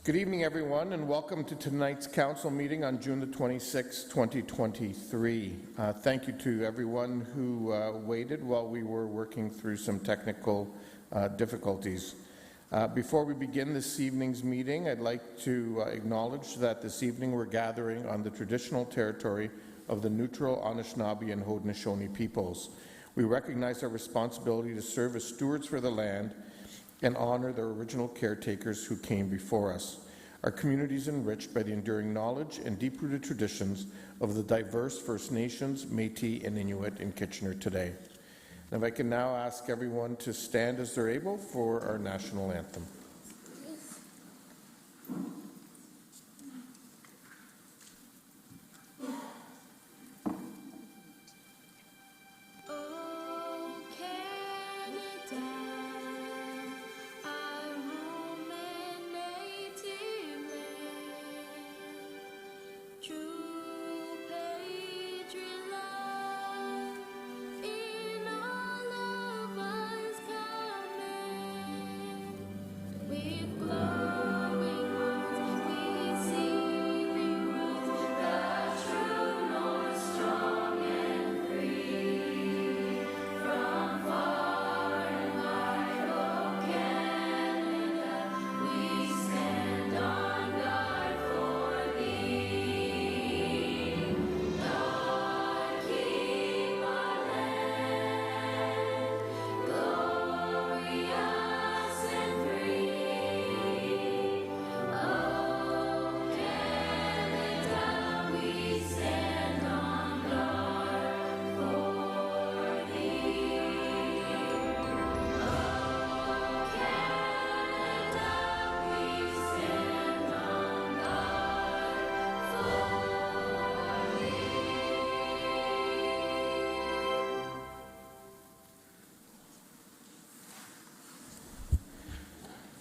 Good evening, everyone, and welcome to tonight's council meeting on June the 26th, 2023. Thank you to everyone who waited while we were working through some technical difficulties. Before we begin this evening's meeting, I'd like to acknowledge that this evening we're gathering on the traditional territory of the Neutral, Anishinaabe, and Haudenosaunee peoples. We recognize our responsibility to serve as stewards for the land and honor the original caretakers who came before us. Our community is enriched by the enduring knowledge and deep-rooted traditions of the diverse First Nations, Métis, and Inuit in Kitchener today. And if I can now ask everyone to stand as they're able for our national anthem.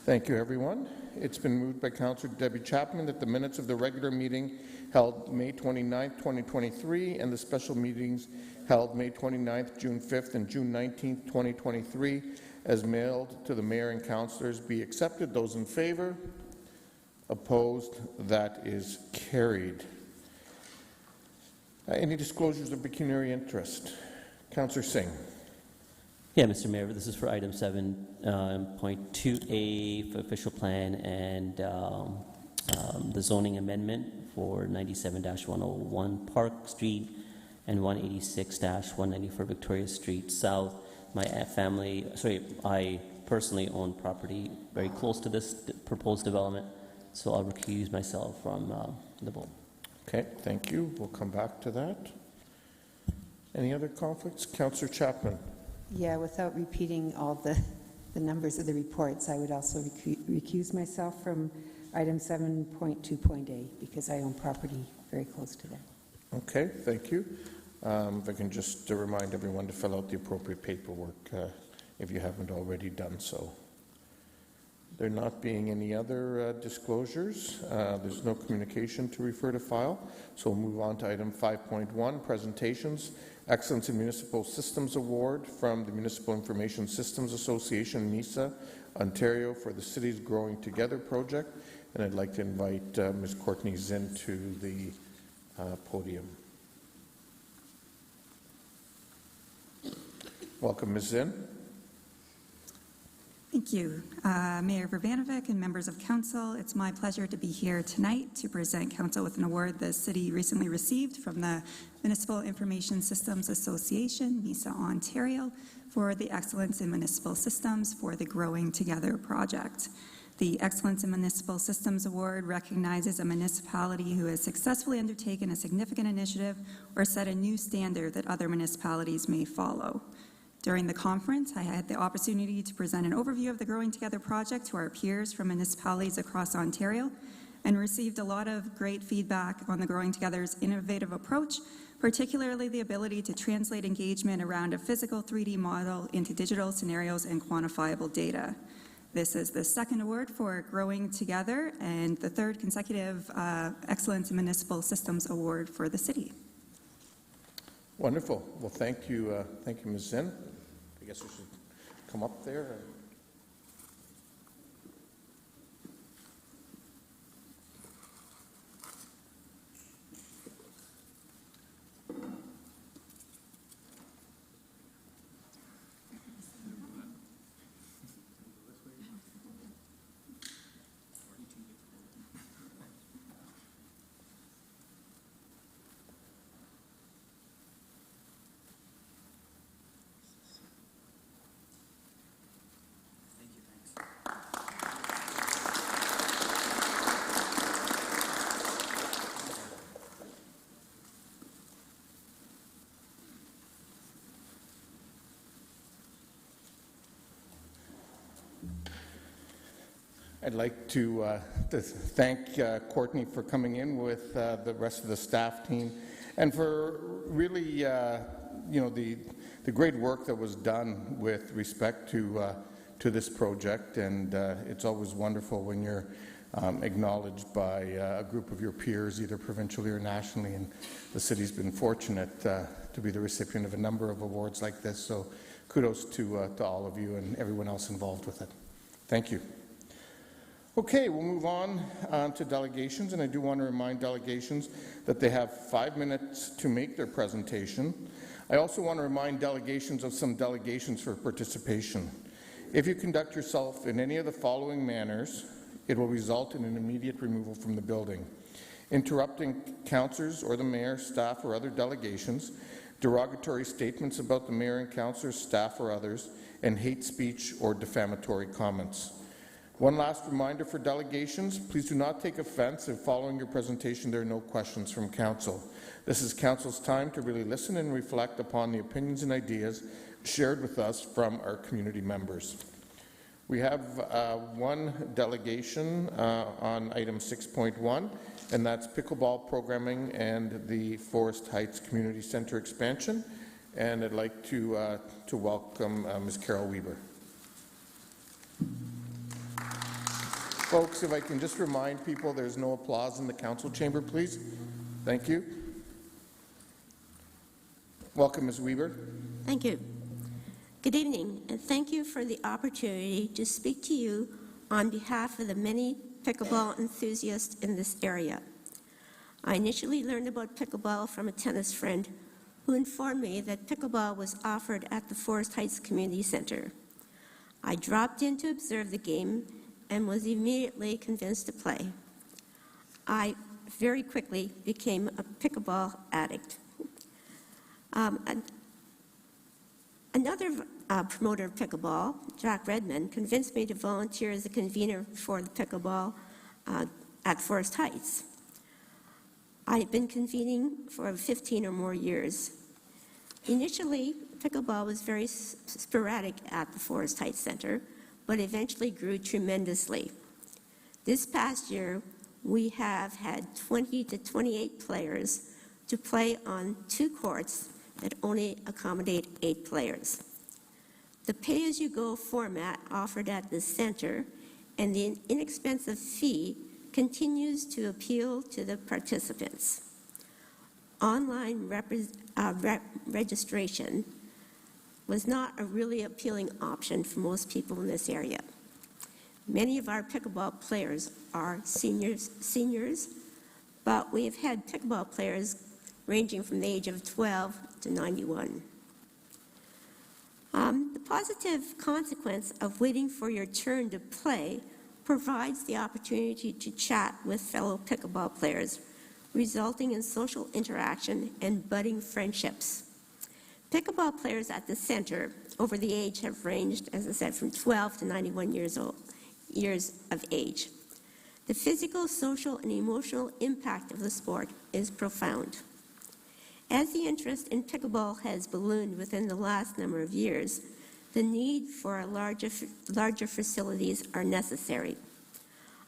Thank you, everyone. It's been moved by Councillor Debbie Chapman that the minutes of the regular meeting held May 29th, 2023, and the special meetings held May 29th, June 5th, and June 19th, 2023, as mailed to the Mayor and Councillors be accepted. Those in favour? Opposed? That is carried. Any disclosures of pecuniary interest? Councillor Singh. Yeah, Mr. Mayor, this is for item 7.2A for official plan and the zoning amendment for 97-101 Park Street and 186-194 Victoria Street South. I personally own property very close to this proposed development, so I'll recuse myself from the vote. Okay, thank you. We'll come back to that. Any other conflicts? Councillor Chapman. Yeah, without repeating all the numbers of the reports, I would also recuse myself from item 7.2.A because I own property very close to that. Okay, thank you. If I can just remind everyone to fill out the appropriate paperwork if you haven't already done so. There not being any other disclosures, there's no communication to refer to file, so we'll move on to item 5.1, presentations. Excellence in Municipal Systems Award from the Municipal Information Systems Association, MISA, Ontario, for the City's Growing Together project. And I'd like to invite Ms. Courtney Zinn to the podium. Welcome, Ms. Zinn. Thank you. Mayor Verbanovic and members of Council, it's my pleasure to be here tonight to present Council with an award the City recently received from the Municipal Information Systems Association, MISA Ontario, for the Excellence in Municipal Systems for the Growing Together project. The Excellence in Municipal Systems Award recognizes a municipality who has successfully undertaken a significant initiative or set a new standard that other municipalities may follow. During the conference, I had the opportunity to present an overview of the Growing Together project to our peers from municipalities across Ontario and received a lot of great feedback on the Growing Together's innovative approach, particularly the ability to translate engagement around a physical 3D model into digital scenarios and quantifiable data. This is the second award for Growing Together and the third consecutive Excellence in Municipal Systems Award for the City. Wonderful. Well, thank you, Ms. Zinn. I guess we should come up there. I'd like to thank Courtney for coming in with the rest of the staff team and for really, the great work that was done with respect to this project. And it's always wonderful when you're acknowledged by a group of your peers, either provincially or nationally. And the city's been fortunate to be the recipient of a number of awards like this. So kudos to all of you and everyone else involved with it. Thank you. Okay, we'll move on to delegations, and I do want to remind delegations that they have 5 minutes to make their presentation. I also want to remind delegations of some delegations for participation. If you conduct yourself in any of the following manners, it will result in an immediate removal from the building. Interrupting councillors or the mayor, staff, or other delegations, derogatory statements about the mayor and councillors, staff, or others, and hate speech or defamatory comments. One last reminder for delegations, please do not take offense if following your presentation there are no questions from council. This is council's time to really listen and reflect upon the opinions and ideas shared with us from our community members. We have one delegation on item 6.1, and that's pickleball programming and the Forest Heights Community Centre expansion. And I'd like to welcome Ms. Carol Weber. Folks, if I can just remind people there's no applause in the council chamber, please. Thank you. Welcome, Ms. Weber. Thank you. Good evening, and thank you for the opportunity to speak to you on behalf of the many pickleball enthusiasts in this area. I initially learned about pickleball from a tennis friend who informed me that pickleball was offered at the Forest Heights Community Center. I dropped in to observe the game and was immediately convinced to play. I very quickly became a pickleball addict. Another promoter of pickleball, Jack Redmond, convinced me to volunteer as a convener for the pickleball at Forest Heights. I've been convening for 15 or more years. Initially, pickleball was very sporadic at the Forest Heights Center, but eventually grew tremendously. This past year, we have had 20 to 28 players to play on 2 courts that only accommodate 8 players. The pay-as-you-go format offered at the center and the inexpensive fee continues to appeal to the participants. Online registration was not a really appealing option for most people in this area. Many of our pickleball players are seniors, but we have had pickleball players ranging from the age of 12 to 91. The positive consequence of waiting for your turn to play provides the opportunity to chat with fellow pickleball players, resulting in social interaction and budding friendships. Pickleball players at the center over the age have ranged, as I said, from 12 to 91 years of age. The physical, social, and emotional impact of the sport is profound. As the interest in pickleball has ballooned within the last number of years, the need for larger facilities are necessary.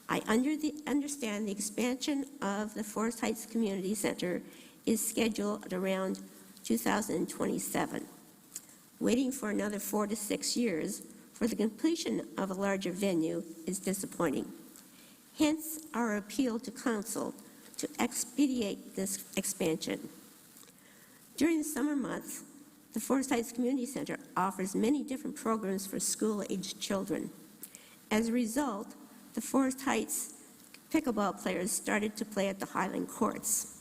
I understand the expansion of the Forest Heights Community Center is scheduled at around 2027. Waiting for another 4 to 6 years for the completion of a larger venue is disappointing. Hence, our appeal to council to expedite this expansion. During the summer months, the Forest Heights Community Center offers many different programs for school-aged children. As a result, the Forest Heights pickleball players started to play at the Highland Courts.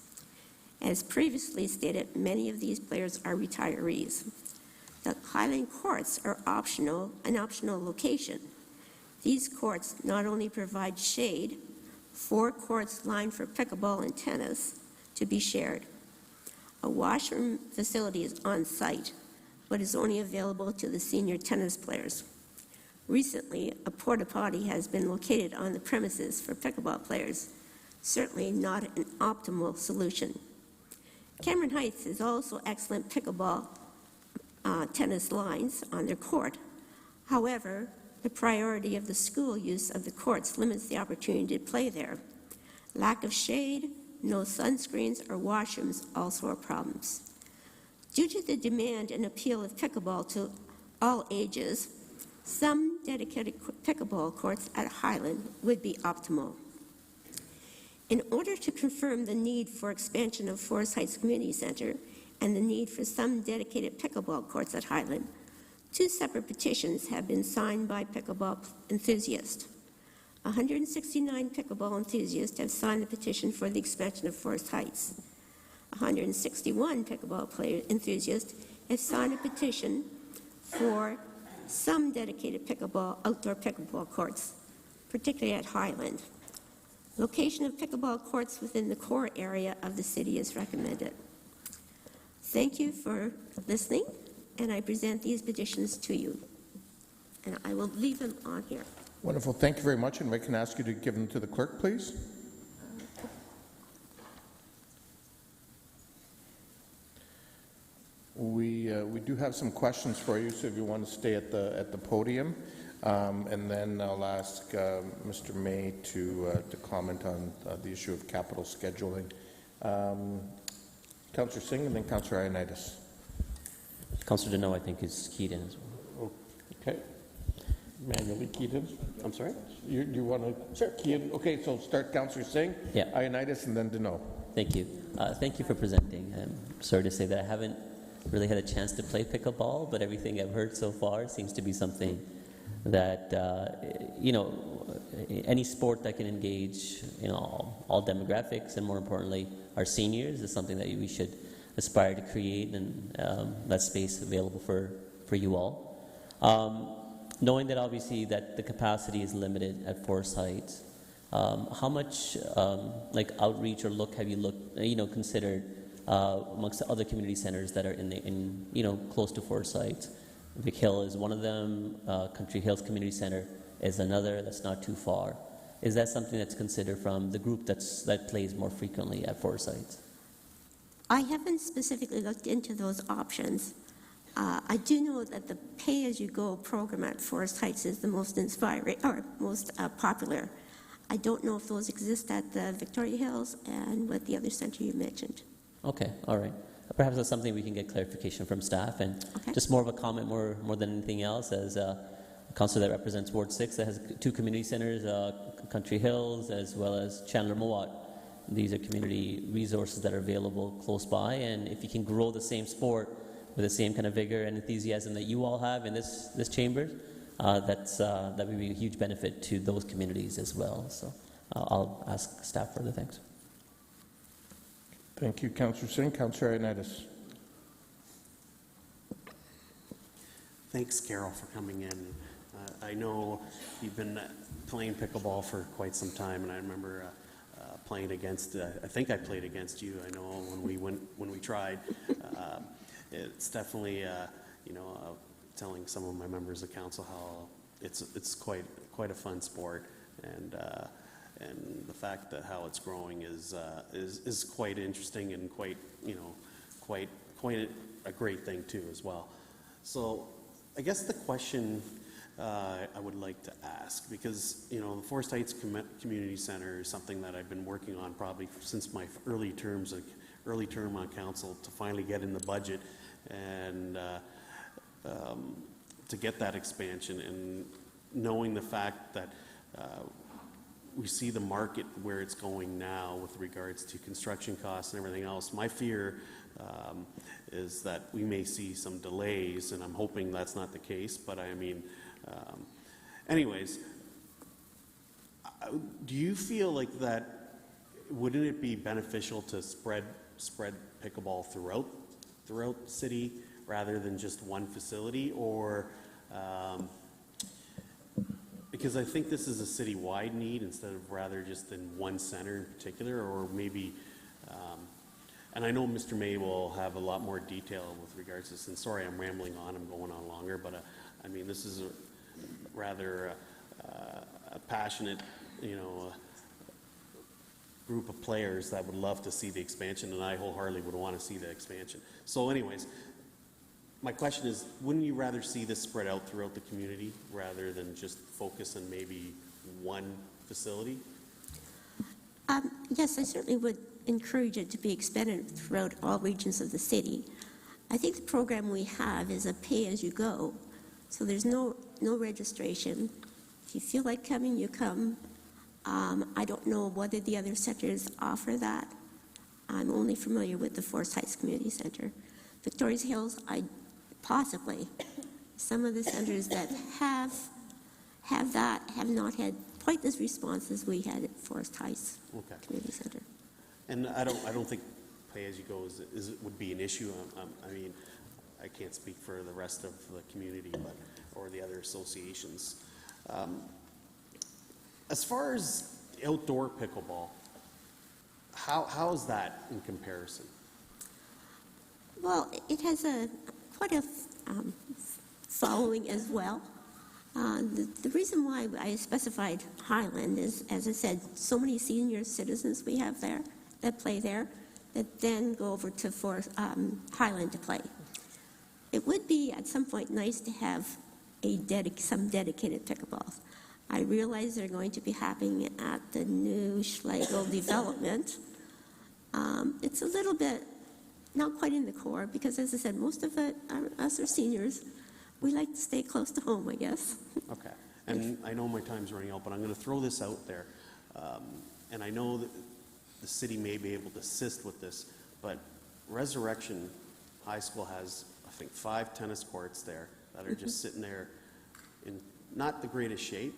As previously stated, many of these players are retirees. The Highland Courts are an optional location. These courts not only provide shade, 4 courts lined for pickleball and tennis to be shared. A washroom facility is on site, but is only available to the senior tennis players. Recently, a porta potty has been located on the premises for pickleball players, certainly not an optimal solution. Cameron Heights has also excellent pickleball tennis lines on their court. However, The priority of the school use of the courts limits the opportunity to play there. Lack of shade, no sunscreens, or washrooms also are problems. Due to the demand and appeal of pickleball to all ages, some dedicated pickleball courts at Highland would be optimal. In order to confirm the need for expansion of Forest Heights Community Center and the need for some dedicated pickleball courts at Highland, 2 separate petitions have been signed by pickleball enthusiasts. 169 pickleball enthusiasts have signed the petition for the expansion of Forest Heights. 161 pickleball enthusiasts have signed a petition for some dedicated outdoor pickleball courts, particularly at Highland. Location of pickleball courts within the core area of the city is recommended. Thank you for listening, and I present these petitions to you. And I will leave them on here. Wonderful. Thank you very much. And I can ask you to give them to the clerk, please. We do have some questions for you, so if you want to stay at the podium, and then I'll ask Mr. May to comment on the issue of capital scheduling. Councillor Singh and then Councillor Ioannidis. Councillor Deneau, I think, is keyed in as well. Okay. Manually keyed in? I'm sorry? You want to? Sure. Key in? Okay, so start Councillor Singh, Yeah. Ioannidis, and then Deneau. Thank you. Thank you for presenting. I'm sorry to say that I haven't really had a chance to play pickleball, but everything I've heard so far seems to be something that, any sport that can engage, all demographics, and more importantly, our seniors, is something that we should aspire to create, and that space available for you all. Knowing that obviously that the capacity is limited at Forest Heights, how much outreach or look have you considered amongst the other community centers that are close to Forest Heights? Vic Hill is one of them. Country Hills Community Center is another. That's not too far. Is that something that's considered from the group that plays more frequently at Forest Heights? I haven't specifically looked into those options. I do know that the pay-as-you-go program at Forest Heights is the most inspiring or most popular. I don't know if those exist at the Victoria Hills and with the other center you mentioned. Okay, all right. Perhaps that's something we can get clarification from staff, and Okay. just more of a comment more than anything else, as a councillor that represents Ward 6 that has 2 community centers, Country Hills as well as Chandler Mowat. These are community resources that are available close by, and if you can grow the same sport with the same kind of vigor and enthusiasm that you all have in this chamber, that would be a huge benefit to those communities as well. So I'll ask staff further. Thanks. Thank you, Councillor Singh. Councillor Ioannidis. Thanks, Carol, for coming in. I know you've been playing pickleball for quite some time, and I remember playing against. I think I played against you. I know when we tried. It's definitely telling some of my members of council how it's quite a fun sport, and the fact that how it's growing is quite interesting and quite a great thing too as well. So I guess the question I would like to ask, because the Forest Heights Community Center is something that I've been working on probably since my early term on council to finally get in the budget and to get that expansion, and knowing the fact that we see the market where it's going now with regards to construction costs and everything else. My fear is that we may see some delays, and I'm hoping that's not the case, but I mean, anyways, do you feel like that, wouldn't it be beneficial to spread pickleball throughout the city rather than just one facility, or because I think this is a city-wide need instead of rather just in one center in particular, or maybe, and I know Mr. May will have a lot more detail with regards to this, and sorry I'm rambling on, I'm going on longer, but I mean, this is a rather a passionate, group of players that would love to see the expansion, and I wholeheartedly would want to see the expansion. So anyways, My question is, wouldn't you rather see this spread out throughout the community rather than just focus on maybe one facility? Yes, I certainly would encourage it to be expanded throughout all regions of the city. I think the program we have is a pay-as-you-go, so there's no registration. If you feel like coming, you come. I don't know whether the other centers offer that. I'm only familiar with the Forest Heights Community Center. Victoria's Hills, possibly. Some of the centers that have that have not had quite this response as we had at Forest Heights Okay. Community Center. And I don't think pay-as-you-go would be an issue. I mean, I can't speak for the rest of the community, or the other associations. As far as outdoor pickleball, how is that in comparison? Well, it has quite a following as well. The reason why I specified Highland is, as I said, so many senior citizens we have there that play there that then go over to Highland to play. It would be at some point nice to have some dedicated pickleballs. I realize they're going to be happening at the new Schlegel development. It's a little bit not quite in the core because, as I said, most of us are seniors. We like to stay close to home, I guess. Okay. And I know my time's running out, but I'm going to throw this out there. And I know that the city may be able to assist with this, but Resurrection High School has, I think, 5 tennis courts there that are just sitting there in not the greatest shape.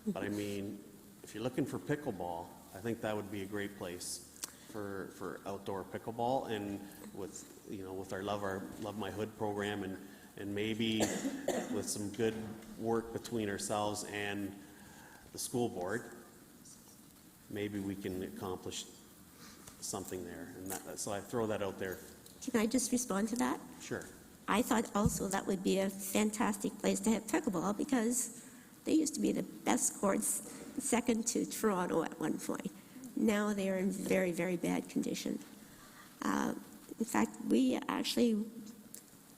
But I mean, if you're looking for pickleball, I think that would be a great place for outdoor pickleball, and with our Love My Hood program, and maybe with some good work between ourselves and the school board, maybe we can accomplish something there. And so I throw that out there. Can I just respond to that? Sure. I thought also that would be a fantastic place to have pickleball because they used to be the best courts, second to Toronto at one point. Now they are in very, very bad condition. In fact, we actually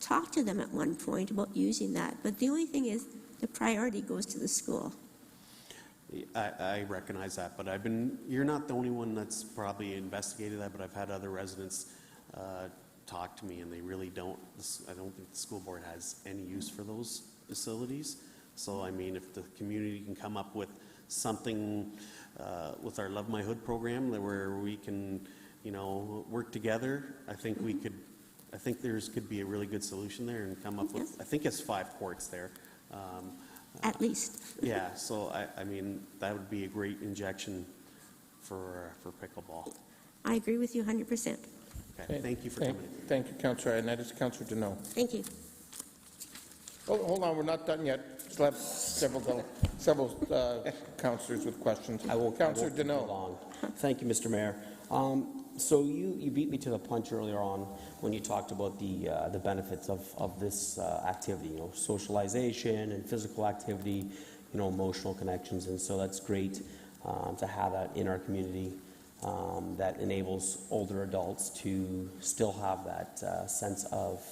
talked to them at one point about using that, but the only thing is the priority goes to the school. I recognize that, but you're not the only one that's probably investigated that, but I've had other residents talk to me, and they really don't. I don't think the school board has any use for those facilities. So, I mean, if the community can come up with something with our Love My Hood program where we can, work together, I think there could be a really good solution there and come up with, Yes. I think it's 5 courts there. At least. Yeah, so I mean, that would be a great injection for pickleball. I agree with you 100%. Okay, thank you for coming in. Thank you, Councillor Ioannidis. Councillor Deneau. Thank you. Oh, hold on, we're not done yet. Still have several councillors with questions. Councillor Be Deneau. long. Thank you, Mr. Mayor. So you beat me to the punch earlier on when you talked about the benefits of this activity, socialization and physical activity, emotional connections, and so that's great to have that in our community. That enables older adults to still have that sense of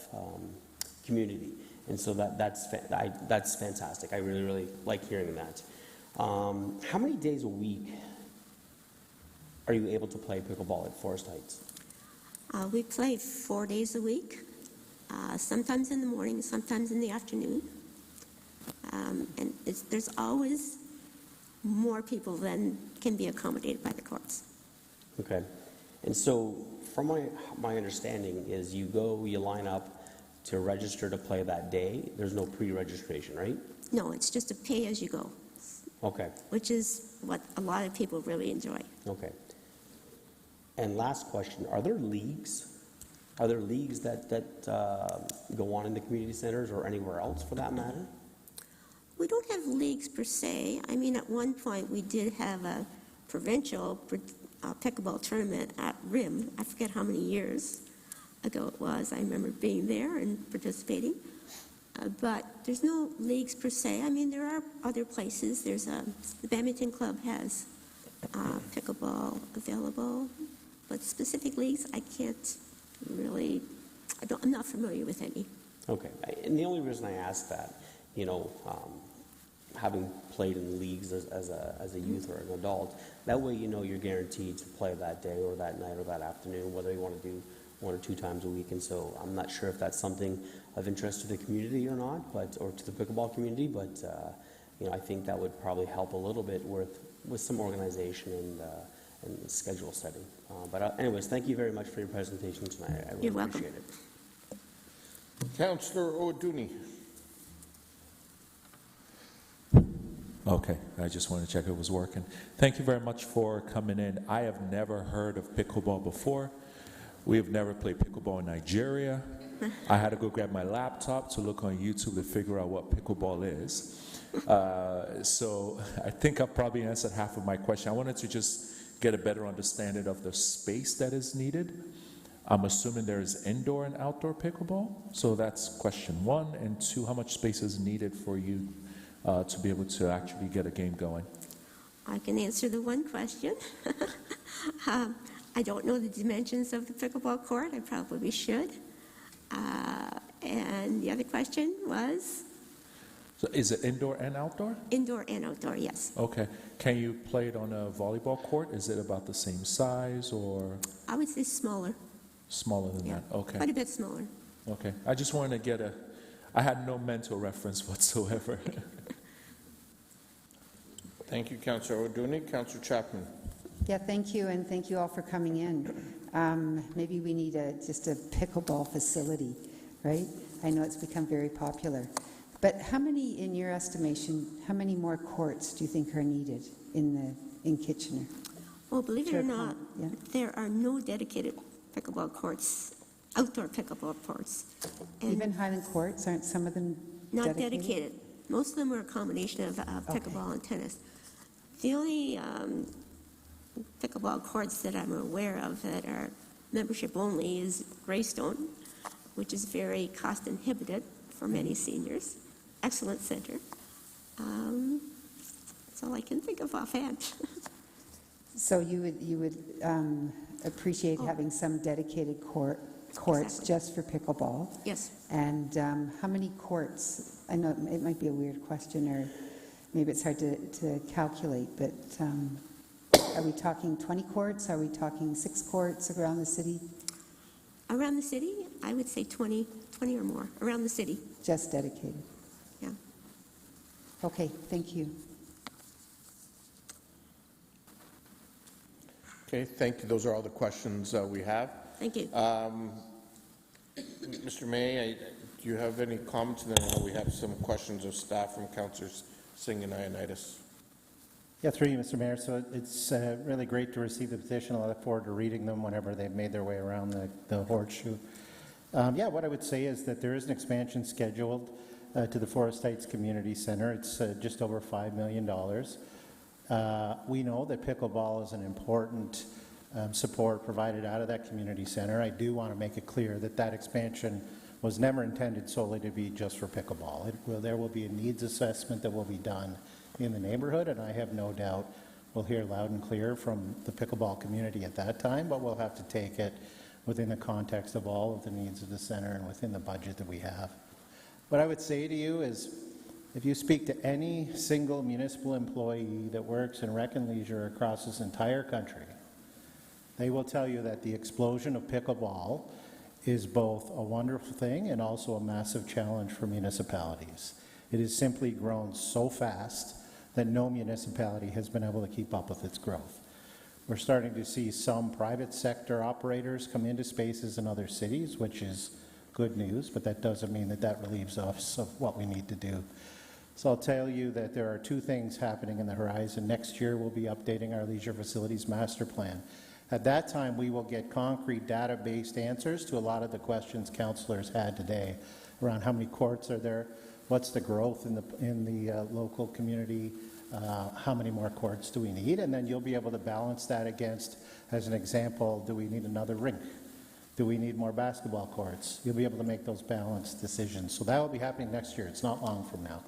community, and so that's fantastic. I really, really like hearing that. How many days a week are you able to play pickleball at Forest Heights? We play 4 days a week, sometimes in the morning, sometimes in the afternoon. And there's always more people than can be accommodated by the courts. Okay. And so from my understanding is you line up to register to play that day. There's no pre-registration, right? No, it's just a pay-as-you-go, Okay. which is what a lot of people really enjoy. Okay. And last question, are there leagues? Are there leagues that go on in the community centers or anywhere else for that matter? We don't have leagues per se. I mean, at one point, we did have a provincial pickleball tournament at RIM. I forget how many years ago it was. I remember being there and participating. But there's no leagues per se. I mean, there are other places. There's the Badminton Club has pickleball available. But specific leagues, I can't really, I'm not familiar with any. Okay, and the only reason I ask that, having played in leagues as a youth or an adult, that way you're guaranteed to play that day or that night or that afternoon, whether you want to do 1 or 2 times a week. And so I'm not sure if that's something of interest to the community or not, or to the pickleball community, but I think that would probably help a little bit with some organization and schedule setting. But anyways, thank you very much for your presentation tonight. I really You're welcome. appreciate it. Councillor O'Dooney. Okay, I just wanted to check it was working. Thank you very much for coming in. I have never heard of pickleball before. We have never played pickleball in Nigeria. I had to go grab my laptop to look on YouTube to figure out what pickleball is. So I think I've probably answered half of my question. I wanted to just get a better understanding of the space that is needed. I'm assuming there is indoor and outdoor pickleball. So that's question 1. And 2, how much space is needed for you to be able to actually get a game going? I can answer the one question. I don't know the dimensions of the pickleball court. I probably should. And the other question was? So is it indoor and outdoor? Indoor and outdoor, yes. Okay. Can you play it on a volleyball court? Is it about the same size or I would say smaller. smaller than Yeah. that? Okay. Quite a bit smaller. Okay. I just wanted to I had no mental reference whatsoever. Thank you, Councillor O'Dooney. Councillor Chapman. Yeah, thank you, and thank you all for coming in. Maybe we need just a pickleball facility, right? I know it's become very popular. But how many, in your estimation, how many more courts do you think are needed in Kitchener? Well, believe it or Chair not, Plum, yeah. there are no dedicated pickleball courts, outdoor pickleball courts. And Even Highland Courts, aren't some of them not dedicated. Most of them are a combination of pickleball and tennis. The only pickleball courts that I'm aware of that are membership only is Greystone, which is very cost inhibited for many seniors. Excellent center. That's all I can think of offhand. So you would appreciate having some dedicated courts Exactly. just for pickleball? Yes. And how many courts? I know it might be a weird question, or maybe it's hard to calculate, but are we talking 20 courts? Are we talking 6 courts around the city? Around the city, I would say 20 or more. Around the city, Just dedicated? yeah. Okay, thank you. Okay, thank you. Those are all the questions we have. Thank you. Mr. May, do you have any comments? And then we have some questions of staff from Councillors Singh and Ioannidis. Yeah, through you, Mr. Mayor. So it's really great to receive the petition. I look forward to reading them whenever they've made their way around the horseshoe. What I would say is that there is an expansion scheduled to the Forest Heights Community Center. It's just over $5 million. We know that pickleball is an important support provided out of that community center. I do want to make it clear that that expansion was never intended solely to be just for pickleball. There will be a needs assessment that will be done in the neighborhood, and I have no doubt we'll hear loud and clear from the pickleball community at that time, but we'll have to take it within the context of all of the needs of the center and within the budget that we have. What I would say to you is, if you speak to any single municipal employee that works in rec and leisure across this entire country, they will tell you that the explosion of pickleball is both a wonderful thing and also a massive challenge for municipalities. It has simply grown so fast that no municipality has been able to keep up with its growth. We're starting to see some private sector operators come into spaces in other cities, which is good news, but that doesn't mean that that relieves us of what we need to do. So I'll tell you that there are 2 things happening in the horizon. Next year, we'll be updating our leisure facilities master plan. At that time, we will get concrete data-based answers to a lot of the questions councillors had today around how many courts are there, what's the growth in the local community, how many more courts do we need, and then you'll be able to balance that against, as an example, do we need another rink? Do we need more basketball courts? You'll be able to make those balanced decisions. So that will be happening next year. It's not long from now.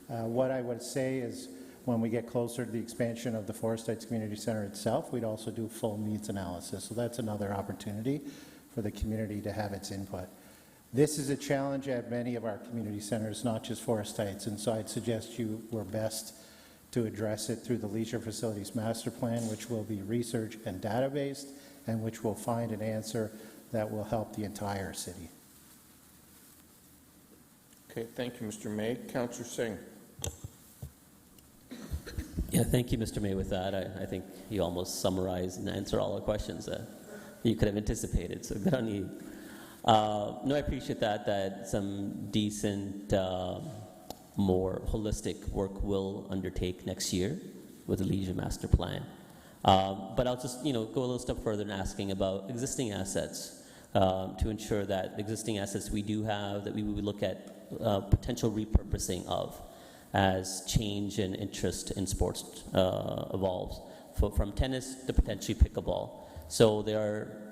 What I would say is, when we get closer to the expansion of the Forest Heights Community Center itself, we'd also do full needs analysis. So that's another opportunity for the community to have its input. This is a challenge at many of our community centers, not just Forest Heights, and so I'd suggest you were best to address it through the Leisure Facilities Master Plan, which will be research and data-based, and which will find an answer that will help the entire city. Okay, thank you, Mr. May. Councillor Singh. Yeah, thank you, Mr. May, with that. I think you almost summarized and answered all the questions that you could have anticipated, so good on you. No, I appreciate that some decent, more holistic work will undertake next year with the Leisure Master Plan. But I'll just, go a little step further in asking about existing assets to ensure that the existing assets we do have, that we would look at potential repurposing of as change and interest in sports evolves, from tennis to potentially pickleball. So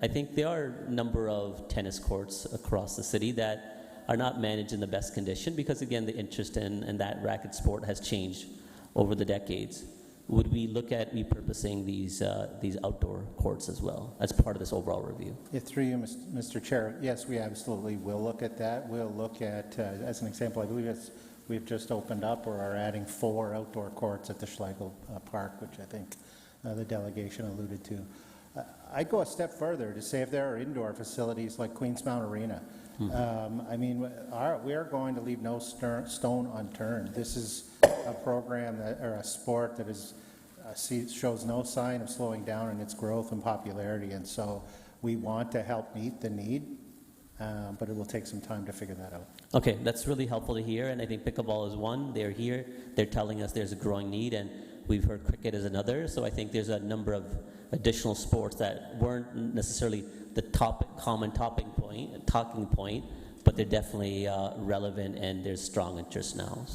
I think there are a number of tennis courts across the city that are not managed in the best condition because, again, the interest in that racket sport has changed over the decades. Would we look at repurposing these outdoor courts as well as part of this overall review? Yeah, through you, Mr. Chair, yes, we absolutely will look at that. We'll look at, as an example, I believe we've just opened up or are adding 4 outdoor courts at the Schlegel Park, which I think the delegation alluded to. I'd go a step further to say if there are indoor facilities like Queensmount Arena, I mean, we are going to leave no stone unturned. This is a program or a sport that shows no sign of slowing down in its growth and popularity, and so we want to help meet the need, but it will take some time to figure that out. Okay, that's really helpful to hear, and I think pickleball is one. They're here. They're telling us there's a growing need, and we've heard cricket is another. So I think there's a number of additional sports that weren't necessarily the common talking point, but they're definitely relevant, and there's strong interest now.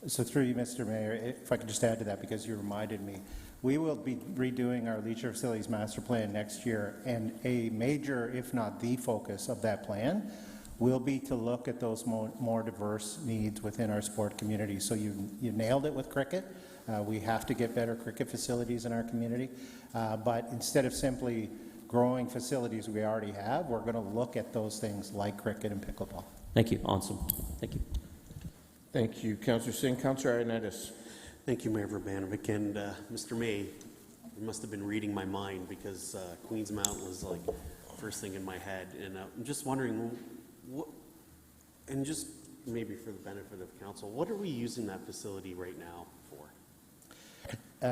So through you, Mr. Mayor, if I could just add to that because you reminded me, we will be redoing our Leisure Facilities Master Plan next year, and a major, if not the focus of that plan will be to look at those more diverse needs within our sport community. So you nailed it with cricket. We have to get better cricket facilities in our community, but instead of simply growing facilities we already have, we're going to look at those things like cricket and pickleball. Thank you. Awesome. Thank you. Thank you, Councillor Singh. Councillor Ioannidis. Thank you, Mayor Urbanovic. And Mr. May, you must have been reading my mind because Queensmount was like first thing in my head. And I'm just wondering, and just maybe for the benefit of council, what are we using that facility right now for?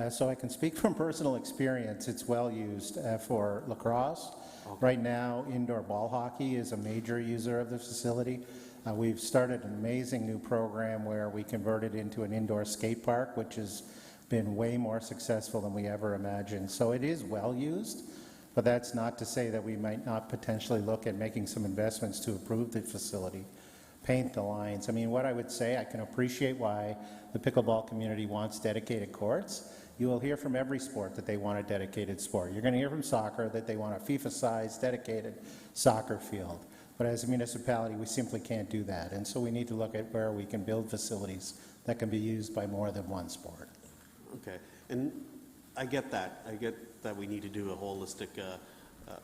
So I can speak from personal experience. It's well used for lacrosse. Okay. Right now, indoor ball hockey is a major user of the facility. We've started an amazing new program where we converted into an indoor skate park, which has been way more successful than we ever imagined. So it is well used, but that's not to say that we might not potentially look at making some investments to improve the facility, paint the lines. I mean, what I would say, I can appreciate why the pickleball community wants dedicated courts. You will hear from every sport that they want a dedicated sport. You're going to hear from soccer that they want a FIFA-sized dedicated soccer field. But as a municipality, we simply can't do that. And so we need to look at where we can build facilities that can be used by more than one sport. Okay. And I get that. I get that we need to do a holistic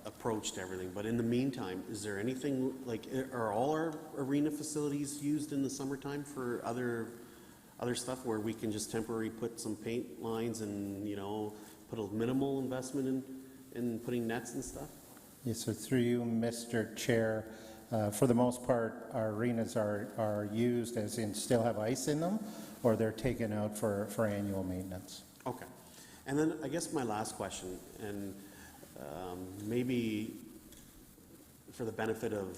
approach to everything. But in the meantime, is there anything, like, are all our arena facilities used in the summertime for other stuff where we can just temporarily put some paint lines and, put a minimal investment in putting nets and stuff? Yes, so through you, Mr. Chair, for the most part, our arenas are used as in still have ice in them, or they're taken out for annual maintenance. Okay. And then I guess my last question, and maybe for the benefit of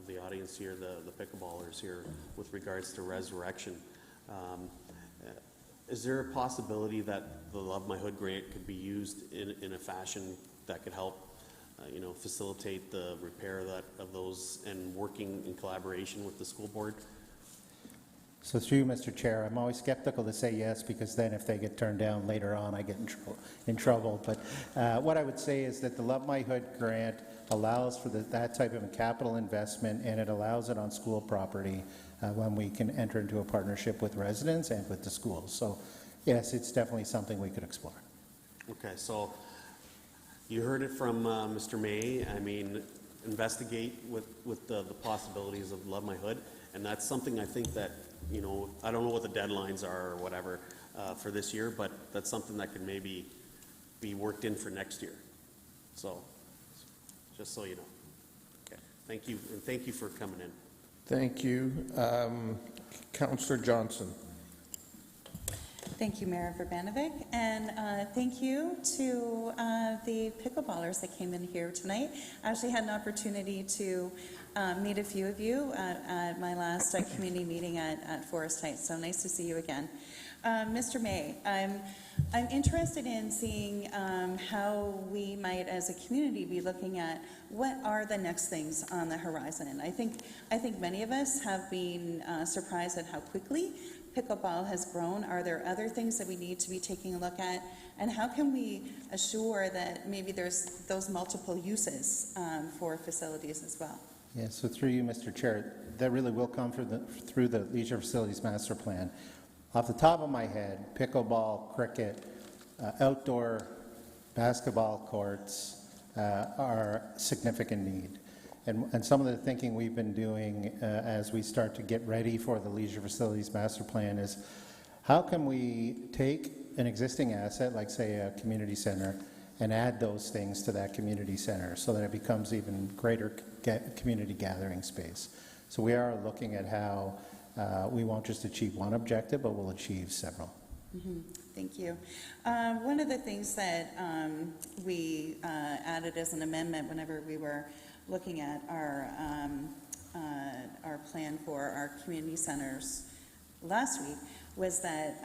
the audience here, the pickleballers here, with regards to resurrection, is there a possibility that the Love My Hood grant could be used in a fashion that could help facilitate the repair of those and working in collaboration with the school board? So through you, Mr. Chair, I'm always skeptical to say yes, because then if they get turned down later on, I get in trouble. But what I would say is that the Love My Hood grant allows for that type of a capital investment, and it allows it on school property when we can enter into a partnership with residents and with the schools. So yes, it's definitely something we could explore. Okay, so you heard it from Mr. May. I mean, investigate with the possibilities of Love My Hood. And that's something I think that, you know, I don't know what the deadlines are or whatever for this year, but that's something that could maybe be worked in for next year. So, just so you know. Okay. Thank you, and thank you for coming in. Thank you. Councillor Johnson. Thank you, Mayor Verbanovic, and thank you to the pickleballers that came in here tonight. I actually had an opportunity to meet a few of you at my last community meeting at Forest Heights, so nice to see you again. Mr. May, I'm interested in seeing how we might, as a community, be looking at what are the next things on the horizon. I think many of us have been surprised at how quickly pickleball has grown. Are there other things that we need to be taking a look at? And how can we assure that maybe there's those multiple uses for facilities as well? Yeah, so through you, Mr. Chair, that really will come through the Leisure Facilities Master Plan. Off the top of my head, pickleball, cricket, outdoor basketball courts are significant need. And some of the thinking we've been doing as we start to get ready for the Leisure Facilities Master Plan is how can we take an existing asset, like say a community center, and add those things to that community center so that it becomes even greater community gathering space. So we are looking at how we won't just achieve one objective, but we'll achieve several. Mm-hmm. Thank you. One of the things that we added as an amendment whenever we were looking at our plan for our community centers last week was that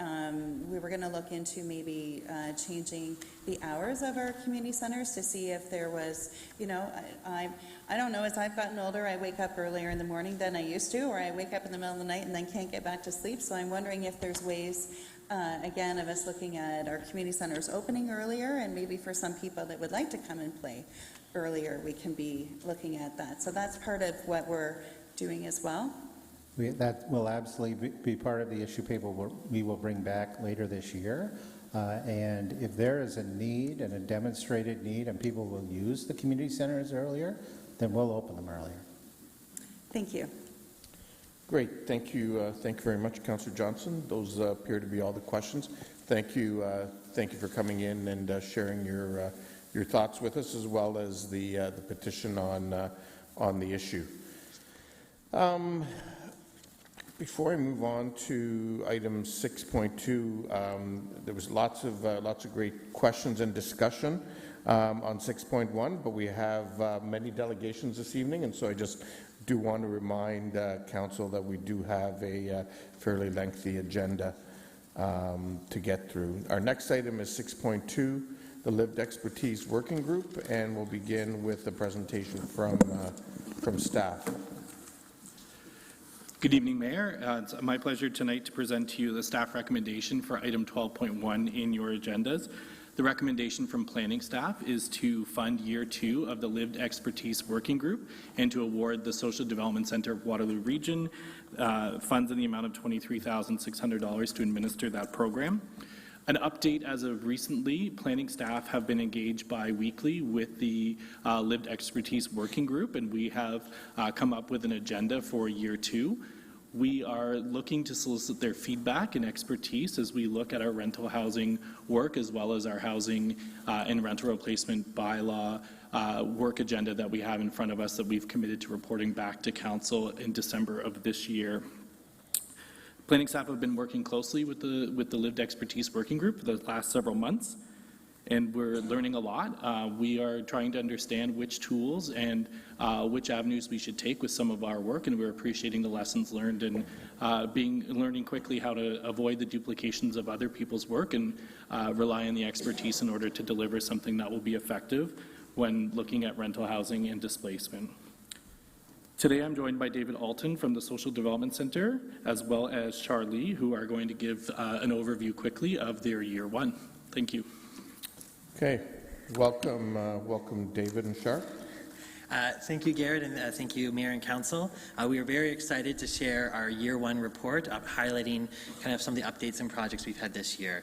we were going to look into maybe changing the hours of our community centers to see if there was, you know, I don't know, as I've gotten older, I wake up earlier in the morning than I used to, or I wake up in the middle of the night and then can't get back to sleep. So I'm wondering if there's ways, again, of us looking at our community centers opening earlier, and maybe for some people that would like to come and play earlier, we can be looking at that. So that's part of what we're doing as well. That will absolutely be part of the issue we will bring back later this year. And if there is a need and a demonstrated need and people will use the community centers earlier, then we'll open them earlier. Thank you. Great. Thank you. Thank you very much, Councillor Johnson. Those appear to be all the questions. Thank you. Thank you for coming in and sharing your thoughts with us, as well as the petition on the issue. Before I move on to item 6.2, there was lots of great questions and discussion on 6.1, but we have many delegations this evening, and so I just do want to remind Council that we do have a fairly lengthy agenda to get through. Our next item is 6.2, the Lived Expertise Working Group, and we'll begin with a presentation from staff. Good evening, Mayor. It's my pleasure tonight to present to you the staff recommendation for item 12.1 in your agendas. The recommendation from planning staff is to fund year 2 of the Lived Expertise Working Group and to award the Social Development Centre of Waterloo Region funds in the amount of $23,600 to administer that program. An update: as of recently, planning staff have been engaged bi-weekly with the Lived Expertise Working Group, and we have come up with an agenda for year 2. We are looking to solicit their feedback and expertise as we look at our rental housing work, as well as our housing and rental replacement bylaw work agenda that we have in front of us that we've committed to reporting back to Council in December of this year. Planning staff have been working closely with the Lived Expertise Working Group for the last several months, and we're learning a lot. We are trying to understand which tools and which avenues we should take with some of our work, and we're appreciating the lessons learned and learning quickly how to avoid the duplications of other people's work and rely on the expertise in order to deliver something that will be effective when looking at rental housing and displacement. Today I'm joined by David Alton from the Social Development Centre, as well as Charlie, who are going to give an overview quickly of their year 1. Thank you. Okay. Welcome, David and Char. Thank you, Garrett, and thank you, Mayor and Council. We are very excited to share our year 1 report, highlighting kind of some of the updates and projects we've had this year.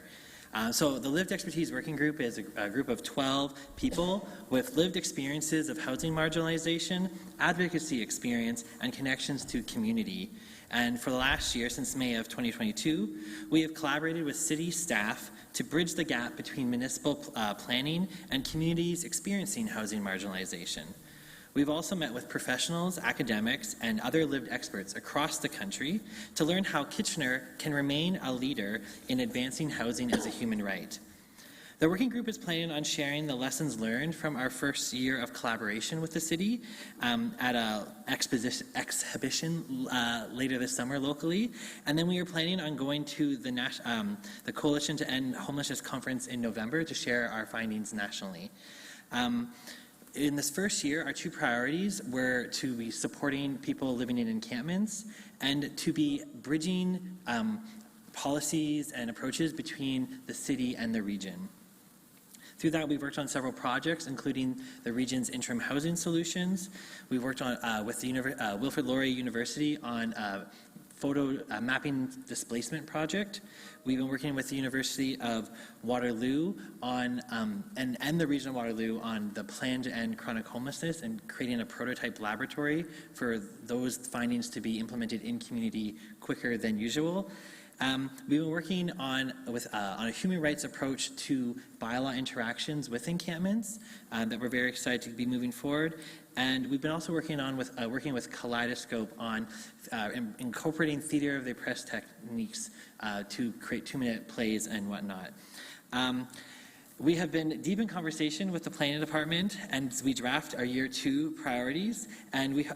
So the Lived Expertise Working Group is a group of 12 people with lived experiences of housing marginalization, advocacy experience, and connections to community. And for the last year, since May of 2022, we have collaborated with city staff to bridge the gap between municipal planning and communities experiencing housing marginalization. We've also met with professionals, academics, and other lived experts across the country to learn how Kitchener can remain a leader in advancing housing as a human right. The working group is planning on sharing the lessons learned from our first year of collaboration with the city at an exhibition later this summer locally. And then we are planning on going to the Coalition to End Homelessness Conference in November to share our findings nationally. In this first year, our two priorities were to be supporting people living in encampments and to be bridging policies and approaches between the city and the region. Through that, we've worked on several projects, including the region's interim housing solutions. We've worked on with the Wilfrid Laurier University on photo mapping displacement project. We've been working with the University of Waterloo on and the region of Waterloo on the plan to end chronic homelessness and creating a prototype laboratory for those findings to be implemented in community quicker than usual. We've been working on a human rights approach to bylaw interactions with encampments that we're very excited to be moving forward. And we've been also working with Kaleidoscope on incorporating theater of the oppressed techniques to create 2-minute plays and whatnot. We have been deep in conversation with the planning department, and we draft our year 2 priorities, and we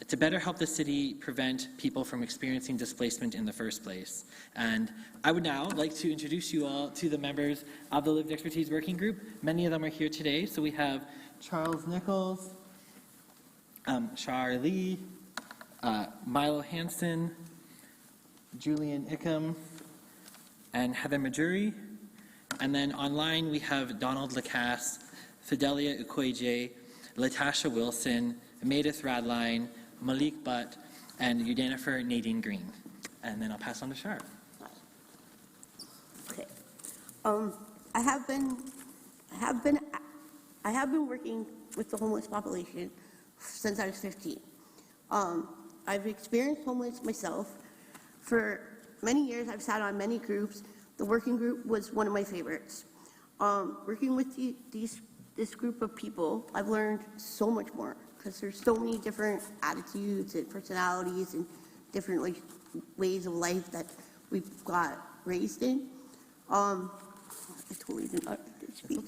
to better help the city prevent people from experiencing displacement in the first place. And I would now like to introduce you all to the members of the Lived Expertise Working Group. Many of them are here today. So we have Charles Nichols, Shar Lee, Milo Hansen, Julian Ickham, and Heather Majuri. And then online we have Donald Lacasse, Fidelia Ukweje, Latasha Wilson, Meredith Radline, Malik Butt, and Udanifer Nadine Green. And then I'll pass on to Shar. Okay. I have been working with the homeless population since I was 15. I've experienced homeless myself. For many years, I've sat on many groups. The working group was one of my favorites. Working with this group of people, I've learned so much more because there's so many different attitudes and personalities and different ways of life that we've got raised in. I totally didn't speak.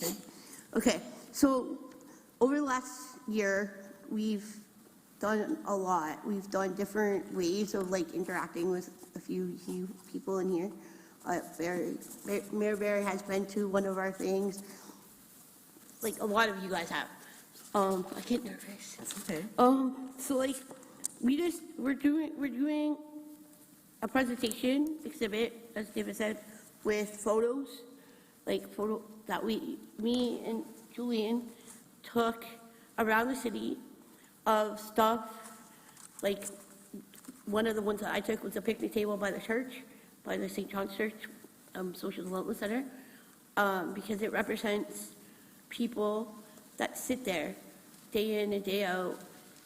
Okay, so over the last year, we've done a lot. We've done different ways of interacting with a few people in here. Mayor Barry has been to one of our things, like a lot of you guys have. I get nervous. That's okay. So we're doing a presentation exhibit, as David said, with photos, photo that me and Julian took around the city of stuff. Like one of the ones that I took was a picnic table by the church, by the St. John's Church Social Development Center, because it represents people that sit there day in and day out,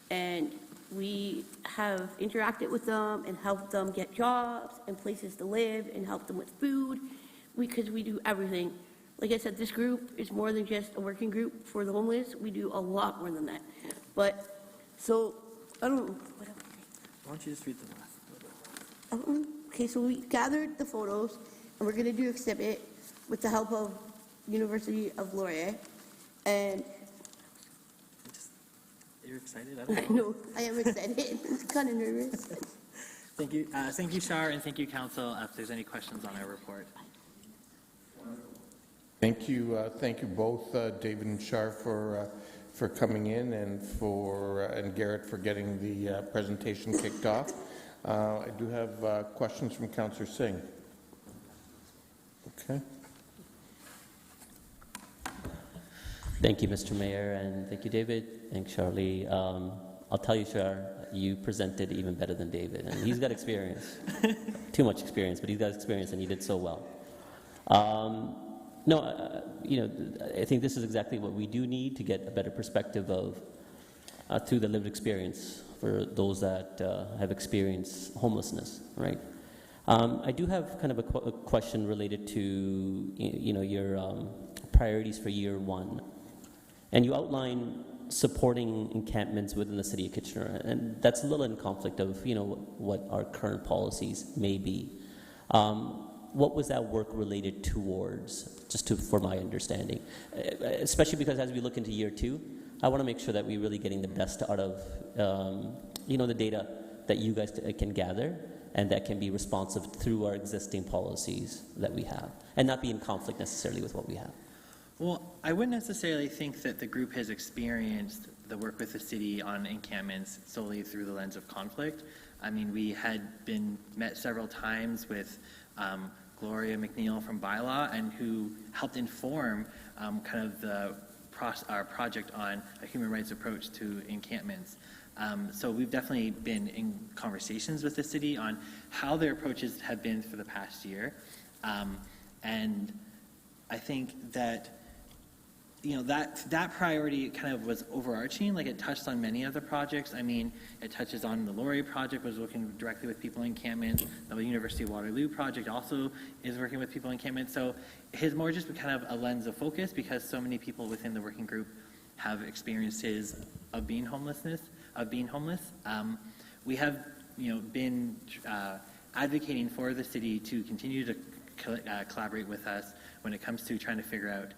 and we have interacted with them and helped them get jobs and places to live and helped them with food, because we do everything. Like I said, this group is more than just a working group for the homeless. We do a lot more than that. But, so, I don't know. Why don't you just read the last? Okay, so we gathered the photos, and we're going to do an exhibit with the help of University of Laurier. And You're excited? I don't know. no, I am excited. I'm kind of nervous. Thank you, Shar, and thank you, Council. If there's any questions on our report. Thank you both, David and Shar, for coming in, and Garrett for getting the presentation kicked off. I do have questions from Councillor Singh. Okay. Thank you, Mr. Mayor, and thank you, David. Thanks, Charlie. I'll tell you, Shar, you presented even better than David, and he's got experience. Too much experience, but he's got experience, and he did so well. No, I think this is exactly what we do need to get a better perspective of through the lived experience for those that have experienced homelessness, right? I do have kind of a question related to your priorities for year one, and you outline supporting encampments within the city of Kitchener, and that's a little in conflict of what our current policies may be. What was that work related towards, for my understanding? Especially because as we look into year two, I want to make sure that we're really getting the best out of, the data that you guys can gather and that can be responsive through our existing policies that we have and not be in conflict necessarily with what we have. Well, I wouldn't necessarily think that the group has experienced the work with the city on encampments solely through the lens of conflict. I mean, we had been met several times with Gloria McNeil from Bylaw, and who helped inform kind of our project on a human rights approach to encampments. So we've definitely been in conversations with the city on how their approaches have been for the past year. And I think that that priority kind of was overarching, like it touched on many of the projects. I mean, it touches on the Laurie project, was working directly with people in encampments. The University of Waterloo project also is working with people in encampments. So it's more just kind of a lens of focus because so many people within the working group have experiences of being homeless. We have, been advocating for the city to continue to collaborate with us when it comes to trying to figure out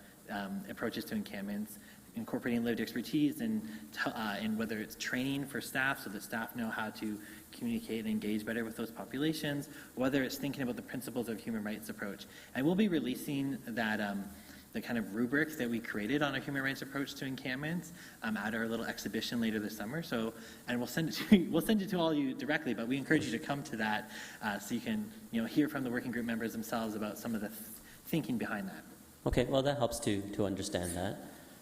approaches to encampments, incorporating lived expertise and whether it's training for staff so that staff know how to communicate and engage better with those populations, whether it's thinking about the principles of human rights approach. And we'll be releasing that the kind of rubric that we created on a human rights approach to encampments at our little exhibition later this summer. So, and we'll send it to all of you directly, but we encourage you to come to that so you can hear from the working group members themselves about some of the thinking behind that. Okay, well, that helps to understand that.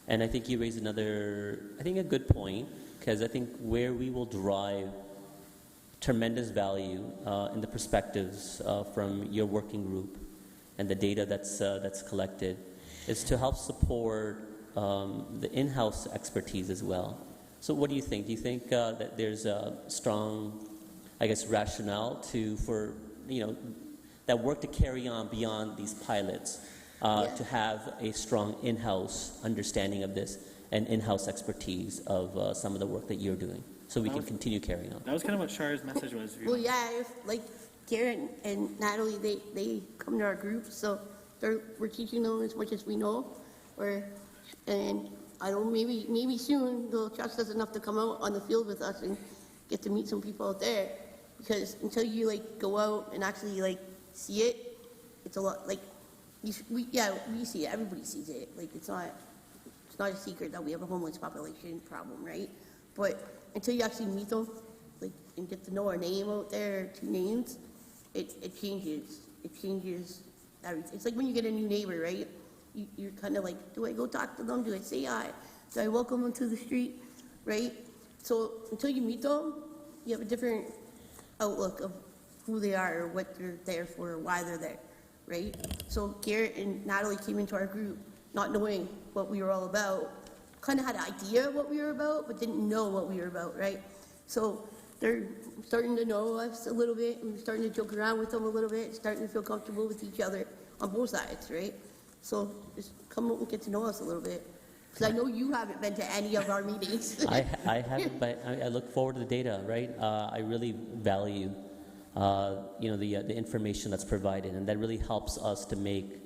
And I think you raised a good point, because I think where we will derive tremendous value in the perspectives from your working group and the data that's collected is to help support the in-house expertise as well. So what do you think? Do you think that there's a strong, rationale for that work to carry on beyond these pilots? To have a strong in-house understanding of this and in-house expertise of some of the work that you're doing, so we can continue carrying on. That was kind of what Shar's message was. Well, yeah, like Garrett and Natalie, they come to our group, so we're teaching them as much as we know. And I don't, maybe soon they'll trust us enough to come out on the field with us and get to meet some people out there. Because until you go out and actually see it, it's a lot we see it. Everybody sees it. It's not a secret that we have a homeless population problem, right? But until you actually meet them, and get to know our name out there, 2 names, it changes. It changes everything. It's like when you get a new neighbor, right? You're kind of do I go talk to them? Do I say hi? Do I welcome them to the street, right? So until you meet them, you have a different outlook of who they are, or what they're there for, or why they're there. Right? So Garrett and Natalie came into our group not knowing what we were all about, kind of had an idea of what we were about, but didn't know what we were about, right? So they're starting to know us a little bit, and we're starting to joke around with them a little bit, starting to feel comfortable with each other on both sides, right? So just come out and get to know us a little bit. Because I know you haven't been to any of our meetings. I haven't, but I look forward to the data, right? I really value the information that's provided, and that really helps us to make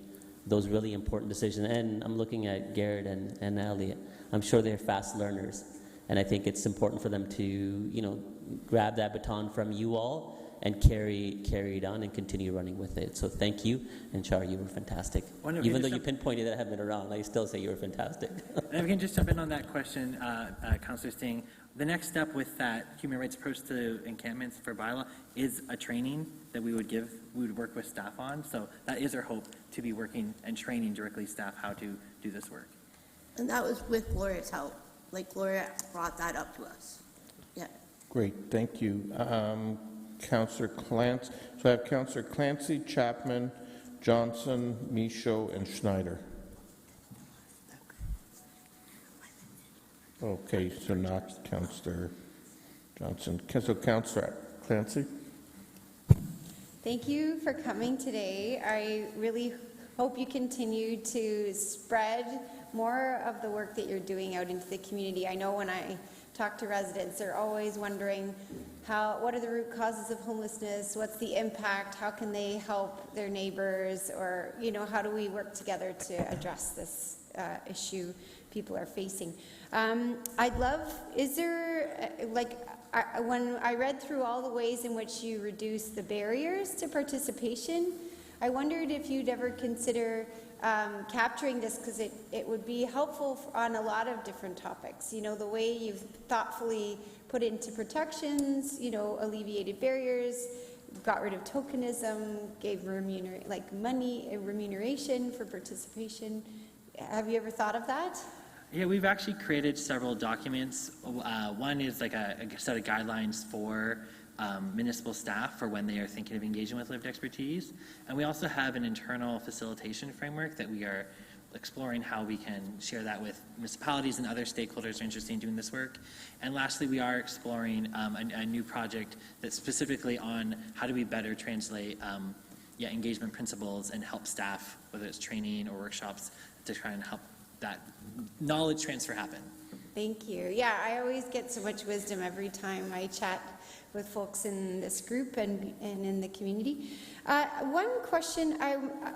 those really important decisions. And I'm looking at Garrett and Natalie. I'm sure they're fast learners, and I think it's important for them to, grab that baton from you all and carry it on and continue running with it. So thank you, and Char, you were fantastic. Even though you pinpointed that I haven't been around, I still say you were fantastic. And if we can just jump in on that question, Councillor Sting, the next step with that human rights approach to encampments for Bylaw is a training that we would work with staff on. So that is our hope, to be working and training directly staff how to do this work. And that was with Gloria's help. Gloria brought that up to us. Yeah. Great, thank you. Councillor Clancy. So I have Councillor Clancy, Chapman, Johnson, Michaud, and Schneider. Okay, so not Councillor Johnson. So Councillor Clancy? Thank you for coming today. I really hope you continue to spread more of the work that you're doing out into the community. I know when I talk to residents, they're always wondering what are the root causes of homelessness, what's the impact, how can they help their neighbors, or how do we work together to address this issue people are facing. I'd love, is there, when I read through all the ways in which you reduce the barriers to participation, I wondered if you'd ever consider capturing this, because it would be helpful on a lot of different topics. The way you've thoughtfully put into protections, alleviated barriers, got rid of tokenism, gave remuneration for participation. Have you ever thought of that? Yeah, we've actually created several documents. One is like a set of guidelines for municipal staff for when they are thinking of engaging with lived expertise. And we also have an internal facilitation framework that we are exploring how we can share that with municipalities and other stakeholders who are interested in doing this work. And lastly, we are exploring a new project that's specifically on how do we better translate engagement principles and help staff, whether it's training or workshops, to try and help that knowledge transfer happen. Thank you. Yeah, I always get so much wisdom every time I chat with folks in this group and in the community. One question,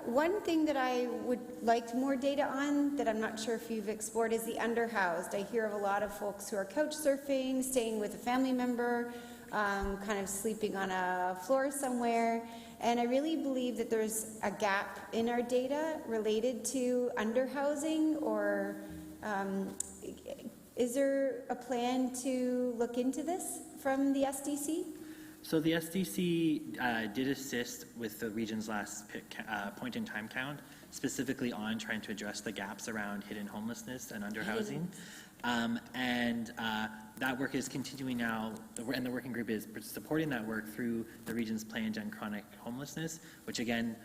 one thing that I would like more data on that I'm not sure if you've explored is the underhoused. I hear of a lot of folks who are couch surfing, staying with a family member, kind of sleeping on a floor somewhere. And I really believe that there's a gap in our data related to underhousing, or is there a plan to look into this from the SDC? So the SDC did assist with the region's last point in time count, specifically on trying to address the gaps around hidden homelessness and underhousing. That work is continuing now, and the working group is supporting that work through the region's plan to end chronic homelessness, which again,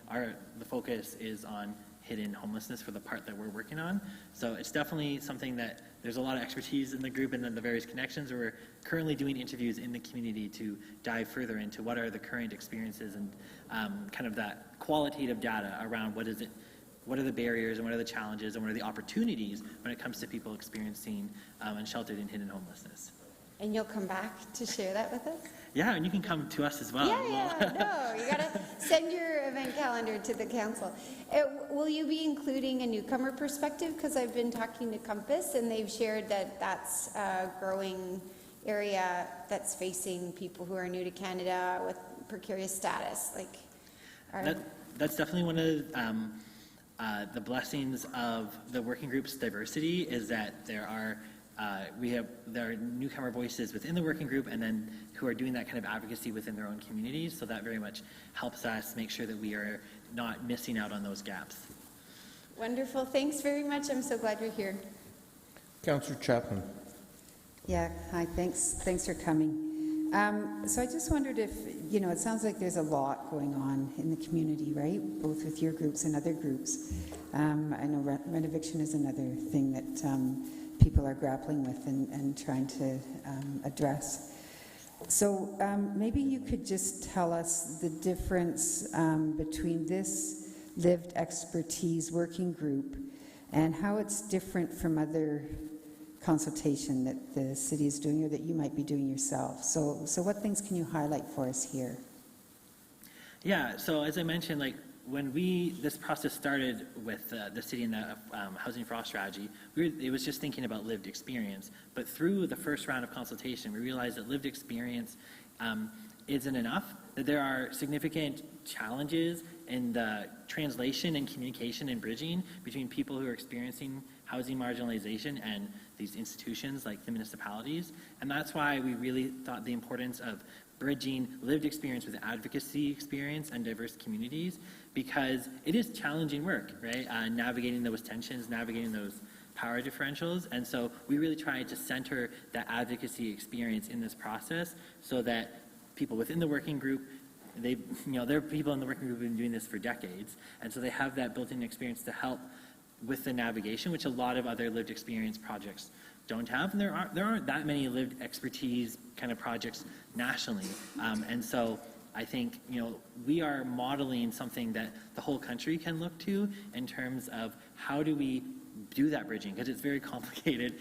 the focus is on hidden homelessness for the part that we're working on. So it's definitely something that there's a lot of expertise in the group and then the various connections. We're currently doing interviews in the community to dive further into what are the current experiences and kind of that qualitative data around what are the barriers and what are the challenges and what are the opportunities when it comes to people experiencing unsheltered and hidden homelessness. And you'll come back to share that with us? Yeah, and you can come to us as well. No, you gotta send your event calendar to the council. Will you be including a newcomer perspective? Because I've been talking to Compass and they've shared that that's a growing area that's facing people who are new to Canada with precarious status. That's definitely one of the blessings of the working group's diversity, is that there are newcomer voices within the working group, and then who are doing that kind of advocacy within their own communities. So that very much helps us make sure that we are not missing out on those gaps. Wonderful. Thanks very much. I'm so glad you're here. Councillor Chapman. Yeah, hi, thanks for coming. So I just wondered if, it sounds like there's a lot going on in the community, right? Both with your groups and other groups. I know rent eviction is another thing that people are grappling with and trying to address. So maybe you could just tell us the difference between this lived expertise working group and how it's different from other consultation that the city is doing or that you might be doing yourself. So what things can you highlight for us here? Yeah, so as I mentioned, when this process started with the city and the Housing for All strategy, it was just thinking about lived experience. But through the first round of consultation, we realized that lived experience isn't enough, that there are significant challenges in the translation and communication and bridging between people who are experiencing housing marginalization and these institutions like the municipalities. And that's why we really thought the importance of bridging lived experience with advocacy experience and diverse communities, because it is challenging work, right? Navigating those tensions, navigating those power differentials. And so we really tried to center that advocacy experience in this process so that people within the working group they, there are people in the working group who've been doing this for decades, and so they have that built-in experience to help with the navigation, which a lot of other lived experience projects don't have. And there aren't that many lived expertise kind of projects nationally, and so I think, we are modeling something that the whole country can look to in terms of how do we do that bridging, because it's very complicated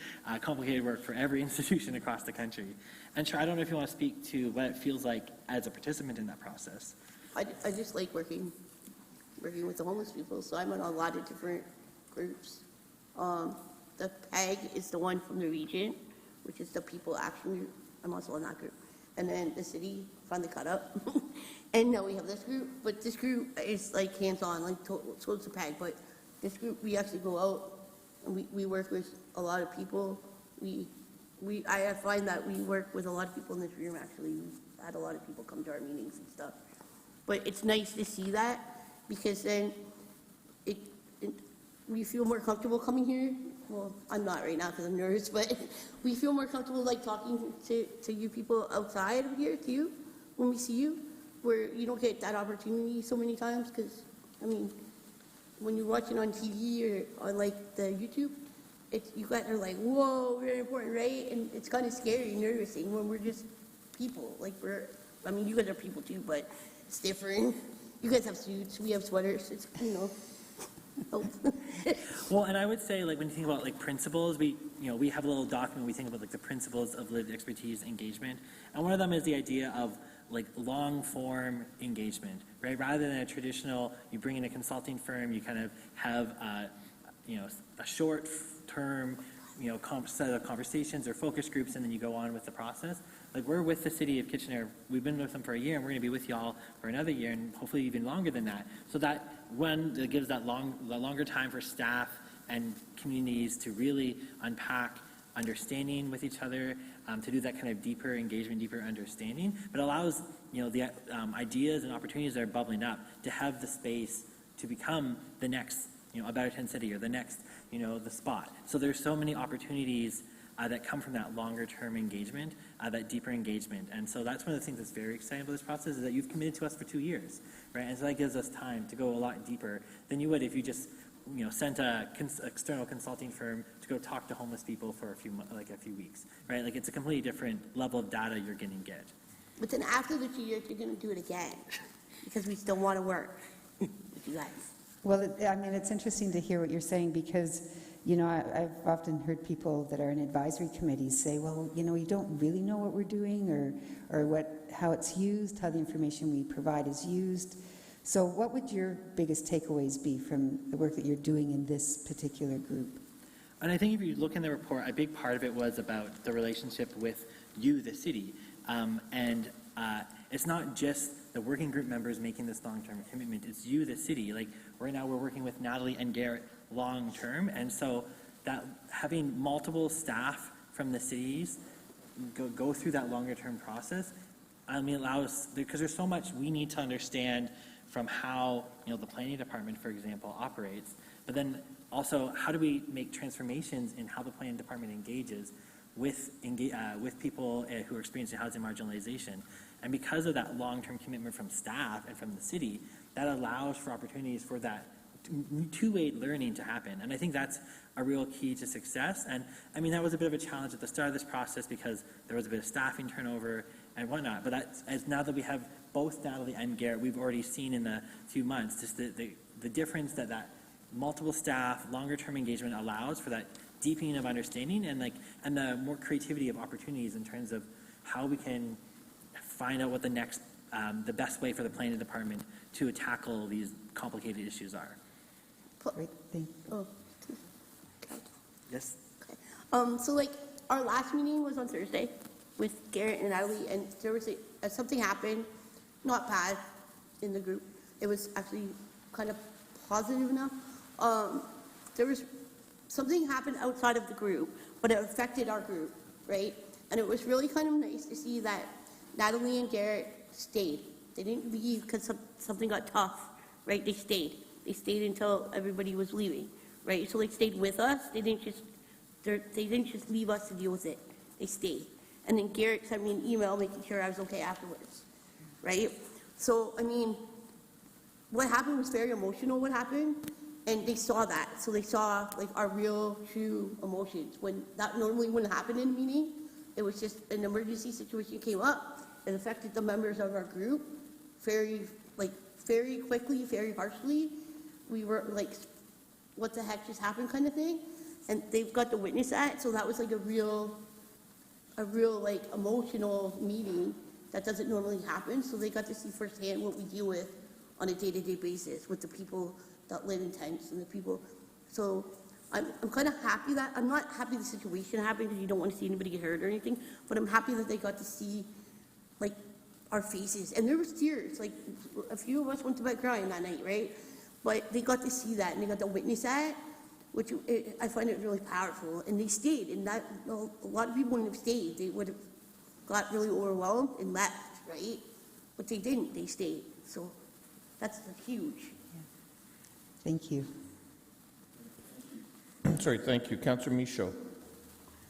work for every institution across the country. And Char, I don't know if you want to speak to what it feels like as a participant in that process. I just like working with the homeless people, so I'm in a lot of different groups. The PEG is the one from the region, which is the People Action Group. I'm also in that group. And then the city finally caught up. And now we have this group, but this group is like hands-on, like so it's a PEG, but this group, we actually go out and we work with a lot of people. I find that we work with a lot of people in this room, actually. We've had a lot of people come to our meetings and stuff. But it's nice to see that, because then we feel more comfortable coming here. Well, I'm not right now because I'm nervous, but we feel more comfortable like talking to you people outside of here too, when we see you, where you don't get that opportunity so many times. Because, I mean, when you're watching on TV or on like the YouTube, you guys are like, whoa, very important, right? And it's kind of scary and nervous-ing when we're just people. Like you guys are people too, but it's different. You guys have suits, we have sweaters, it's, Well, and I would say, like, when you think about like principles, we have a little document. We think about like the principles of lived expertise engagement, and one of them is the idea of like long form engagement, right? Rather than a traditional, you bring in a consulting firm, you kind of have a short term set of conversations or focus groups, and then you go on with the process. Like, we're with the City of Kitchener. We've been with them for a year, and we're going to be with y'all for another year, and hopefully even longer than that. So that it gives that longer time for staff and communities to really unpack understanding with each other, to do that kind of deeper engagement, deeper understanding, but allows the ideas and opportunities that are bubbling up to have the space to become the next a Better Tent City, or the next the spot. So there's so many opportunities that come from that longer term engagement, that deeper engagement. And so that's one of the things that's very exciting about this process, is that you've committed to us for 2 years, right? And so that gives us time to go a lot deeper than you would if you just sent a external consulting firm to go talk to homeless people for a few weeks, right? Like, it's a completely different level of data you're going to get. But then after the 2 years, you're going to do it again, because we still want to work with you guys. Well, it's interesting to hear what you're saying, because, I've often heard people that are in advisory committees say, well, you don't really know what we're doing, or how it's used, how the information we provide is used. So what would your biggest takeaways be from the work that you're doing in this particular group? And I think if you look in the report, a big part of it was about the relationship with you, the city. It's not just the working group members making this long-term commitment, it's you, the city. Like, right now we're working with Natalie and Garrett long-term, and so that having multiple staff from the cities go through that longer-term process, allows, because there's so much we need to understand from how, the planning department, for example, operates, but then also, how do we make transformations in how the planning department engages with people who are experiencing housing marginalization? And because of that long-term commitment from staff and from the city, that allows for opportunities for that two-way learning to happen. And I think that's a real key to success. And that was a bit of a challenge at the start of this process, because there was a bit of staffing turnover and whatnot. But now that we have both Natalie and Garrett, we've already seen in the few months just the difference that multiple staff, longer-term engagement allows for that deepening of understanding, and the more creativity of opportunities in terms of how we can find out what the best way for the planning department to tackle these complicated issues are. Great, thank you. Oh. Yes? Okay. So our last meeting was on Thursday with Garrett and Natalie, and there was something happened, not bad, in the group. It was actually kind of positive enough. There was something happened outside of the group, but it affected our group, right? And it was really kind of nice to see that Natalie and Garrett stayed. They didn't leave because something got tough, right? They stayed. They stayed until everybody was leaving, right? So they stayed with us. They didn't just leave us to deal with it. They stayed. And then Garrett sent me an email making sure I was okay afterwards, right? So, I mean, what happened was very emotional, what happened, and they saw that. So they saw, like, our real, true emotions. When that normally wouldn't happen in a meeting, it was just an emergency situation came up. It affected the members of our group very quickly, very harshly. We were like, what the heck just happened kind of thing. And they've got to witness that. So that was like a real like emotional meeting that doesn't normally happen. So they got to see firsthand what we deal with on a day-to-day basis with the people that live in tents and the people. So I'm kind of happy that, I'm not happy the situation happened because you don't want to see anybody get hurt or anything, but I'm happy that they got to see, like, our faces. And there was tears. Like, a few of us went to bed crying that night, right? But they got to see that and they got to witness that, which I find it really powerful. And they stayed, and that, a lot of people wouldn't have stayed. They would have got really overwhelmed and left, right? But they didn't. They stayed. So that's huge. Thank you. Sorry, thank you. Councillor Michaud.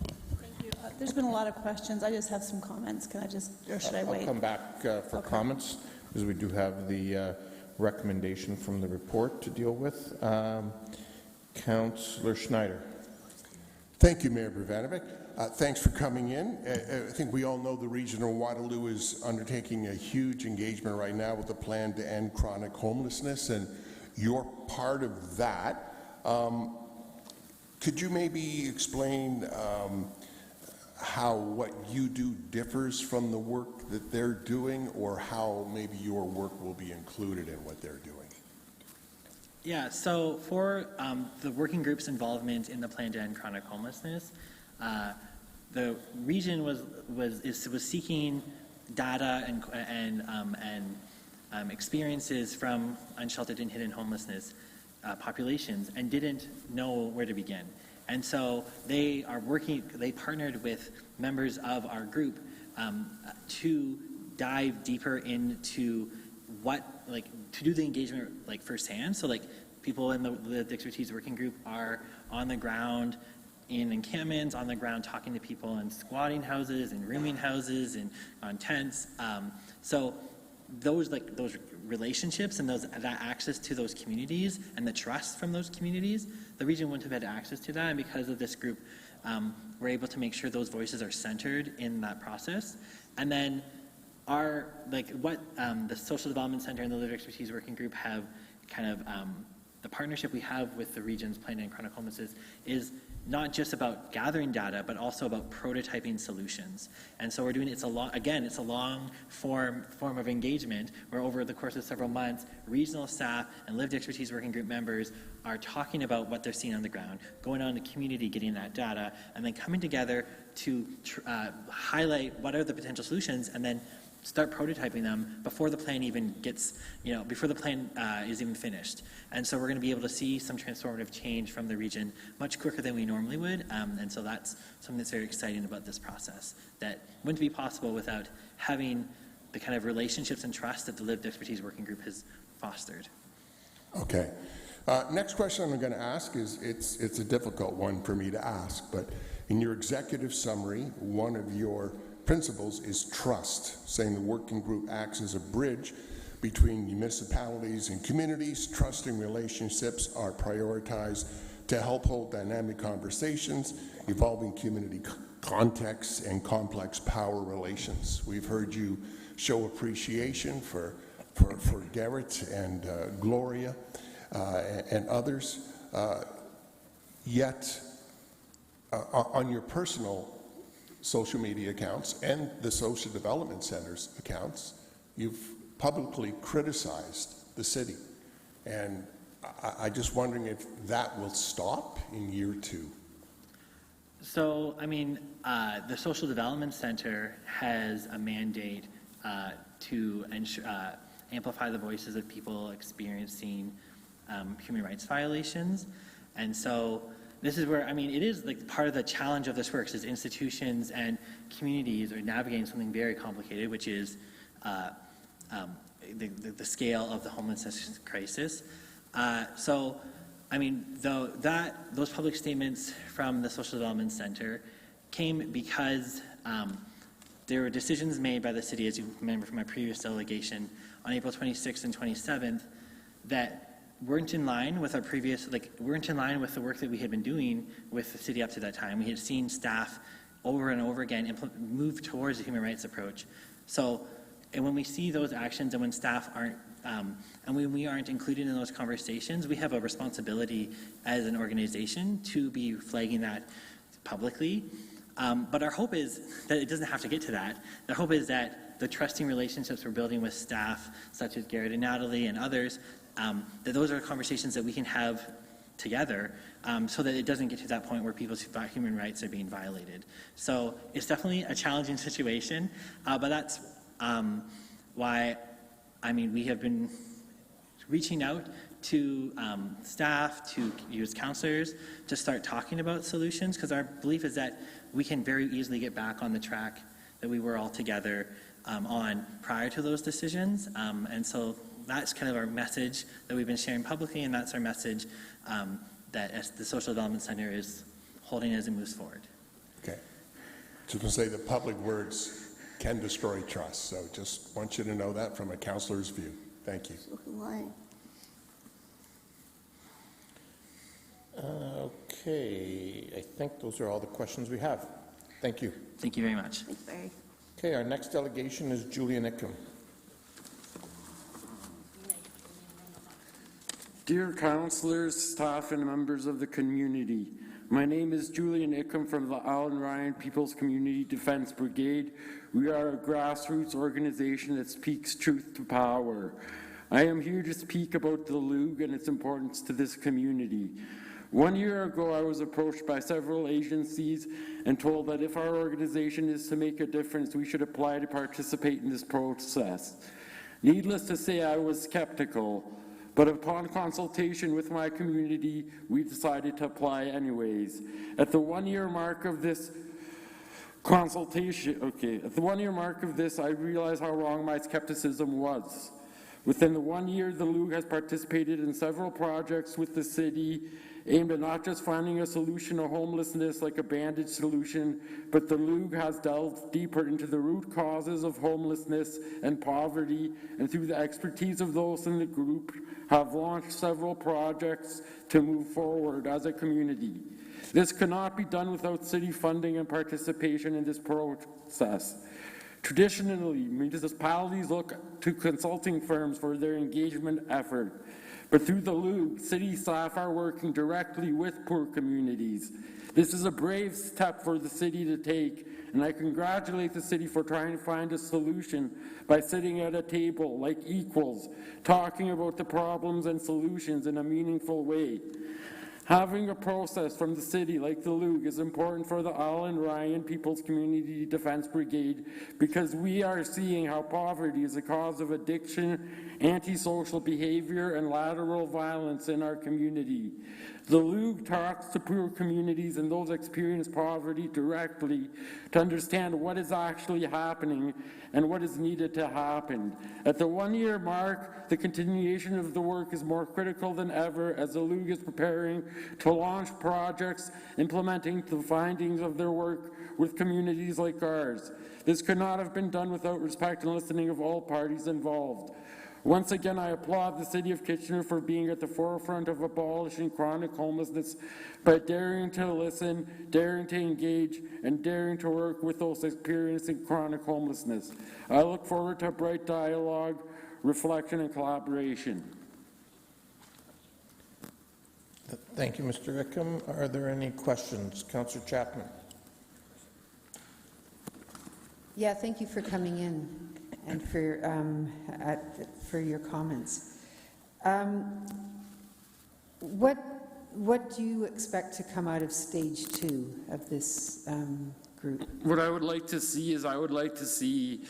Thank you. There's been a lot of questions. I just have some comments. Can I just, or should I wait? I'll come back for comments, because we do have the recommendation from the report to deal with. Councillor Schneider. Thank you, Mayor Brevanovic. Thanks for coming in. I think we all know the Region of Waterloo is undertaking a huge engagement right now with the plan to end chronic homelessness, and you're part of that. Could you maybe explain how what you do differs from the work that they're doing, or how maybe your work will be included in what they're doing? Yeah, so for the working group's involvement in the plan to end chronic homelessness, the region was seeking data and experiences from unsheltered and hidden homelessness populations and didn't know where to begin. And so they partnered with members of our group to dive deeper into to do the engagement firsthand. So people in the expertise working group are on the ground in encampments, on the ground talking to people in squatting houses and rooming houses and on tents. So those relationships and that access to those communities and the trust from those communities, the region wouldn't have had access to that. And because of this group, we're able to make sure those voices are centered in that process. And then the Social Development Center and the Lived Expertise Working Group have the partnership we have with the region's plan to end chronic homelessness is not just about gathering data, but also about prototyping solutions. And so we're doing, it's a long form of engagement where over the course of several months, regional staff and lived expertise working group members are talking about what they're seeing on the ground, going on to community, getting that data, and then coming together to highlight what are the potential solutions and then start prototyping them before the plan even gets, before the plan is even finished. And so we're going to be able to see some transformative change from the region much quicker than we normally would. And so that's something that's very exciting about this process that wouldn't be possible without having the kind of relationships and trust that the Lived Expertise Working Group has fostered. Okay. Next question I'm going to ask is, it's a difficult one for me to ask, but in your executive summary, one of your principles is trust, saying the working group acts as a bridge between municipalities and communities. Trusting relationships are prioritized to help hold dynamic conversations, evolving community contexts, and complex power relations. We've heard you show appreciation for Garrett and Gloria and others, yet on your personal social media accounts and the Social Development Center's accounts, you've publicly criticized the city. And I'm just wondering if that will stop in year 2. So, the Social Development Center has a mandate to amplify the voices of people experiencing human rights violations. And so this is where, it is part of the challenge of this work is institutions and communities are navigating something very complicated, which is the scale of the homelessness crisis. Those public statements from the Social Development Center came because there were decisions made by the city, as you remember from my previous delegation, on April 26th and 27th that weren't in line with our previous, weren't in line with the work that we had been doing with the city up to that time. We had seen staff over and over again move towards a human rights approach. So, and when we see those actions and when staff aren't, and when we aren't included in those conversations, we have a responsibility as an organization to be flagging that publicly. But our hope is that it doesn't have to get to that. The hope is that the trusting relationships we're building with staff, such as Garrett and Natalie and others, that those are conversations that we can have together so that it doesn't get to that point where people's human rights are being violated. So it's definitely a challenging situation, but that's why, we have been reaching out to staff, to youth counselors, to start talking about solutions, because our belief is that we can very easily get back on the track that we were all together on prior to those decisions. And so that's kind of our message that we've been sharing publicly, and that's our message that as the Social Development Center is holding as it moves forward. Okay. Just want to say the public words can destroy trust, so just want you to know that from a counselor's view. Thank you. Okay, I think those are all the questions we have. Thank you. Thank you very much. Thanks, Barry. Okay, our next delegation is Julian Ickham. Dear councillors, staff, and members of the community, my name is Julian Ickham from the Alan Ryan People's Community Defense Brigade. We are a grassroots organization that speaks truth to power. I am here to speak about the Loog and its importance to this community. 1 year ago, I was approached by several agencies and told that if our organization is to make a difference, we should apply to participate in this process. Needless to say, I was skeptical, but upon consultation with my community, we decided to apply anyways. At the 1 year mark of this at the 1 year mark of this, I realized how wrong my skepticism was. Within the 1 year, the Loog has participated in several projects with the city aimed at not just finding a solution to homelessness like a bandage solution, but the Loog has delved deeper into the root causes of homelessness and poverty, and through the expertise of those in the group, have launched several projects to move forward as a community. This cannot be done without city funding and participation in this process. Traditionally, municipalities look to consulting firms for their engagement effort, but through the Loog, city staff are working directly with poor communities. This is a brave step for the city to take, and I congratulate the city for trying to find a solution by sitting at a table like equals, talking about the problems and solutions in a meaningful way. Having a process from the city like the Loog is important for the Alan Ryan People's Community Defense Brigade because we are seeing how poverty is a cause of addiction, antisocial behavior, and lateral violence in our community. The Loog talks to poor communities and those experiencing poverty directly to understand what is actually happening and what is needed to happen. At the 1 year mark, the continuation of the work is more critical than ever as the Loog is preparing to launch projects implementing the findings of their work with communities like ours. This could not have been done without respect and listening of all parties involved. Once again, I applaud the City of Kitchener for being at the forefront of abolishing chronic homelessness by daring to listen, daring to engage, and daring to work with those experiencing chronic homelessness. I look forward to bright dialogue, reflection, and collaboration. Thank you, Mr. Ickham. Are there any questions? Councillor Chapman. Yeah, thank you for coming in and for your comments. What do you expect to come out of stage 2 of this group? What I would like to see is I would like to see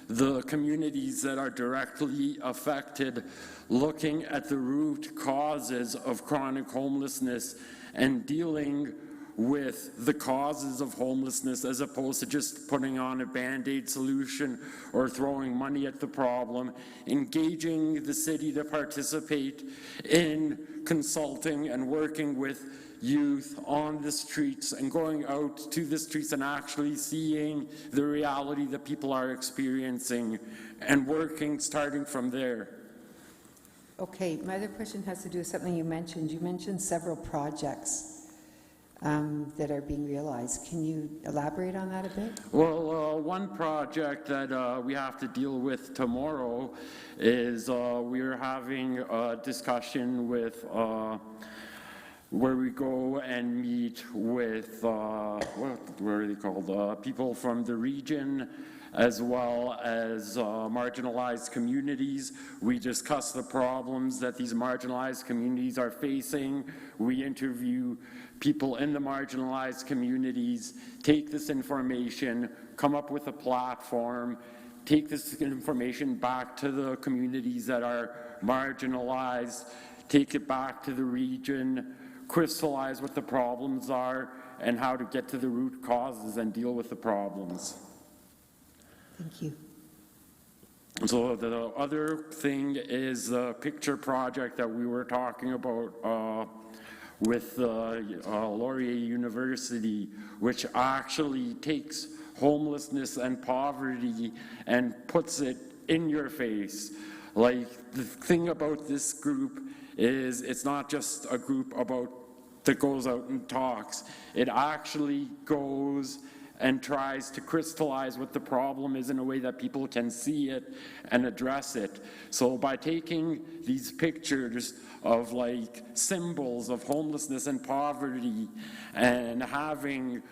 the communities that are directly affected looking at the root causes of chronic homelessness and dealing with the causes of homelessness as opposed to just putting on a Band-Aid solution or throwing money at the problem, engaging the city to participate in consulting and working with youth on the streets and going out to the streets and actually seeing the reality that people are experiencing and working, starting from there. Okay, my other question has to do with something you mentioned. You mentioned several projects that are being realized. Can you elaborate on that a bit? Well, one project that we have to deal with tomorrow is we're having a discussion with where we go and meet with what are they called? People from the region, as well as marginalized communities. We discuss the problems that these marginalized communities are facing. We interview people in the marginalized communities, take this information, come up with a platform, take this information back to the communities that are marginalized, take it back to the region, crystallize what the problems are and how to get to the root causes and deal with the problems. Thank you. So the other thing is the picture project that we were talking about with Laurier University, which actually takes homelessness and poverty and puts it in your face. Like, the thing about this group is it's not just a group that goes out and talks. It actually goes and tries to crystallize what the problem is in a way that people can see it and address it. So by taking these pictures of like symbols of homelessness and poverty and having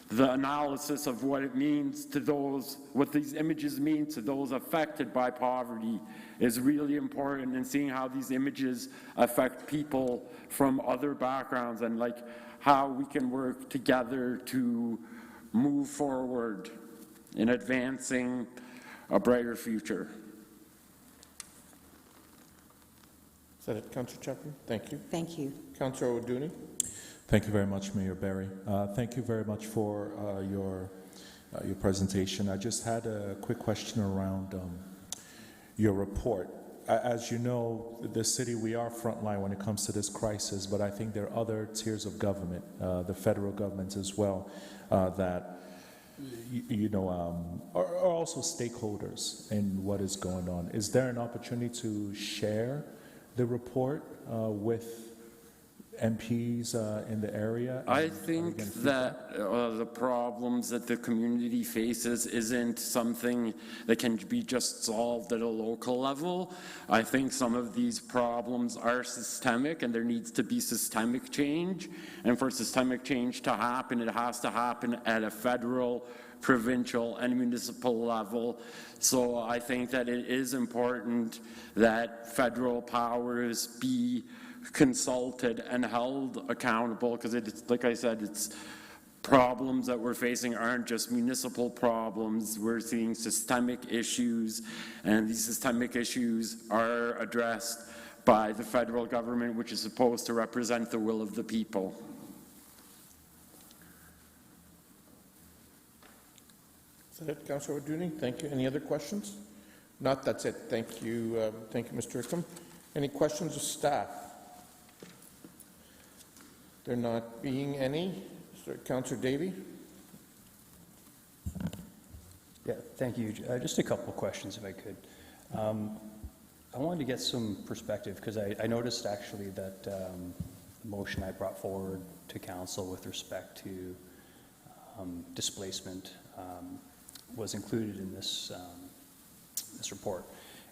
the analysis of what it means to those, what these images mean to those affected by poverty is really important, and seeing how these images affect people from other backgrounds and like how we can work together to move forward in advancing a brighter future. Is that it, Councillor Chapman? Thank you. Thank you. Councillor O'Dooney? Thank you very much, Mayor Barry. Thank you very much for your presentation. I just had a quick question around your report. As you know, the city, we are frontline when it comes to this crisis, but I think there are other tiers of government, the federal government as well, that are also stakeholders in what is going on. Is there an opportunity to share the report with MPs in the area? I think that the problems that the community faces isn't something that can be just solved at a local level. I think some of these problems are systemic, and there needs to be systemic change. And for systemic change to happen, it has to happen at a federal, provincial, and municipal level. So I think that it is important that federal powers be consulted and held accountable, because it's, like I said, it's problems that we're facing aren't just municipal problems. We're seeing systemic issues, and these systemic issues are addressed by the federal government, which is supposed to represent the will of the people. Is that it, Councillor O'Dooney? Thank you. Any other questions? Not, that's it. Thank you, Mr. Ickham. Any questions of staff? There not being any. Councillor Davey? Yeah, thank you. Just a couple of questions, if I could. I wanted to get some perspective, because I noticed actually that the motion I brought forward to council with respect to displacement was included in this this report.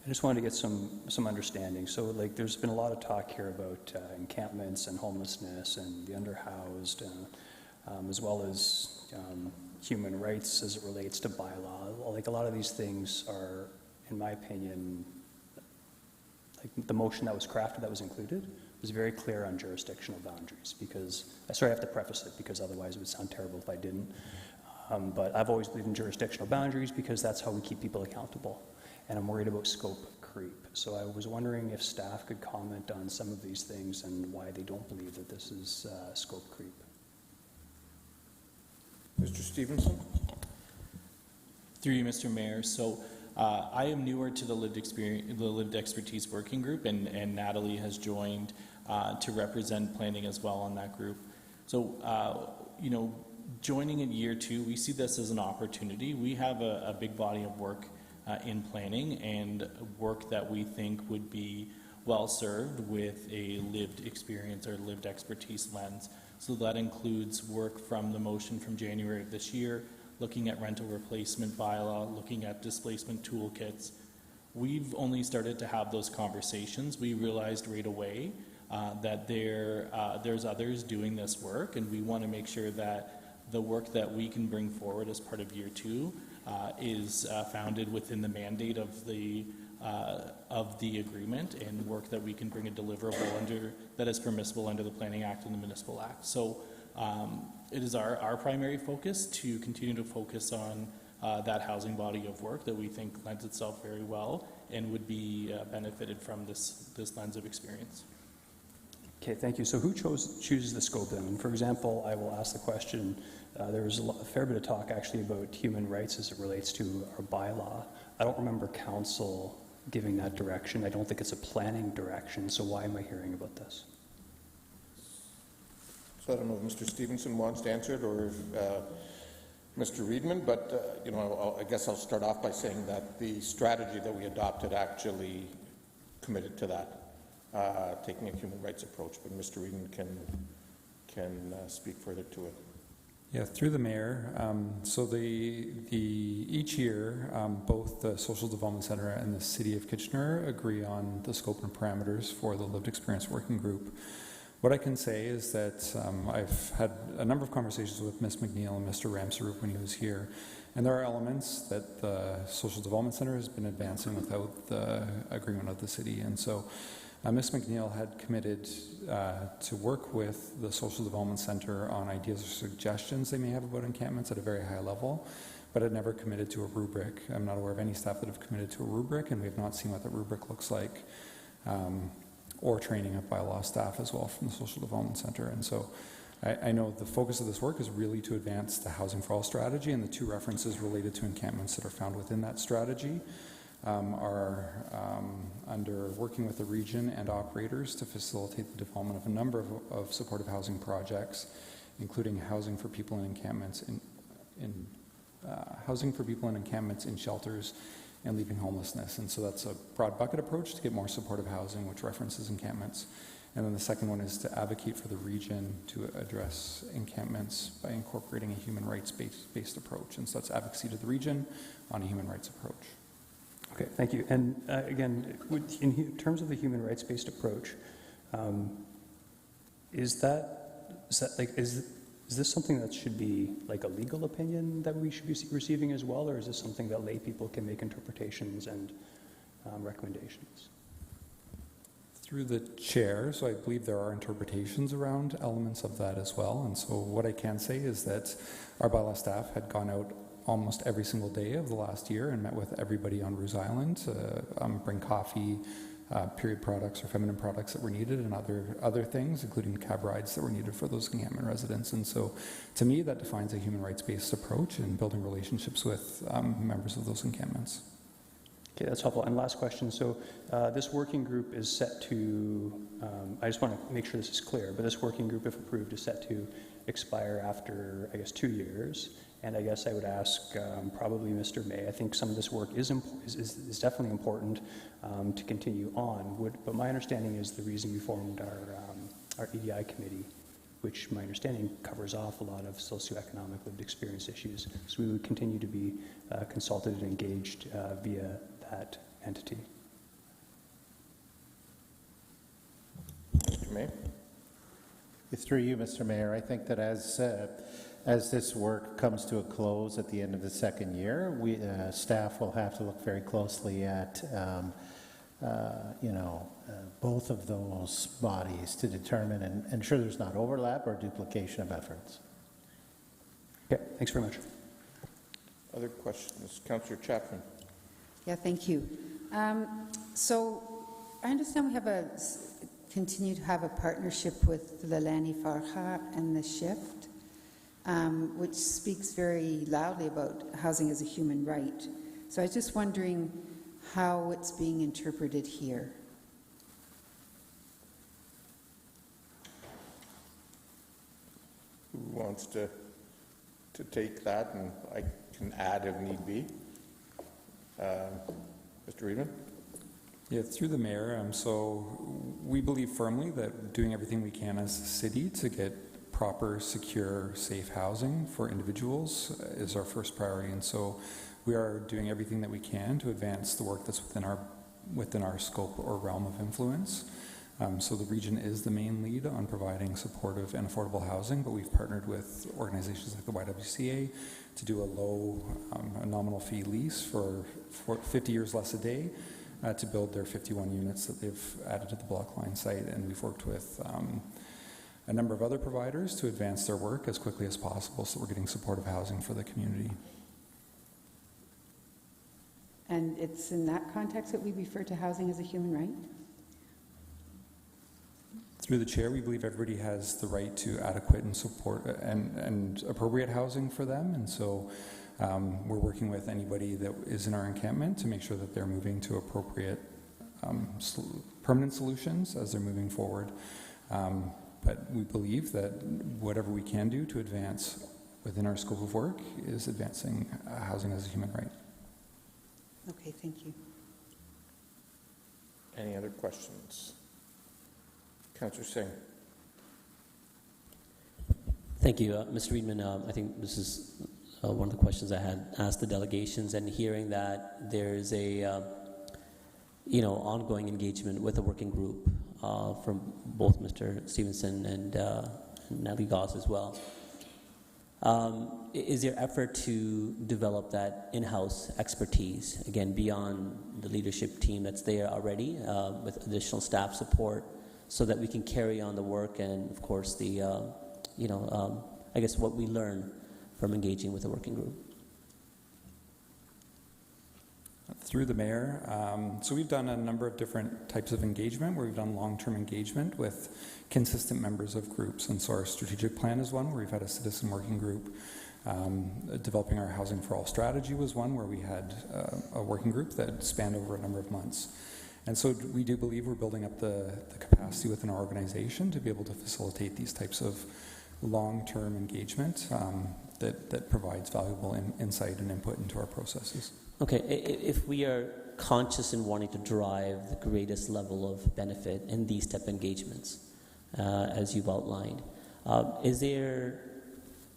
I just wanted to get some understanding. So, like, there's been a lot of talk here about encampments and homelessness and the underhoused, as well as human rights as it relates to bylaw. Like, a lot of these things are, in my opinion, like the motion that was crafted, that was included, was very clear on jurisdictional boundaries. Because, sorry, I have to preface it, because otherwise it would sound terrible if I didn't. But I've always believed in jurisdictional boundaries, because that's how we keep people accountable. And I'm worried about scope creep. So I was wondering if staff could comment on some of these things and why they don't believe that this is scope creep. Mr. Stevenson? Through you, Mr. Mayor. So I am newer to the lived expertise working group, and Natalie has joined to represent planning as well on that group. So, joining in year 2, we see this as an opportunity. We have a big body of work in planning and work that we think would be well served with a lived experience or lived expertise lens. So that includes work from the motion from January of this year, looking at rental replacement bylaw, looking at displacement toolkits. We've only started to have those conversations. We realized right away that there's others doing this work, and we want to make sure that the work that we can bring forward as part of year 2 is founded within the mandate of the agreement, and work that we can bring a deliverable under that is permissible under the Planning Act and the Municipal Act. So it is our primary focus to continue to focus on that housing body of work that we think lends itself very well and would be benefited from this lens of experience. Okay, thank you. So who chooses the scope then? And for example, I will ask the question, there was a fair bit of talk actually about human rights as it relates to our bylaw. I don't remember council giving that direction. I don't think it's a planning direction, so why am I hearing about this? So I don't know if Mr. Stevenson wants to answer it or if Mr. Reedman, but I guess I'll start off by saying that the strategy that we adopted actually committed to that, taking a human rights approach. But Mr. Reedman can speak further to it. Yeah, through the mayor. So each year, both the Social Development Center and the City of Kitchener agree on the scope and parameters for the Lived Experience Working Group. What I can say is that I've had a number of conversations with Ms. McNeil and Mr. Ramsaroop when he was here, and there are elements that the Social Development Center has been advancing without the agreement of the city. And so Ms. McNeil had committed to work with the Social Development Center on ideas or suggestions they may have about encampments at a very high level, but had never committed to a rubric. I'm not aware of any staff that have committed to a rubric, and we have not seen what that rubric looks like, or training of bylaw staff as well from the Social Development Center. And so I know the focus of this work is really to advance the Housing for All strategy, and the 2 references related to encampments that are found within that strategy are under working with the region and operators to facilitate the development of a number of supportive housing projects, including housing for people in encampments in shelters and leaving homelessness. And so that's a broad bucket approach to get more supportive housing, which references encampments. And then the second one is to advocate for the region to address encampments by incorporating a human rights-based approach. And so that's advocacy to the region on a human rights approach. Okay, thank you. And again, in terms of the human rights-based approach, is this something that should be like a legal opinion that we should be receiving as well, or is this something that lay people can make interpretations and recommendations? Through the chair, so I believe there are interpretations around elements of that as well. And so what I can say is that our bylaw staff had gone out almost every single day of the last year and met with everybody on Roos Island to bring coffee, period products or feminine products that were needed, and other things, including cab rides that were needed for those encampment residents. And so to me, that defines a human rights-based approach in building relationships with members of those encampments. Okay, that's helpful. And last question. So this working group is set to, I just want to make sure this is clear, but this working group, if approved, is set to expire after, I guess, 2 years. And I guess I would ask probably Mr. May, I think some of this work is definitely important to continue on. But my understanding is the reason we formed our EDI committee, which my understanding covers off a lot of socioeconomic lived experience issues. So we would continue to be consulted and engaged via that entity. Mr. May? Through you, Mr. Mayor, I think that as this work comes to a close at the end of the 2nd year, staff will have to look very closely at both of those bodies to determine and ensure there's not overlap or duplication of efforts. Okay, thanks very much. Other questions? Councillor Chapman. Yeah, thank you. So I understand we continue to have a partnership with the Lani Farha and the Shift, which speaks very loudly about housing as a human right. So I was just wondering how it's being interpreted here. wants to take that, and I can add if need be. Mr. Reedman? Yeah, through the mayor, so we believe firmly that doing everything we can as a city to get proper, secure, safe housing for individuals is our first priority, and so we are doing everything that we can to advance the work that's within our scope or realm of influence. So the region is the main lead on providing supportive and affordable housing, but we've partnered with organizations like the YWCA to do a nominal fee lease for 50 years less a day to build their 51 units that they've added to the Blockline site. And we've worked with a number of other providers to advance their work as quickly as possible so we're getting supportive housing for the community. And it's in that context that we refer to housing as a human right? Through the chair, we believe everybody has the right to adequate and support and appropriate housing for them, and so we're working with anybody that is in our encampment to make sure that they're moving to appropriate permanent solutions as they're moving forward. But we believe that whatever we can do to advance within our scope of work is advancing housing as a human right. Okay, thank you. Any other questions? Councillor Singh. Thank you, Mr. Reedman. I think this is one of the questions I had asked the delegations, and hearing that there's a ongoing engagement with a working group from both Mr. Stevenson and Natalie Goss as well. Is there effort to develop that in-house expertise, again, beyond the leadership team that's there already, with additional staff support, so that we can carry on the work and, of course, the, I guess what we learn from engaging with the working group? Through the mayor, so we've done a number of different types of engagement where we've done long-term engagement with consistent members of groups, and so our strategic plan is one where we've had a citizen working group. Developing our Housing for All strategy was one where we had a working group that spanned over a number of months. And so we do believe we're building up the capacity within our organization to be able to facilitate these types of long-term engagement that provides valuable insight and input into our processes. Okay, if we are conscious in wanting to drive the greatest level of benefit in these type of engagements, as you've outlined, is there,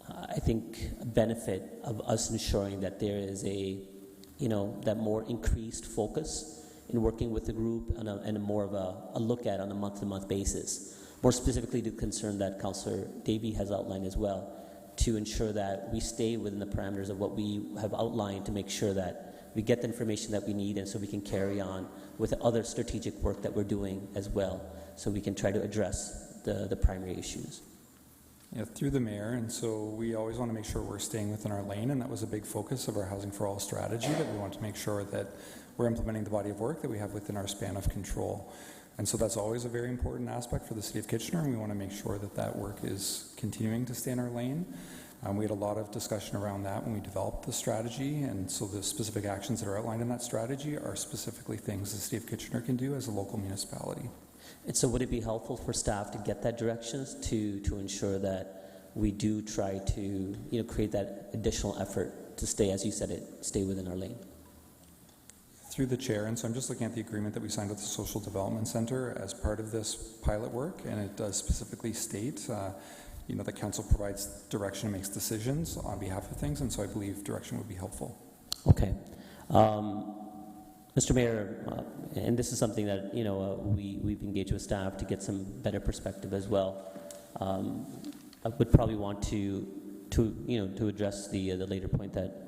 I think, a benefit of us ensuring that there is that more increased focus in working with the group and a more of a look at on a month-to-month basis, more specifically the concern that Councillor Davey has outlined as well, to ensure that we stay within the parameters of what we have outlined to make sure that we get the information that we need, and so we can carry on with the other strategic work that we're doing as well, so we can try to address the primary issues. Yeah, through the mayor, and so we always want to make sure we're staying within our lane, and that was a big focus of our Housing for All strategy, that we want to make sure that we're implementing the body of work that we have within our span of control. And so that's always a very important aspect for the City of Kitchener, and we want to make sure that that work is continuing to stay in our lane. We had a lot of discussion around that when we developed the strategy, and so the specific actions that are outlined in that strategy are specifically things the City of Kitchener can do as a local municipality. And so would it be helpful for staff to get that directions to ensure that we do try to create that additional effort to stay, as you said stay within our lane? Through the chair, and so I'm just looking at the agreement that we signed with the Social Development Center as part of this pilot work, and it does specifically state that council provides direction and makes decisions on behalf of things, and so I believe direction would be helpful. Okay. Mr. Mayor, and this is something that we've engaged with staff to get some better perspective as well. I would probably want to address the later point that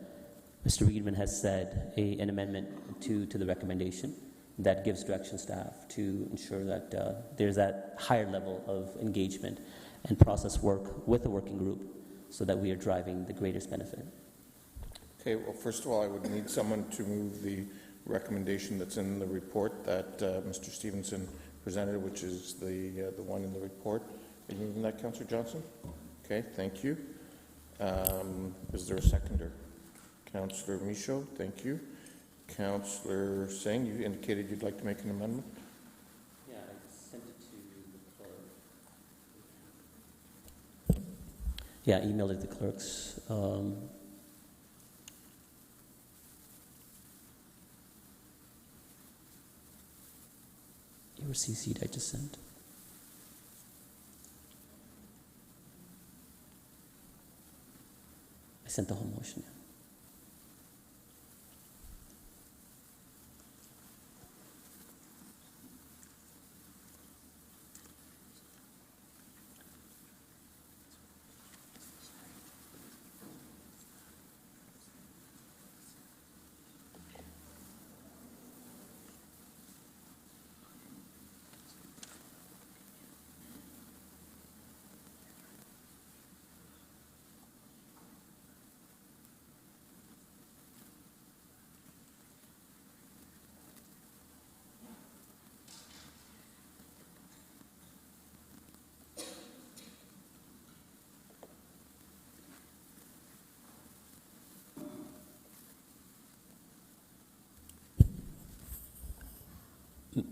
Mr. Reedman has said, an amendment to the recommendation that gives direction staff to ensure that there's that higher level of engagement and process work with the working group so that we are driving the greatest benefit. Okay, well, first of all, I would need someone to move the recommendation that's in the report that Mr. Stevenson presented, which is the one in the report. Are you moving that, Councillor Johnson? Okay, thank you. Is there a seconder? Councillor Michaud, thank you. Councillor Singh, you indicated you'd like to make an amendment? Yeah, I sent it to the clerk. Yeah, emailed it to the clerks. You were CC'd, I just sent. I sent the whole motion. Yeah.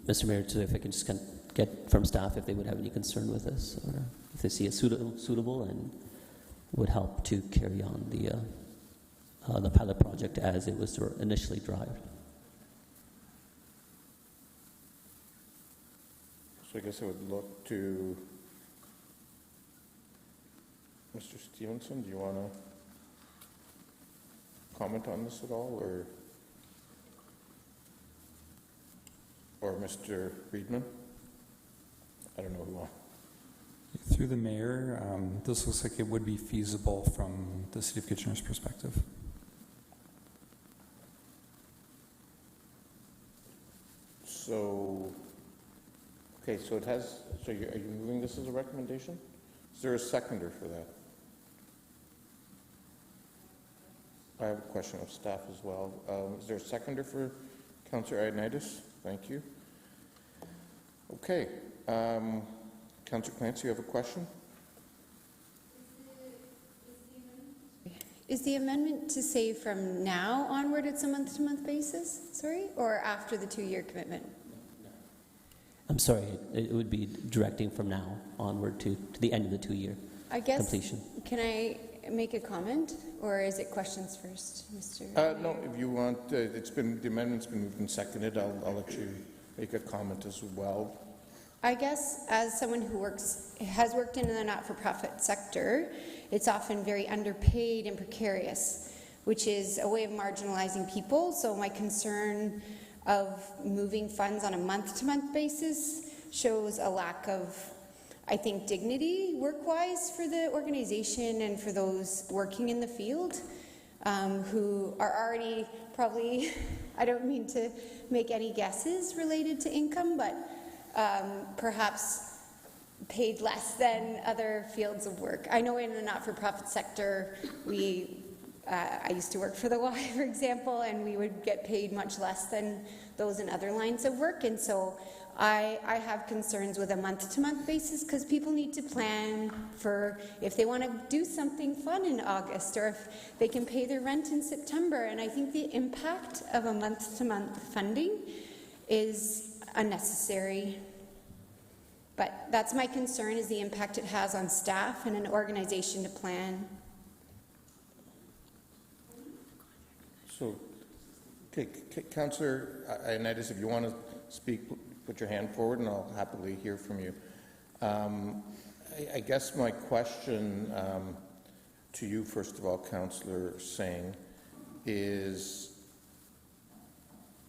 Mr. Mayor, too, if I can just get from staff if they would have any concern with this, or if they see it suitable and would help to carry on the pilot project as it was initially derived. So I guess I would look to Mr. Stevenson. Do you want to comment on this at all, or Mr. Friedman? I don't know who wants. Through the mayor, this looks like it would be feasible from the City of Kitchener's perspective. So, okay, so it has, so are you moving this as a recommendation? Is there a seconder for that? I have a question of staff as well. Is there a seconder for Councillor Ioannidis? Thank you. Okay. Councillor Clancy, you have a question? Is the amendment to say from now onward it's a month-to-month basis, sorry, or after the 2-year commitment? I'm sorry, it would be directing from now onward to the end of the 2-year completion. Can I make a comment, or is it questions first, Mr.? No, if you want, the amendment's been moved and seconded. I'll let you make a comment as well. I guess as someone who has worked in the not-for-profit sector, it's often very underpaid and precarious, which is a way of marginalizing people. So my concern of moving funds on a month-to-month basis shows a lack of, I think, dignity work-wise for the organization and for those working in the field who are already probably, I don't mean to make any guesses related to income, but perhaps paid less than other fields of work. I know in the not-for-profit sector, I used to work for the Y, for example, and we would get paid much less than those in other lines of work. And so I have concerns with a month-to-month basis because people need to plan for if they want to do something fun in August or if they can pay their rent in September. And I think the impact of a month-to-month funding is unnecessary. But that's my concern, is the impact it has on staff and an organization to plan. So, okay, Councillor Ioannidis, if you want to speak, put your hand forward and I'll happily hear from you. I guess my question to you, first of all, Councillor Singh, is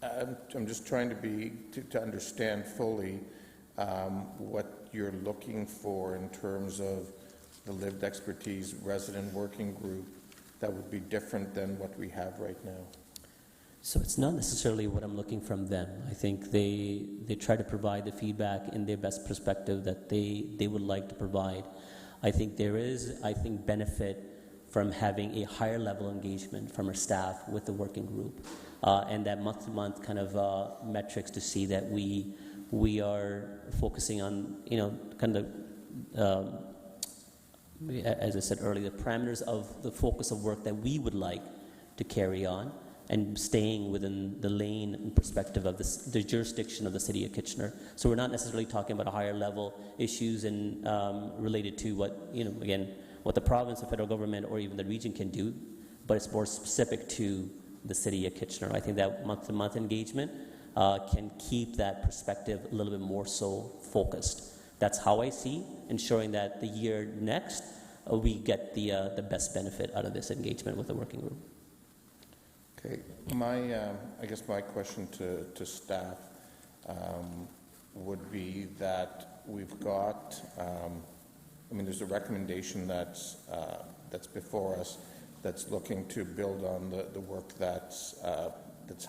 I'm just trying to understand fully what you're looking for in terms of the lived expertise resident working group that would be different than what we have right now. So it's not necessarily what I'm looking from them. I think they try to provide the feedback in their best perspective that they would like to provide. I think there is, benefit from having a higher level engagement from our staff with the working group and that month-to-month kind of metrics to see that we are focusing on, kind of, as I said earlier, the parameters of the focus of work that we would like to carry on and staying within the lane and perspective of the jurisdiction of the City of Kitchener. So we're not necessarily talking about higher level issues and related to what, again, what the province, the federal government, or even the region can do, but it's more specific to the city of Kitchener. I think that month-to-month engagement can keep that perspective a little bit more so focused. That's how I see ensuring that the year next we get the best benefit out of this engagement with the working group. Okay, I guess my question to staff would be that we've got, there's a recommendation that's before us that's looking to build on the work that's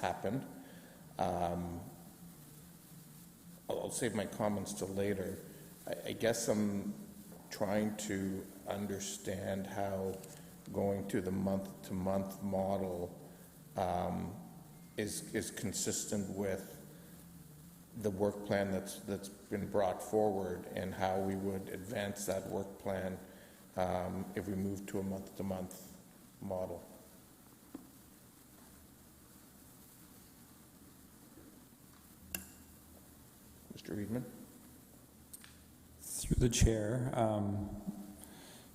happened. I'll save my comments till later. I guess I'm trying to understand how going to the month-to-month model is consistent with the work plan that's been brought forward, and how we would advance that work plan if we move to a month-to-month model. Mr. Reedman? Through the chair,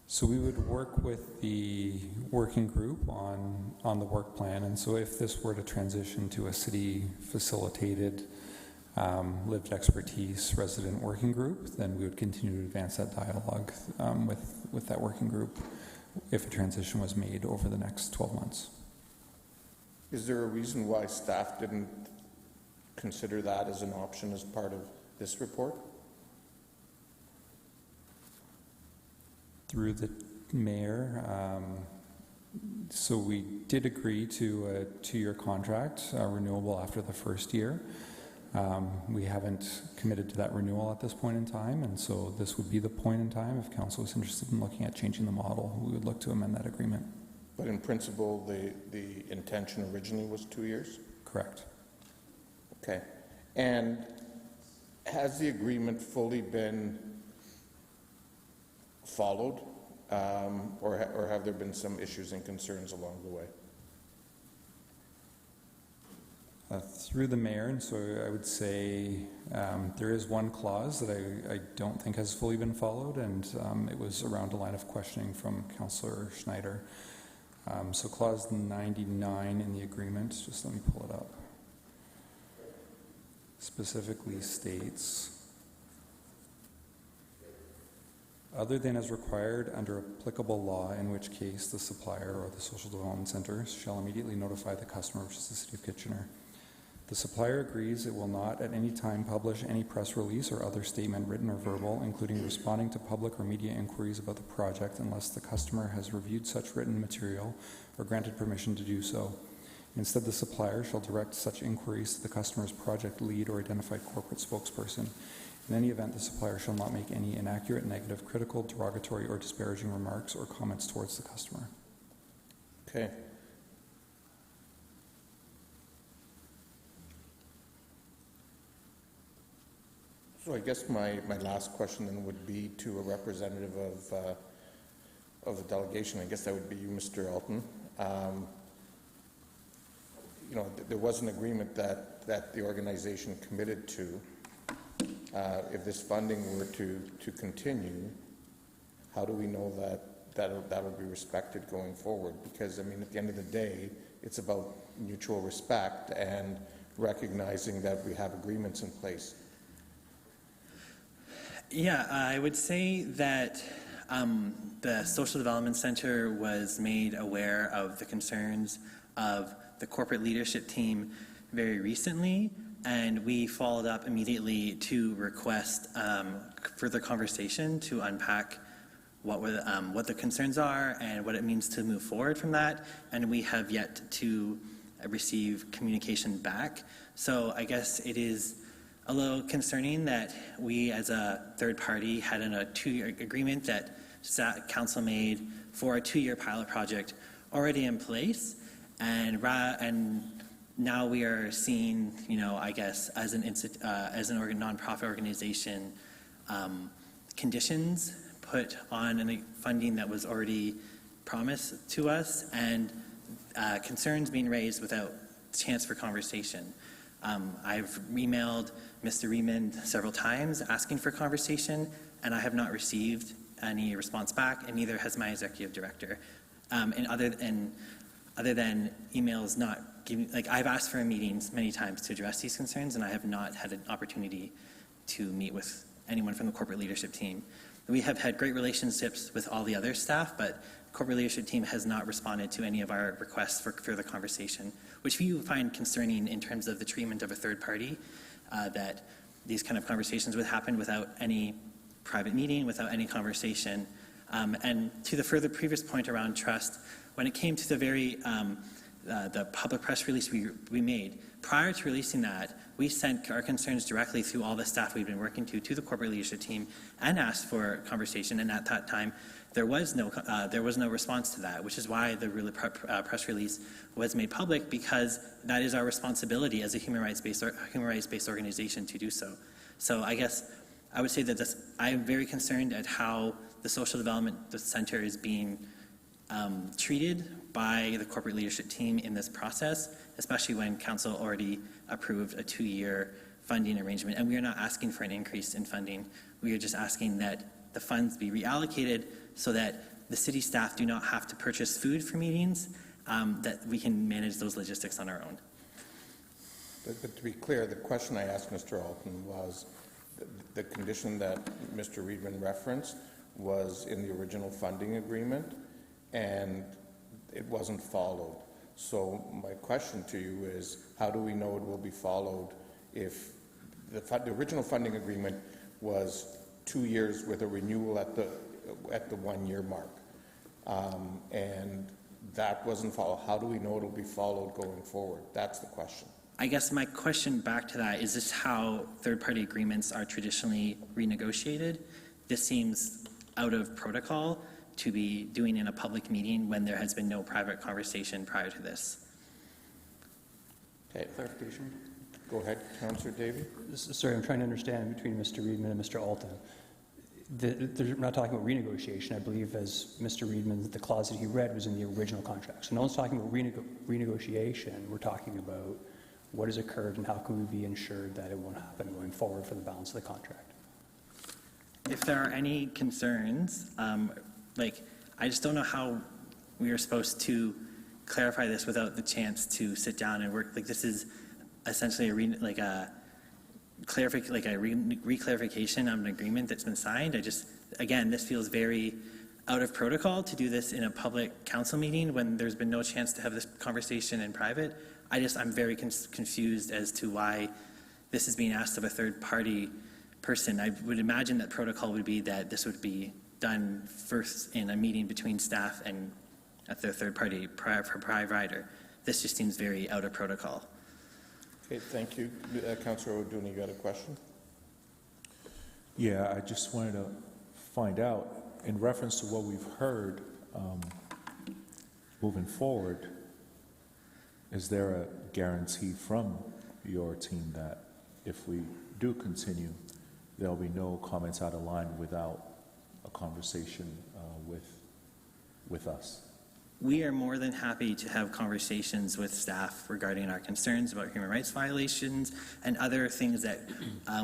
so we would work with the working group on the work plan, and so if this were to transition to a city-facilitated lived expertise resident working group, then we would continue to advance that dialogue with that working group if a transition was made over the next 12 months. Is there a reason why staff didn't consider that as an option as part of this report? Through the mayor, so we did agree to a 2-year contract, renewable after the first year. We haven't committed to that renewal at this point in time, and so this would be the point in time. If council is interested in looking at changing the model, we would look to amend that agreement. But in principle, the intention originally was 2 years? Correct. Okay. And has the agreement fully been followed, or have there been some issues and concerns along the way? Through the mayor, and so I would say there is one clause that I don't think has fully been followed, and it was around a line of questioning from Councillor Schneider. So clause 99 in the agreement, just let me pull it up, specifically states, other than as required under applicable law, in which case the supplier or the social development center shall immediately notify the customer, which is the City of Kitchener. The supplier agrees it will not at any time publish any press release or other statement, written or verbal, including responding to public or media inquiries about the project, unless the customer has reviewed such written material or granted permission to do so. Instead, the supplier shall direct such inquiries to the customer's project lead or identified corporate spokesperson. In any event, the supplier shall not make any inaccurate, negative, critical, derogatory, or disparaging remarks or comments towards the customer. Okay. So I guess my last question then would be to a representative of the delegation. I guess that would be you, Mr. Elton. There was an agreement that the organization committed to. If this funding were to continue, how do we know that will be respected going forward? Because, at the end of the day, it's about mutual respect and recognizing that we have agreements in place. Yeah, I would say that the Social Development Center was made aware of the concerns of the corporate leadership team very recently, and we followed up immediately to request further conversation to unpack what the concerns are and what it means to move forward from that, and we have yet to receive communication back. So I guess it is a little concerning that we as a third party had a 2-year agreement that council made for a 2-year pilot project already in place, and now we are seeing, I guess, as an nonprofit organization, conditions put on any funding that was already promised to us, and concerns being raised without chance for conversation. I've emailed Mr. Reedman several times asking for conversation, and I have not received any response back, and neither has my executive director. And other than emails not giving, like I've asked for meetings many times to address these concerns, and I have not had an opportunity to meet with anyone from the corporate leadership team. We have had great relationships with all the other staff, but the corporate leadership team has not responded to any of our requests for further conversation, which we find concerning in terms of the treatment of a third party, that these kind of conversations would happen without any private meeting, without any conversation. And to the further previous point around trust, when it came to the public press release we made, prior to releasing that, we sent our concerns directly through all the staff we've been working to the corporate leadership team, and asked for conversation. And at that time, there was no response to that, which is why the press release was made public, because that is our responsibility as a human rights-based organization to do so. So I guess I would say that I am very concerned at how the Social Development Center is being treated by the corporate leadership team in this process, especially when council already approved a 2-year funding arrangement. And we are not asking for an increase in funding. We are just asking that the funds be reallocated so that the city staff do not have to purchase food for meetings, that we can manage those logistics on our own. But to be clear, the question I asked Mr. Alton was the condition that Mr. Reedman referenced was in the original funding agreement, and it wasn't followed. So my question to you is, how do we know it will be followed if the original funding agreement was 2 years with a renewal at the 1-year mark, and that wasn't followed? How do we know it'll be followed going forward? That's the question. I guess my question back to that is this how third-party agreements are traditionally renegotiated? This seems out of protocol to be doing in a public meeting when there has been no private conversation prior to this. Okay. Clarification? Go ahead, Councillor Davey. Sorry, I'm trying to understand between Mr. Reedman and Mr. Alton. We're not talking about renegotiation. I believe, as Mr. Reedman, the clause that he read was in the original contract. So no one's talking about renegotiation. We're talking about what has occurred and how can we be ensured that it won't happen going forward for the balance of the contract. If there are any concerns, I just don't know how we are supposed to clarify this without the chance to sit down and work. Like, this is essentially a reclarification of an agreement that's been signed. Again, this feels very out of protocol to do this in a public council meeting when there's been no chance to have this conversation in private. I'm very confused as to why this is being asked of a third-party person. I would imagine that protocol would be that this would be done first in a meeting between staff and at their third-party provider. This just seems very out of protocol. Okay, thank you. Councillor O'Dooney, you got a question? Yeah, I just wanted to find out, in reference to what we've heard, moving forward, is there a guarantee from your team that if we do continue, there'll be no comments out of line without a conversation with us? We are more than happy to have conversations with staff regarding our concerns about human rights violations and other things that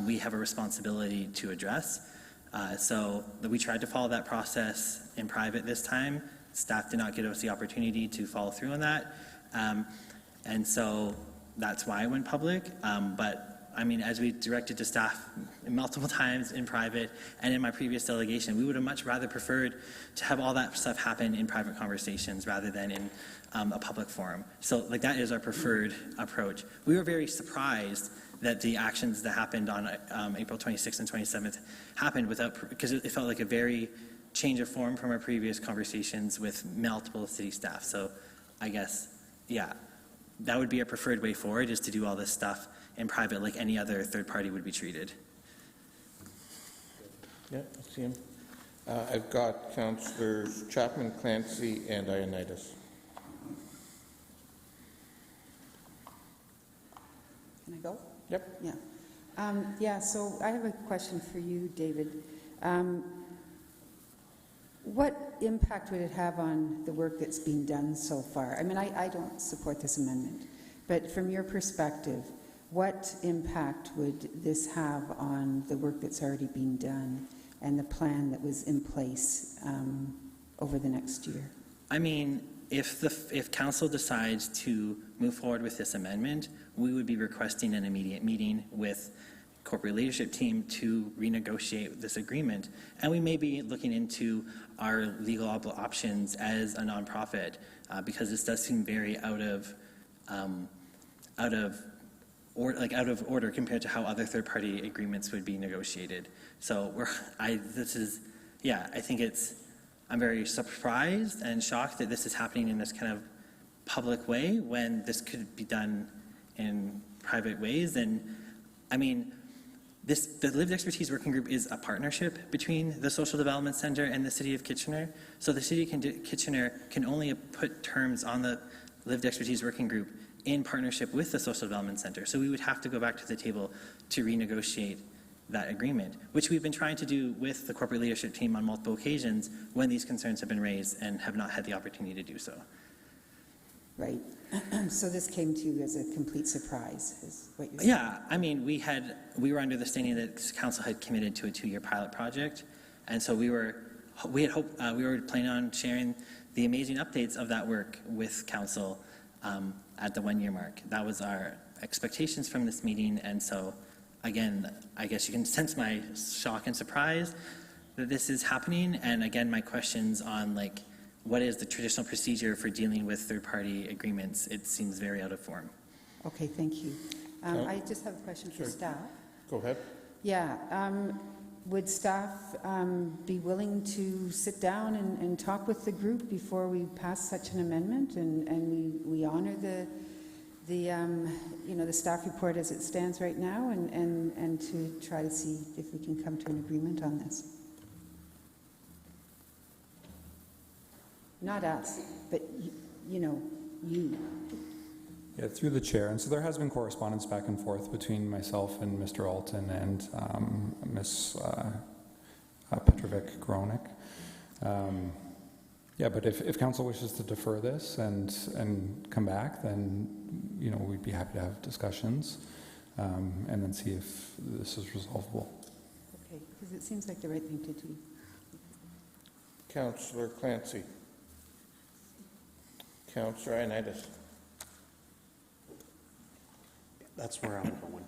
we have a responsibility to address. So we tried to follow that process in private this time. Staff did not give us the opportunity to follow through on that. And so that's why I went public. But I mean, as we directed to staff multiple times in private and in my previous delegation, we would have much rather preferred to have all that stuff happen in private conversations rather than in a public forum. So that is our preferred approach. We were very surprised that the actions that happened on April 26th and 27th happened because it felt like a very change of form from our previous conversations with multiple city staff. So I guess, yeah, that would be our preferred way forward, is to do all this stuff in private like any other third party would be treated. Yeah, I see him. I've got Councillors Chapman, Clancy, and Ioannidis. Can I go? Yep. Yeah. So I have a question for you, David. What impact would it have on the work that's being done so far? I mean, I don't support this amendment, but from your perspective, what impact would this have on the work that's already being done and the plan that was in place over the next year? I mean, if council decides to move forward with this amendment, we would be requesting an immediate meeting with corporate leadership team to renegotiate this agreement. And we may be looking into our legal options as a nonprofit, because this does seem very out of order compared to how other third-party agreements would be negotiated. So I think I'm very surprised and shocked that this is happening in this kind of public way when this could be done in private ways. And I mean, the Lived Expertise Working Group is a partnership between the Social Development Center and the City of Kitchener. So the City of Kitchener can only put terms on the Lived Expertise Working Group in partnership with the Social Development Center. So we would have to go back to the table to renegotiate that agreement, which we've been trying to do with the corporate leadership team on multiple occasions when these concerns have been raised and have not had the opportunity to do so. Right. So this came to you as a complete surprise, is what you're saying? Yeah, I mean, we were under the understanding that council had committed to a 2-year pilot project, and so we were planning on sharing the amazing updates of that work with council at the 1-year mark. That was our expectations from this meeting, and so again, I guess you can sense my shock and surprise that this is happening, and again, my questions on what is the traditional procedure for dealing with third-party agreements? It seems very out of form. Okay, thank you. I just have a question for staff. Go ahead. Yeah, would staff be willing to sit down and talk with the group before we pass such an amendment, and we honor the staff report as it stands right now, and to try to see if we can come to an agreement on this? Not us, but you. Yeah, through the chair. And so there has been correspondence back and forth between myself and Mr. Alton and Ms. Petrovic-Gronik. Yeah, but if council wishes to defer this and come back, then we'd be happy to have discussions and then see if this is resolvable. Okay, because it seems like the right thing to do. Councillor Clancy. Councillor Ioannidis. That's where I'm going.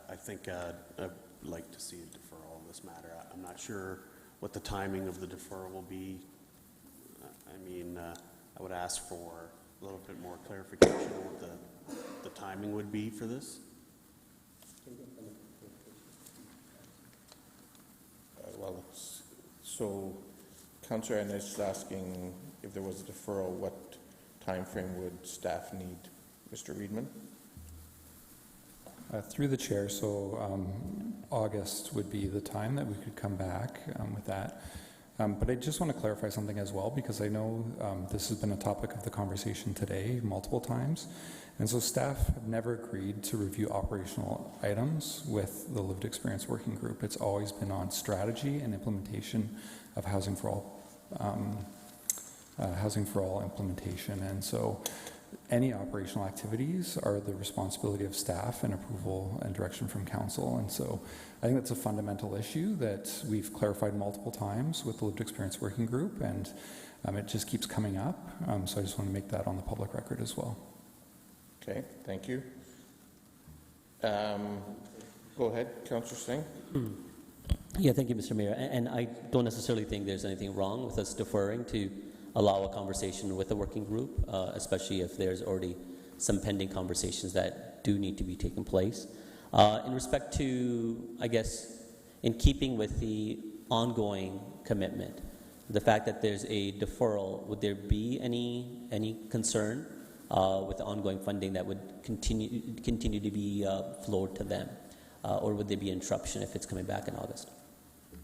I think I'd like to see a deferral on this matter. I'm not sure what the timing of the deferral will be. I mean, I would ask for a little bit more clarification on what the timing would be for this. So Councillor Ioannidis is asking if there was a deferral, what time frame would staff need? Mr. Reedman? Through the chair, so August would be the time that we could come back with that. But I just want to clarify something as well, because I know this has been a topic of the conversation today multiple times. And so staff have never agreed to review operational items with the Lived Experience Working Group. It's always been on strategy and implementation of Housing for All implementation. And so any operational activities are the responsibility of staff and approval and direction from council. And so I think that's a fundamental issue that we've clarified multiple times with the Lived Experience Working Group, and it just keeps coming up. So I just want to make that on the public record as well. Okay, thank you. Go ahead, Councillor Singh. Yeah, thank you, Mr. Mayor. And I don't necessarily think there's anything wrong with us deferring to allow a conversation with the working group, especially if there's already some pending conversations that do need to be taking place. In respect to, I guess, in keeping with the ongoing commitment, the fact that there's a deferral, would there be any concern with the ongoing funding that would continue to be flowed to them? Or would there be interruption if it's coming back in August? I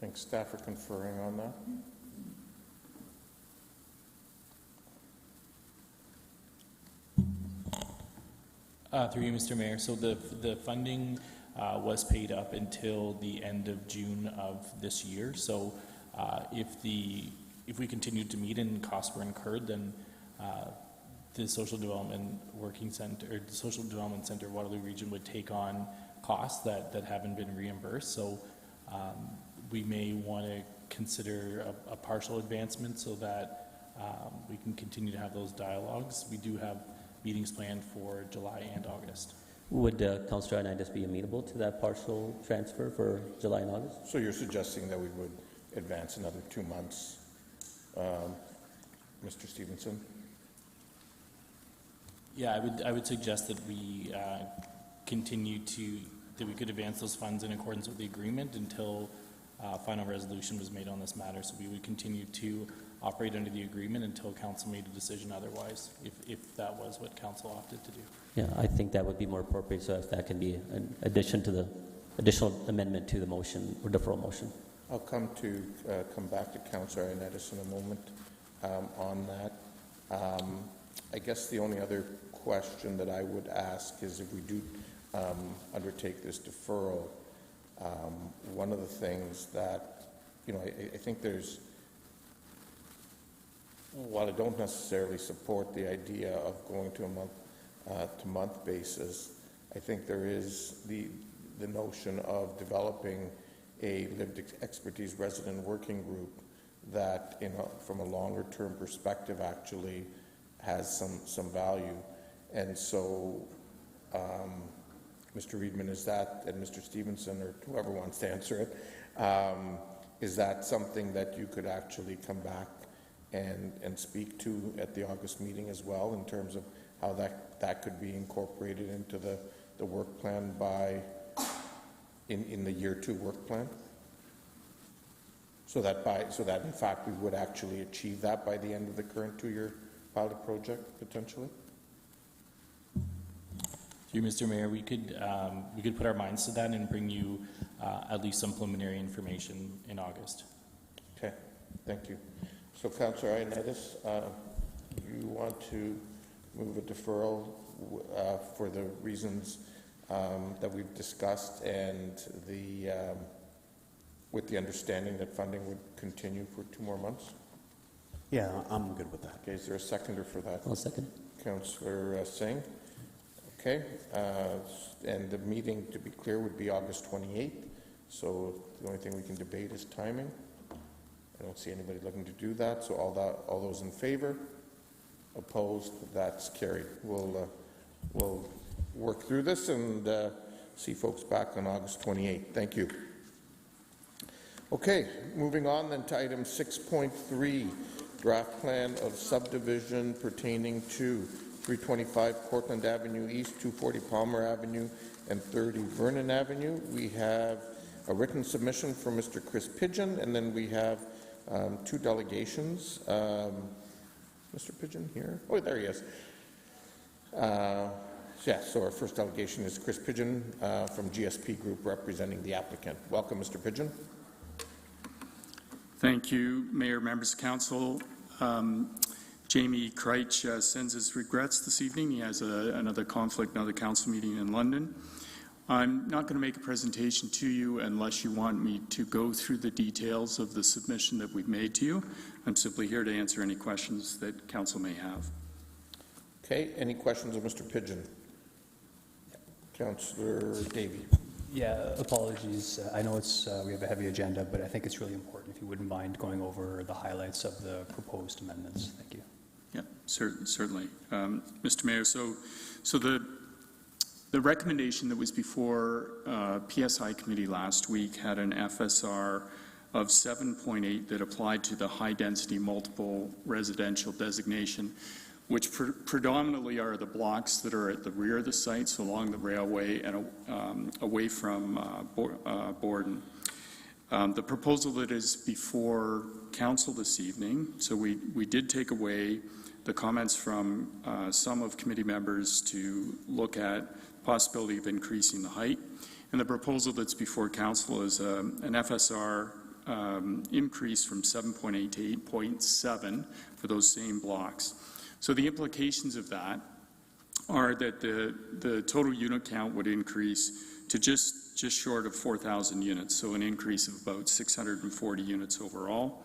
think staff are conferring on that. Through you, Mr. Mayor. So the funding was paid up until the end of June of this year. So if we continued to meet and costs were incurred, then the Social Development Working Center, or the Social Development Center Waterloo Region would take on costs that haven't been reimbursed. So we may want to consider a partial advancement so that we can continue to have those dialogues. We do have meetings planned for July and August. Would Councillor Ioannidis be amenable to that partial transfer for July and August? So you're suggesting that we would advance another 2 months, Mr. Stevenson? Yeah, I would suggest that we that we could advance those funds in accordance with the agreement until final resolution was made on this matter. So we would continue to operate under the agreement until council made a decision otherwise, if that was what council opted to do. Yeah, I think that would be more appropriate, so if that can be an addition to the additional amendment to the motion or deferral motion. I'll come back to Councillor Ioannidis in a moment on that. I guess the only other question that I would ask is if we do undertake this deferral, one of the things that, I think there's, while I don't necessarily support the idea of going to a month-to-month basis, I think there is the notion of developing a lived expertise resident working group that, from a longer-term perspective, actually has some value. And so, Mr. Reedman, is that, and Mr. Stevenson, or whoever wants to answer it, is that something that you could actually come back and speak to at the August meeting as well, in terms of how that could be incorporated into the work plan in the year 2 work plan? So that in fact we would actually achieve that by the end of the current 2-year pilot project, potentially? Through Mr. Mayor, we could put our minds to that and bring you at least some preliminary information in August. Okay, thank you. So, Councillor Ioannidis, you want to move a deferral for the reasons that we've discussed, and with the understanding that funding would continue for 2 more months? Yeah, I'm good with that. Okay, is there a seconder for that? I'll second. Councillor Singh. Okay, and the meeting, to be clear, would be August 28th. So the only thing we can debate is timing. I don't see anybody looking to do that. So all those in favor? Opposed? That's carried. We'll work through this and see folks back on August 28th. Thank you. Okay, moving on then to item 6.3, draft plan of subdivision pertaining to 325 Cortland Avenue East, 240 Palmer Avenue, and 30 Vernon Avenue. We have a written submission from Mr. Chris Pidgeon, and then we have 2 delegations. Mr. Pidgeon here? Oh, there he is. So our first delegation is Chris Pidgeon from GSP Group, representing the applicant. Welcome, Mr. Pidgeon. Thank you, Mayor, members of council. Jamie Kreitch sends his regrets this evening. He has another conflict, another council meeting in London. I'm not going to make a presentation to you unless you want me to go through the details of the submission that we've made to you. I'm simply here to answer any questions that council may have. Okay, any questions of Mr. Pidgeon? Councillor Davey. Yeah, apologies. I know we have a heavy agenda, but I think it's really important if you wouldn't mind going over the highlights of the proposed amendments. Thank you. Yeah, certainly. Mr. Mayor, so the recommendation that was before PSI committee last week had an FSR of 7.8 that applied to the high-density multiple residential designation, which predominantly are the blocks that are at the rear of the site, so along the railway and away from Borden. The proposal that is before council this evening, so we did take away the comments from some of committee members to look at possibility of increasing the height. And the proposal that's before council is an FSR increase from 7.8 to 8.7 for those same blocks. So the implications of that are that the total unit count would increase to just short of 4,000 units, so an increase of about 640 units overall.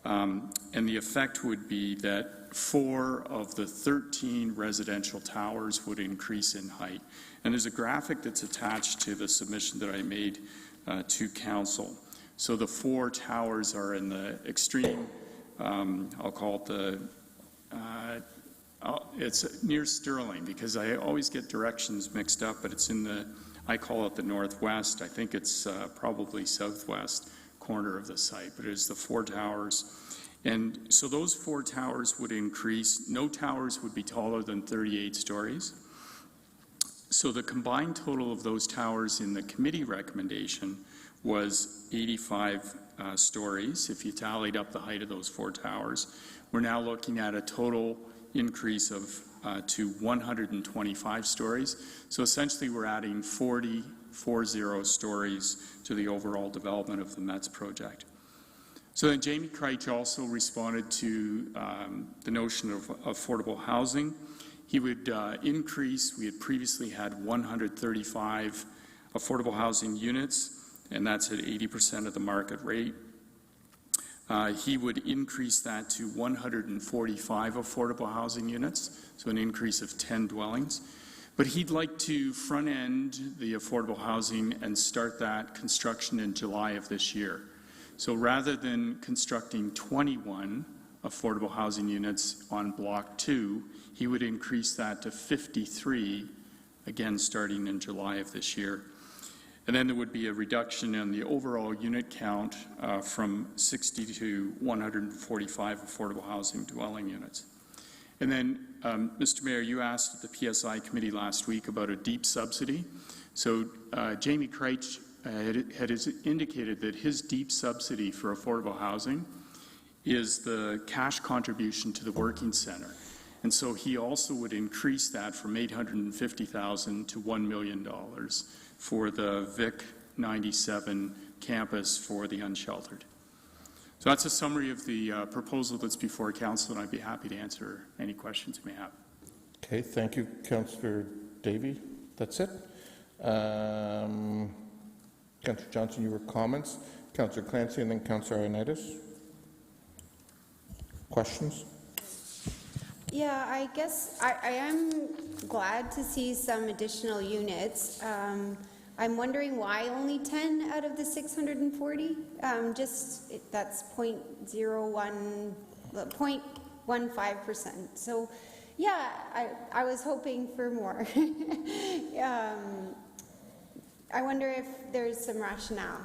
And the effect would be that 4 of the 13 residential towers would increase in height. And there's a graphic that's attached to the submission that I made to council. So the 4 towers are in the extreme, I'll call it it's near Sterling, because I always get directions mixed up, but it's in I call it the northwest. I think it's probably southwest corner of the site, but it is the 4 towers. And so those 4 towers would increase. No towers would be taller than 38 stories. So the combined total of those towers in the committee recommendation was 85 stories. If you tallied up the height of those 4 towers, we're now looking at a total increase of to 125 stories. So essentially, we're adding 40 stories to the overall development of the METS project. So then Jamie Kreitch also responded to the notion of affordable housing. He would increase, we had previously had 135 affordable housing units, and that's at 80% of the market rate. He would increase that to 145 affordable housing units, so an increase of 10 dwellings. But he'd like to front-end the affordable housing and start that construction in July of this year. So rather than constructing 21 affordable housing units on Block 2, he would increase that to 53, again starting in July of this year. And then there would be a reduction in the overall unit count from 60 to 145 affordable housing dwelling units. And then, Mr. Mayor, you asked at the PSI committee last week about a deep subsidy. So Jamie Kreitch had indicated that his deep subsidy for affordable housing is the cash contribution to the working center. And so he also would increase that from $850,000 to $1 million for the Vic 97 campus for the unsheltered. So that's a summary of the proposal that's before Council, and I'd be happy to answer any questions you may have. Okay, thank you, Councillor Davey. That's it. Councillor Johnson, your comments. Councillor Clancy, and then Councillor Ioannidis. Questions? Yeah, I guess I am glad to see some additional units. I'm wondering why only 10 out of the 640? That's 0.15%. So, yeah, I was hoping for more. I wonder if there's some rationale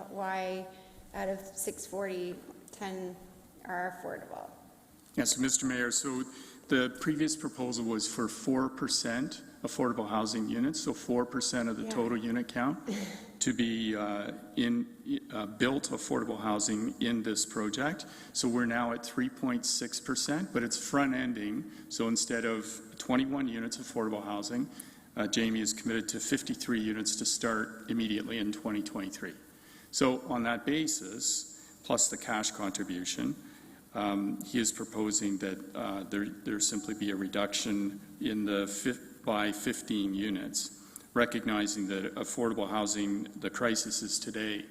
why out of 640, 10 are affordable. Yes, Mr. Mayor, so the previous proposal was for 4% affordable housing units, so 4% of the total unit count to be built affordable housing in this project. So we're now at 3.6%, but it's front-ending. So instead of 21 units affordable housing, Jamie is committed to 53 units to start immediately in 2023. So on that basis, plus the cash contribution, he is proposing that there simply be a reduction in by 15 units, recognizing that affordable housing, the crisis is today,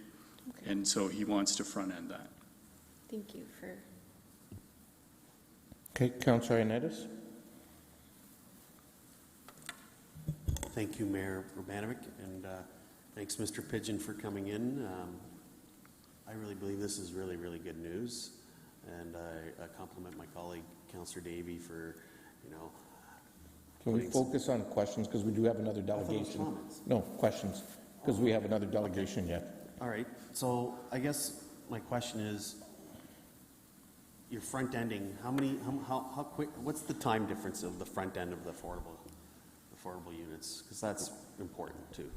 and so he wants to front-end that. Thank you for... Okay, Councillor Ioannidis. Thank you, Mayor Urbanovic, and thanks, Mr. Pidgeon, for coming in. I really believe this is really, really good news, and I compliment my colleague, Councillor Davey, for, Can we focus on questions, because we do have another delegation? No, questions, because we have another delegation yet. All right, so I guess my question is, you're front-ending, how quick, what's the time difference of the front end of the affordable units? Because that's important, too.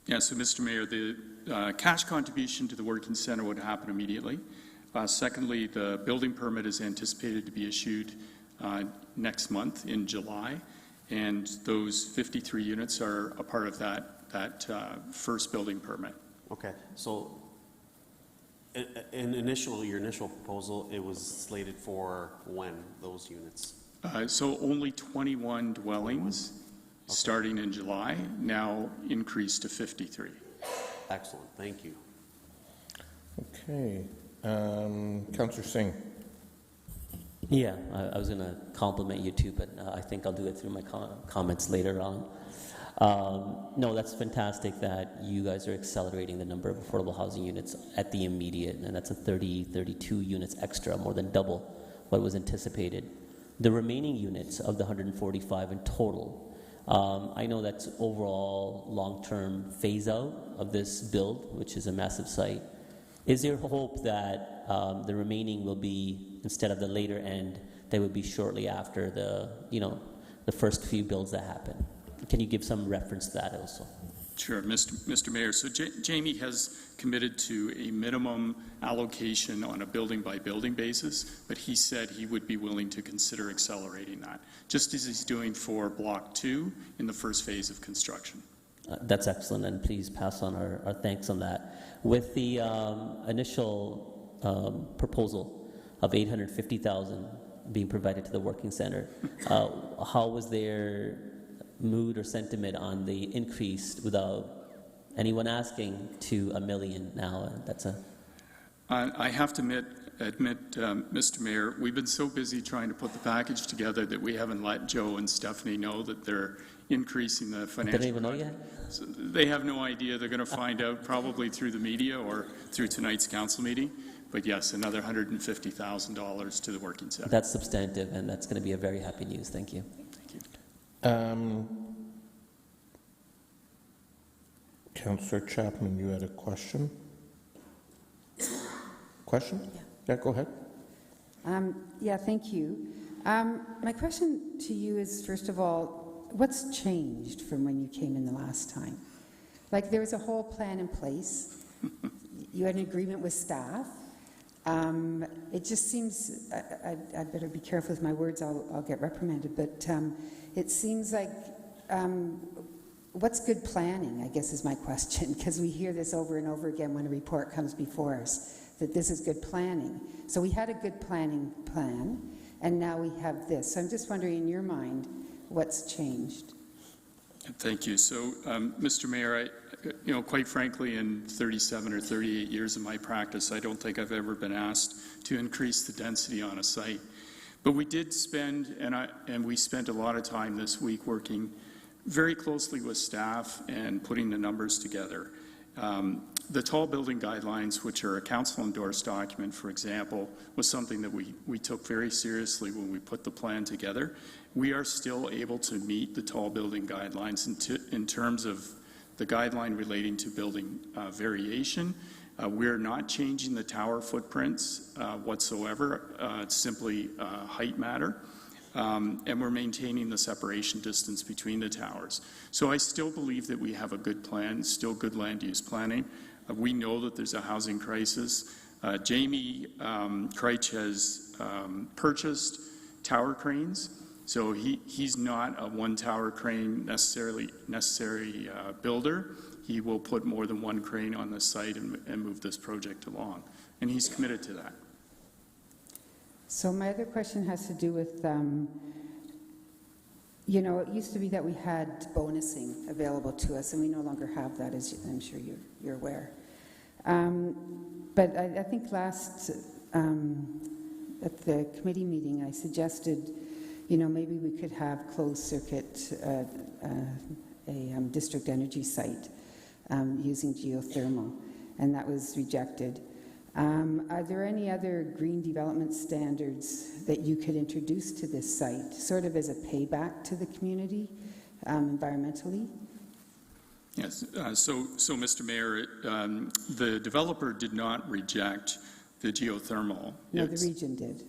Yeah, so Mr. Mayor, the cash contribution to the working center would happen immediately. Secondly, the building permit is anticipated to be issued next month in July, and those 53 units are a part of that first building permit. Okay, so your initial proposal, it was slated for when, those units? So only 21 dwellings starting in July, now increased to 53. Excellent, thank you. Okay. Councillor Singh. Yeah, I was going to compliment you too, but I think I'll do it through my comments later on. No, that's fantastic that you guys are accelerating the number of affordable housing units at the immediate, and that's a 32 units extra, more than double what was anticipated. The remaining units of the 145 in total, I know that's overall long-term phase-out of this build, which is a massive site. Is there hope that the remaining will be, instead of the later end, they would be shortly after the first few builds that happen? Can you give some reference to that also? Sure, Mr. Mayor. So Jamie has committed to a minimum allocation on a building-by-building basis, but he said he would be willing to consider accelerating that, just as he's doing for Block 2 in the first phase of construction. That's excellent, and please pass on our thanks on that. With the initial proposal of $850,000 being provided to the working center, how was their mood or sentiment on the increase without anyone asking to $1 million now? I have to admit, Mr. Mayor, we've been so busy trying to put the package together that we haven't let Joe and Stephanie know that they're increasing the financial. They don't even know yet? So they have no idea. They're going to find out probably through the media or through tonight's council meeting. But yes, another $150,000 to the working center. That's substantive, and that's going to be a very happy news. Thank you. Thank you. Councillor Chapman, you had a question? Question? Yeah, go ahead. Yeah, thank you. My question to you is, first of all, what's changed from when you came in the last time? Like, there was a whole plan in place. You had an agreement with staff. It just seems, I better be careful with my words, I'll get reprimanded, but it seems like, what's good planning, I guess is my question, because we hear this over and over again when a report comes before us, that this is good planning. So we had a good planning plan, and now we have this. So I'm just wondering, in your mind, what's changed? Thank you. So, Mr. Mayor, quite frankly, in 37 or 38 years of my practice, I don't think I've ever been asked to increase the density on a site. But we did spend, and we spent a lot of time this week working very closely with staff and putting the numbers together. The tall building guidelines, which are a council-endorsed document, for example, was something that we took very seriously when we put the plan together. We are still able to meet the tall building guidelines in terms of the guideline relating to building variation. We're not changing the tower footprints whatsoever. It's simply a height matter. And we're maintaining the separation distance between the towers. So I still believe that we have a good plan, still good land use planning. We know that there's a housing crisis. Jamie Kreitch has purchased tower cranes. So he's not a one tower crane necessary builder. He will put more than one crane on the site and move this project along. And he's committed to that. So my other question has to do with, it used to be that we had bonusing available to us, and we no longer have that, as I'm sure you're aware. But I think last, at the committee meeting, I suggested, maybe we could have closed circuit, a district energy site using geothermal, and that was rejected. Are there any other green development standards that you could introduce to this site, sort of as a payback to the community environmentally? Yes. So, Mr. Mayor, the developer did not reject the geothermal. No, the region did,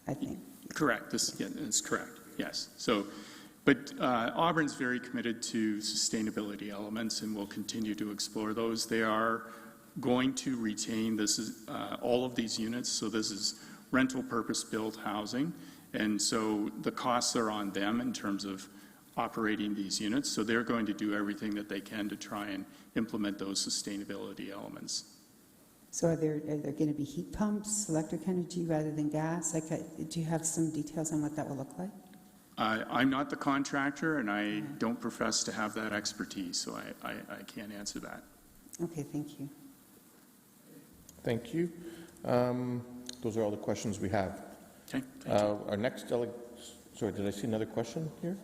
I think. Correct. This is correct. Yes. So, but Auburn's very committed to sustainability elements, and will continue to explore those. They are going to retain all of these units. So this is rental purpose-built housing, and so the costs are on them in terms of operating these units. So they're going to do everything that they can to try and implement those sustainability elements. So are there going to be heat pumps, electric energy rather than gas? Do you have some details on what that will look like? I'm not the contractor, and I don't profess to have that expertise, so I can't answer that. Okay, thank you. Thank you. Those are all the questions we have. Okay. Our next delegate, sorry, did I see another question here?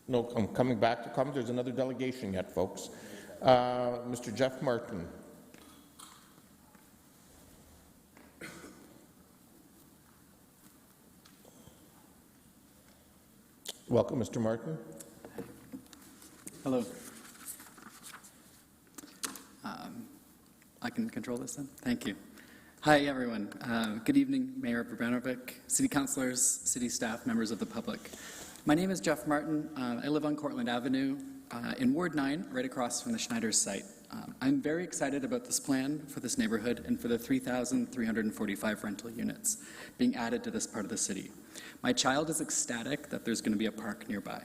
No, I'm coming back to comments. There's another delegation yet, folks. Mr. Jeff Martin. Welcome, Mr. Martin. Hello. I can control this then? Thank you. Hi, everyone. Good evening, Mayor Vrbanovic, city councilors, city staff, members of the public. My name is Jeff Martin. I live on Cortland Avenue in Ward 9, right across from the Schneider's site. I'm very excited about this plan for this neighborhood and for the 3,345 rental units being added to this part of the city. My child is ecstatic that there's going to be a park nearby.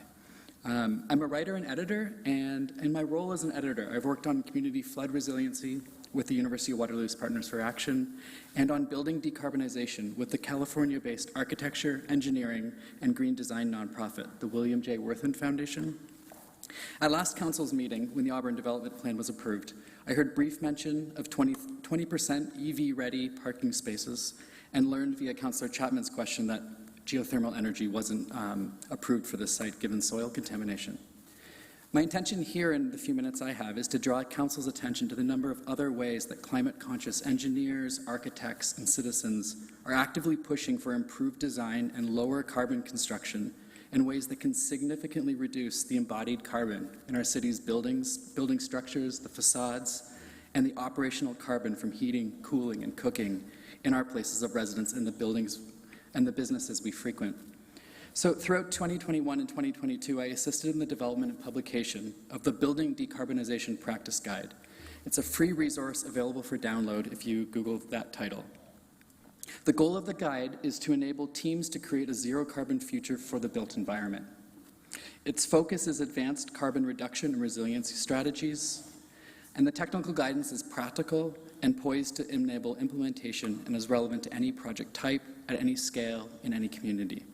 I'm a writer and editor, and in my role as an editor, I've worked on community flood resiliency with the University of Waterloo's Partners for Action, and on building decarbonization with the California-based architecture, engineering, and green design nonprofit, the William J. Worthman Foundation. At last council's meeting, when the Auburn Development Plan was approved, I heard brief mention of 20% EV-ready parking spaces and learned via Councillor Chapman's question that geothermal energy wasn't approved for this site given soil contamination. My intention here in the few minutes I have is to draw council's attention to the number of other ways that climate-conscious engineers, architects, and citizens are actively pushing for improved design and lower carbon construction in ways that can significantly reduce the embodied carbon in our city's buildings, building structures, the facades, and the operational carbon from heating, cooling, and cooking in our places of residence and the buildings and the businesses we frequent. So throughout 2021 and 2022, I assisted in the development and publication of the Building Decarbonization Practice Guide. It's a free resource available for download if you Google that title. The goal of the guide is to enable teams to create a zero-carbon future for the built environment. Its focus is advanced carbon reduction and resiliency strategies, and the technical guidance is practical and poised to enable implementation and is relevant to any project type, at any scale, in any community.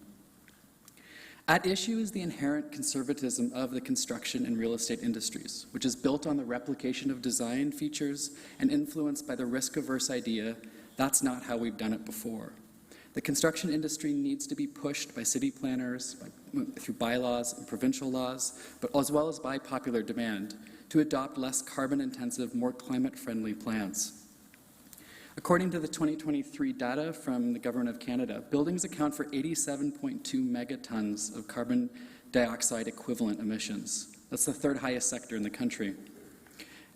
At issue is the inherent conservatism of the construction and real estate industries, which is built on the replication of design features and influenced by the risk-averse idea that's not how we've done it before. The construction industry needs to be pushed by city planners, through bylaws and provincial laws, but as well as by popular demand, to adopt less carbon-intensive, more climate-friendly plans. According to the 2023 data from the Government of Canada, buildings account for 87.2 megatons of carbon dioxide equivalent emissions. That's the third highest sector in the country.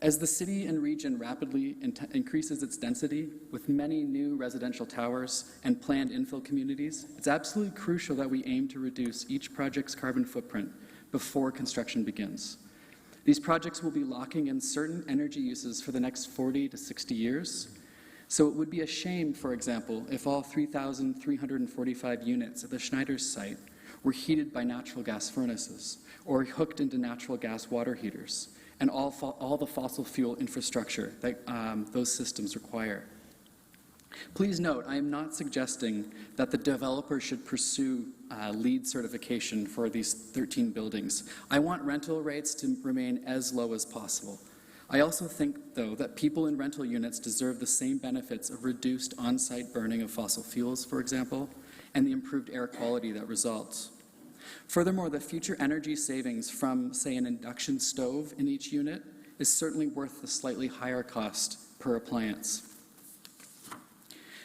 As the city and region rapidly increases its density with many new residential towers and planned infill communities, it's absolutely crucial that we aim to reduce each project's carbon footprint before construction begins. These projects will be locking in certain energy uses for the next 40 to 60 years. So it would be a shame, for example, if all 3,345 units at the Schneider's site were heated by natural gas furnaces or hooked into natural gas water heaters and all the fossil fuel infrastructure that those systems require. Please note, I am not suggesting that the developer should pursue LEED certification for these 13 buildings. I want rental rates to remain as low as possible. I also think, though, that people in rental units deserve the same benefits of reduced on-site burning of fossil fuels, for example, and the improved air quality that results. Furthermore, the future energy savings from, say, an induction stove in each unit is certainly worth the slightly higher cost per appliance.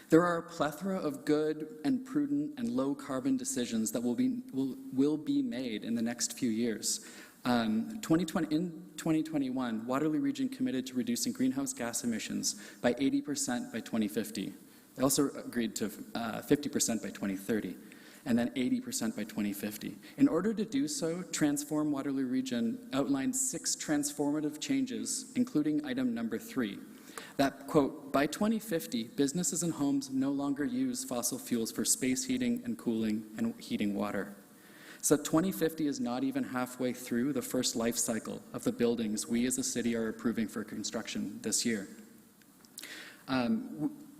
There are a plethora of good and prudent and low-carbon decisions that will be made in the next few years. In 2021, Waterloo Region committed to reducing greenhouse gas emissions by 80% by 2050. They also agreed to 50% by 2030, and then 80% by 2050. In order to do so, Transform Waterloo Region outlined 6 transformative changes, including item number 3, that, quote, by 2050, businesses and homes no longer use fossil fuels for space heating and cooling and heating water. So 2050 is not even halfway through the first life cycle of the buildings we as a city are approving for construction this year.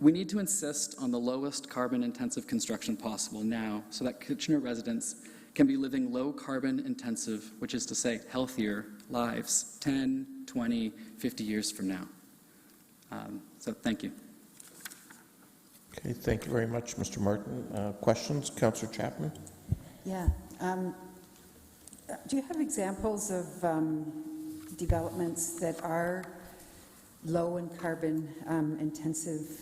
We need to insist on the lowest carbon-intensive construction possible now so that Kitchener residents can be living low carbon-intensive, which is to say healthier, lives 10, 20, 50 years from now. So thank you. Okay, thank you very much, Mr. Martin. Questions? Councillor Chapman? Yeah. Do you have examples of developments that are low in carbon intensive?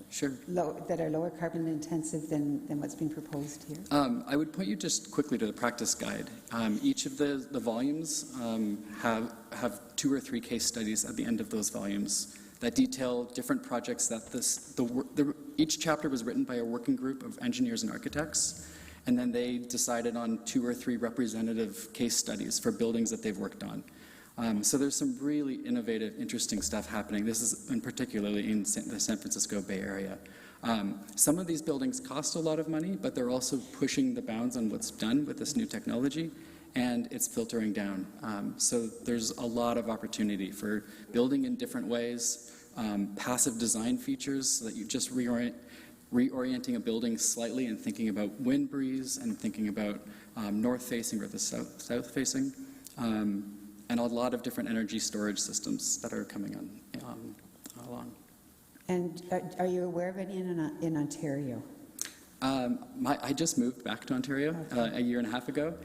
Sure. That are lower carbon intensive than what's being proposed here? I would point you just quickly to the practice guide. Each of the volumes have 2 or 3 case studies at the end of those volumes that detail different projects that each chapter was written by a working group of engineers and architects, and then they decided on 2 or 3 representative case studies for buildings that they've worked on. So there's some really innovative, interesting stuff happening. This is particularly in the San Francisco Bay Area. Some of these buildings cost a lot of money, but they're also pushing the bounds on what's done with this new technology, and it's filtering down. So there's a lot of opportunity for building in different ways, passive design features, so that you just reorienting a building slightly and thinking about wind breeze and thinking about north-facing or the south-facing. And a lot of different energy storage systems that are coming along. And are you aware of any in Ontario? I just moved back to Ontario a year and a half ago.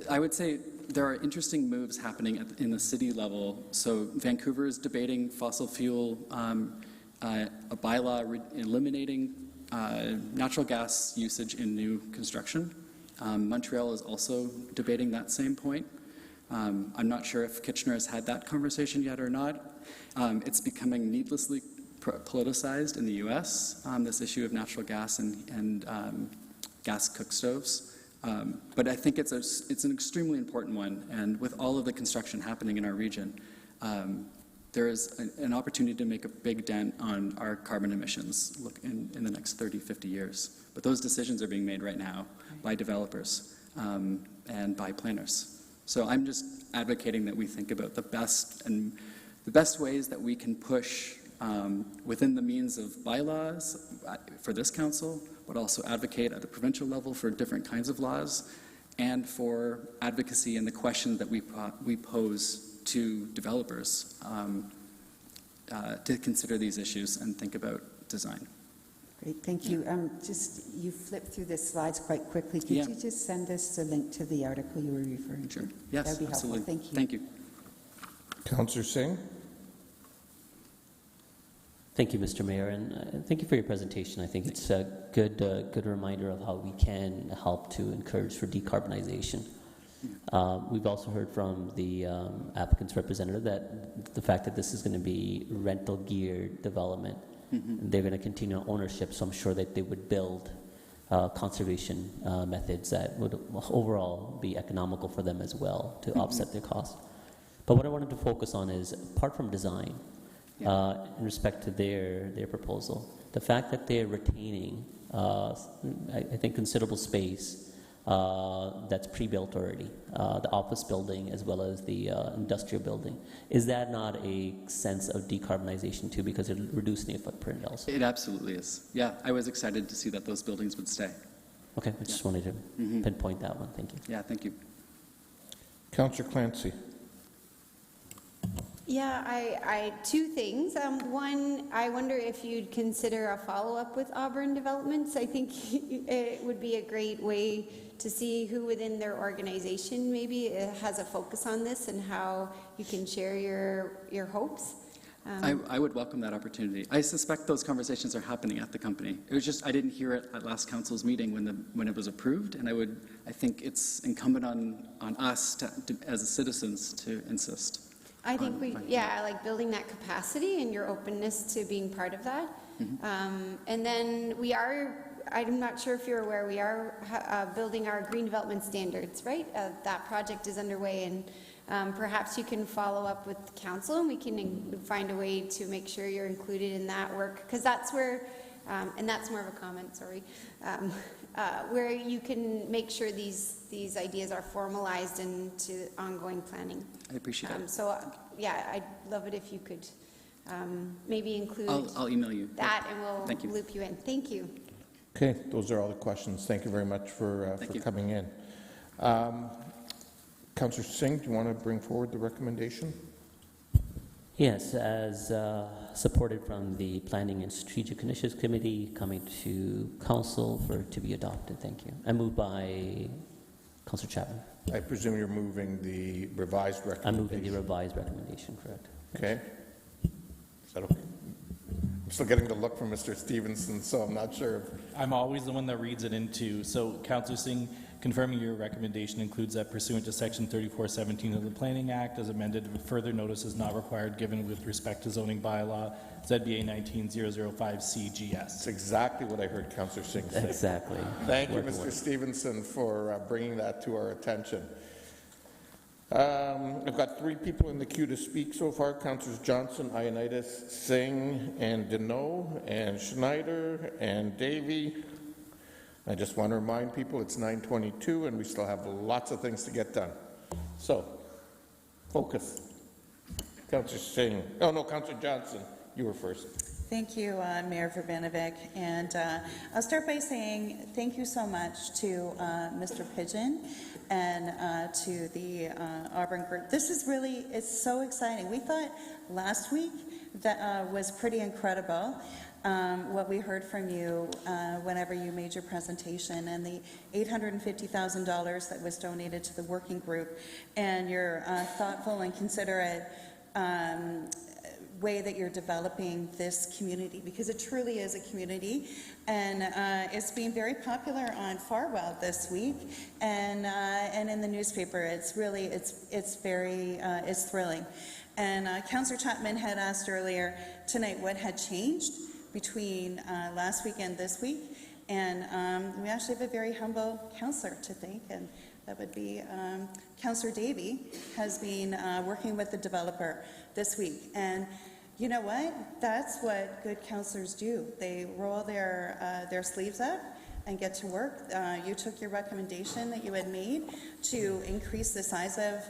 I would say there are interesting moves happening in the city level. So Vancouver is debating fossil fuel, a bylaw eliminating natural gas usage in new construction. Montreal is also debating that same point. I'm not sure if Kitchener has had that conversation yet or not. It's becoming needlessly politicized in the U.S., this issue of natural gas and gas cook stoves. But I think it's an extremely important one, and with all of the construction happening in our region, there is an opportunity to make a big dent on our carbon emissions in the next 30, 50 years. But those decisions are being made right now by developers and by planners. So I'm just advocating that we think about the best ways that we can push within the means of bylaws for this council, but also advocate at the provincial level for different kinds of laws, and for advocacy and the questions that we pose to developers to consider these issues and think about design. Great, thank you. You flipped through the slides quite quickly. Could you just send us a link to the article you were referring to? Yes, That would be absolutely. helpful. Thank you. Thank you. Councillor Singh? Thank you, Mr. Mayor, and thank you for your presentation. I think it's a good reminder of how we can help to encourage for decarbonization. We've also heard from the applicant's representative that the fact that this is going to be rental geared development, they're going to continue ownership, so I'm sure that they would build conservation methods that would overall be economical for them as well to offset their costs. But what I wanted to focus on is, apart from design, in respect to their proposal, the fact that they're retaining, I think, considerable space that's pre-built already, the office building as well as the industrial building. Is that not a sense of decarbonization too, because it reducing the footprint also? It absolutely is. Yeah, I was excited to see that those buildings would stay. Okay, I just wanted to pinpoint that one. Thank you. Yeah, thank you. Councillor Clancy. Yeah, I 2 things. One, I wonder if you'd consider a follow-up with Auburn Developments. I think it would be a great way to see who within their organization maybe has a focus on this and how you can share your hopes. I would welcome that opportunity. I suspect those conversations are happening at the company. It was just I didn't hear it at last council's meeting when it was approved, and I think it's incumbent on us as citizens to insist. I think like building that capacity and your openness to being part of that. And then I'm not sure if you're aware, we are building our green development standards, right? That project is underway, and perhaps you can follow up with the council and we can find a way to make sure you're included in that work, because that's where, and that's more of a comment, sorry, where you can make sure these ideas are formalized into ongoing planning. I appreciate it. So I'd love it if you could maybe include I'll email you that, and we'll loop you in. Thank you. Okay, those are all the questions. Thank you very much for coming in. Councillor Singh, do you want to bring forward the recommendation? Yes, as supported from the Planning and Strategic Initiatives Committee, coming to Council to be adopted. Thank you. I move by Councillor Chapman. I presume you're moving the revised I'm recommendation? moving the revised recommendation, correct? Okay. Is that okay? I'm still getting the look from Mr. Stevenson, so I'm not sure if... I'm always the one that reads it into. So, Councillor Singh, confirming your recommendation includes that pursuant to Section 3417 of the Planning Act, as amended, further notice is not required given with respect to zoning bylaw ZBA 19005 CGS. That's exactly what I heard Councillor Singh say. Exactly. Thank you, Mr. Stevenson, for bringing that to our attention. I've got 3 people in the queue to speak so far. Councillors Johnson, Ioannidis, Singh, and Deneau, and Schneider, and Davey. I just want to remind people it's 9:22 and we still have lots of things to get done. So, focus. Councillor Singh. Oh, no, Councillor Johnson, you were first. Thank you, Mayor Verbanovic. And I'll start by saying thank you so much to Mr. Pigeon and to the Auburn Group. This is really, it's so exciting. We thought last week that was pretty incredible. What we heard from you whenever you made your presentation, and the $850,000 that was donated to the working group, and your thoughtful and considerate way that you're developing this community, because it truly is a community, and it's been very popular on Farwell this week, and in the newspaper. It's really, it's very, it's thrilling. And Councillor Chapman had asked earlier tonight what had changed between last week and this week, and we actually have a very humble councillor to thank, and that would be Councillor Davey has been working with the developer this week. And you know what? That's what good councillors do. They roll their sleeves up and get to work. You took your recommendation that you had made to increase the size of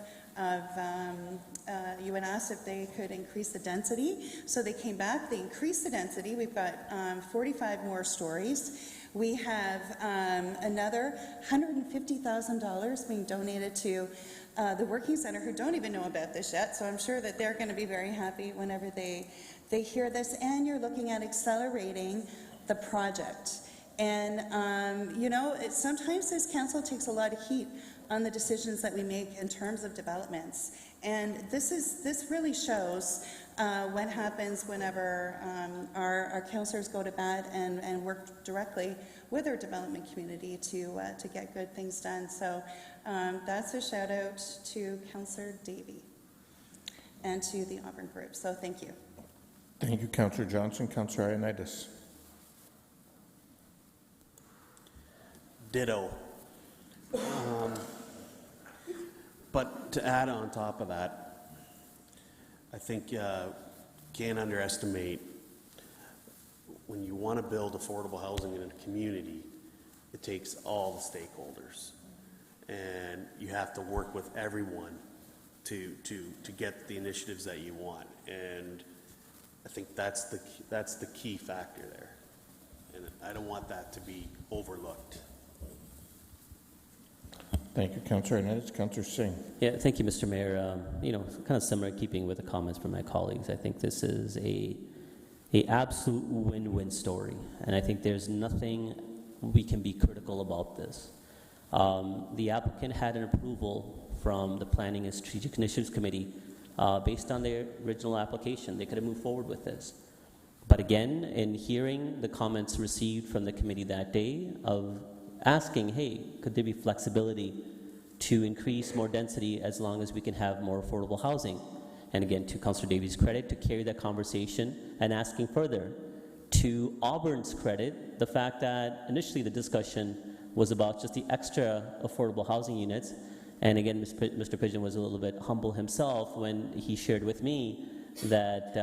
you had asked if they could increase the density. So they came back, they increased the density. We've got 45 more stories. We have another $150,000 being donated to the Working Center, who don't even know about this yet, so I'm sure that they're going to be very happy whenever they hear this. And you're looking at accelerating the project. And, you know, sometimes this council takes a lot of heat on the decisions that we make in terms of developments. And this really shows what happens whenever our councillors go to bat and work directly with our development community to get good things done. So that's a shout out to Councillor Davey and to the Auburn Group. So thank you. Thank you, Councillor Johnson. Councillor Ioannidis. Ditto. But to add on top of that, I think can't underestimate when you want to build affordable housing in a community, it takes all the stakeholders. And you have to work with everyone to get the initiatives that you want. And I think that's the key factor there. And I don't want that to be overlooked. Thank you, Councillor Ioannidis. Councillor Singh. Yeah, thank you, Mr. Mayor. You know, kind of similar, keeping with the comments from my colleagues. I think this is a absolute win-win story, and I think there's nothing we can be critical about this. The applicant had an approval from the Planning and Strategic Initiatives Committee based on their original application. They could have moved forward with this. But again, in hearing the comments received from the committee that day of asking, hey, could there be flexibility to increase more density as long as we can have more affordable housing? And again, to Councillor Davies' credit, to carry that conversation and asking further. To Auburn's credit, the fact that initially the discussion was about just the extra affordable housing units. And again, Mr. Pigeon was a little bit humble himself when he shared with me that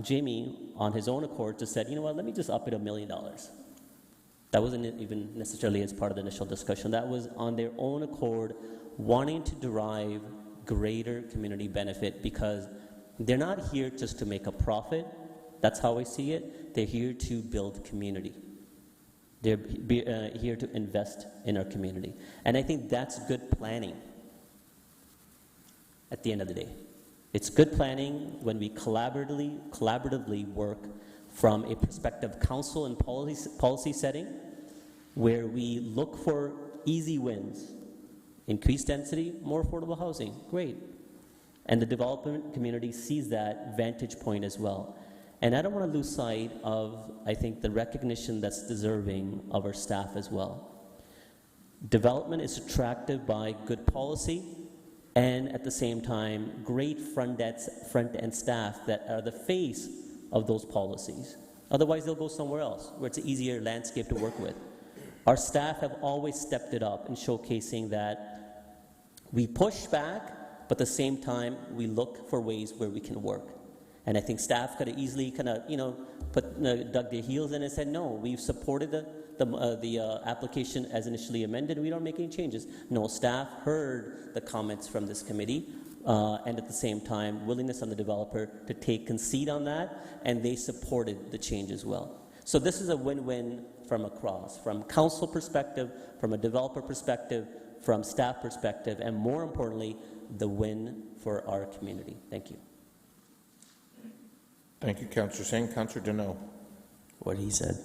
Jamie, on his own accord, just said, you know what, let me just up it $1 million. That wasn't even necessarily as part of the initial discussion. That was on their own accord, wanting to derive greater community benefit, because they're not here just to make a profit. That's how I see it. They're here to build community. They're here to invest in our community. And I think that's good planning at the end of the day. It's good planning when we collaboratively work from a perspective of council and policy setting, where we look for easy wins Increased density, more affordable housing, great. And the development community sees that vantage point as well. And I don't want to lose sight of, I think, the recognition that's deserving of our staff as well. Development is attractive by good policy and at the same time, great front-end staff that are the face of those policies. Otherwise, they'll go somewhere else where it's an easier landscape to work with. Our staff have always stepped it up in showcasing that we push back, but at the same time, we look for ways where we can work. And I think staff could have easily kind of, dug their heels in and said, no, we've supported the application as initially amended. We don't make any changes. No, staff heard the comments from this committee, and at the same time, willingness on the developer to take concede on that, and they supported the change as well. So this is a win-win from across, from council perspective, from a developer perspective, from staff perspective, and more importantly, the win for our community. Thank you. Thank you, Councillor Singh. Councillor Deneau. What he said.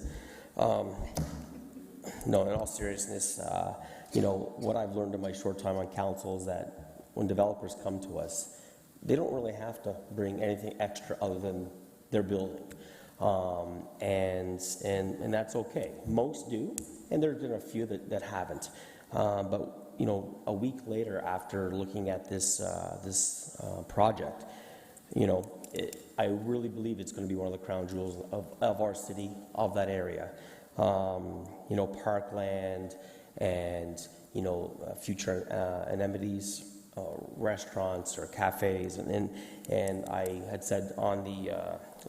No, in all seriousness, what I've learned in my short time on council is that when developers come to us, they don't really have to bring anything extra other than their building. And that's okay. Most do, and there have been a few that haven't. But a week later, after looking at this project, I really believe it's going to be one of the crown jewels of our city, of that area. Parkland and future amenities, restaurants or cafes, and I had said on the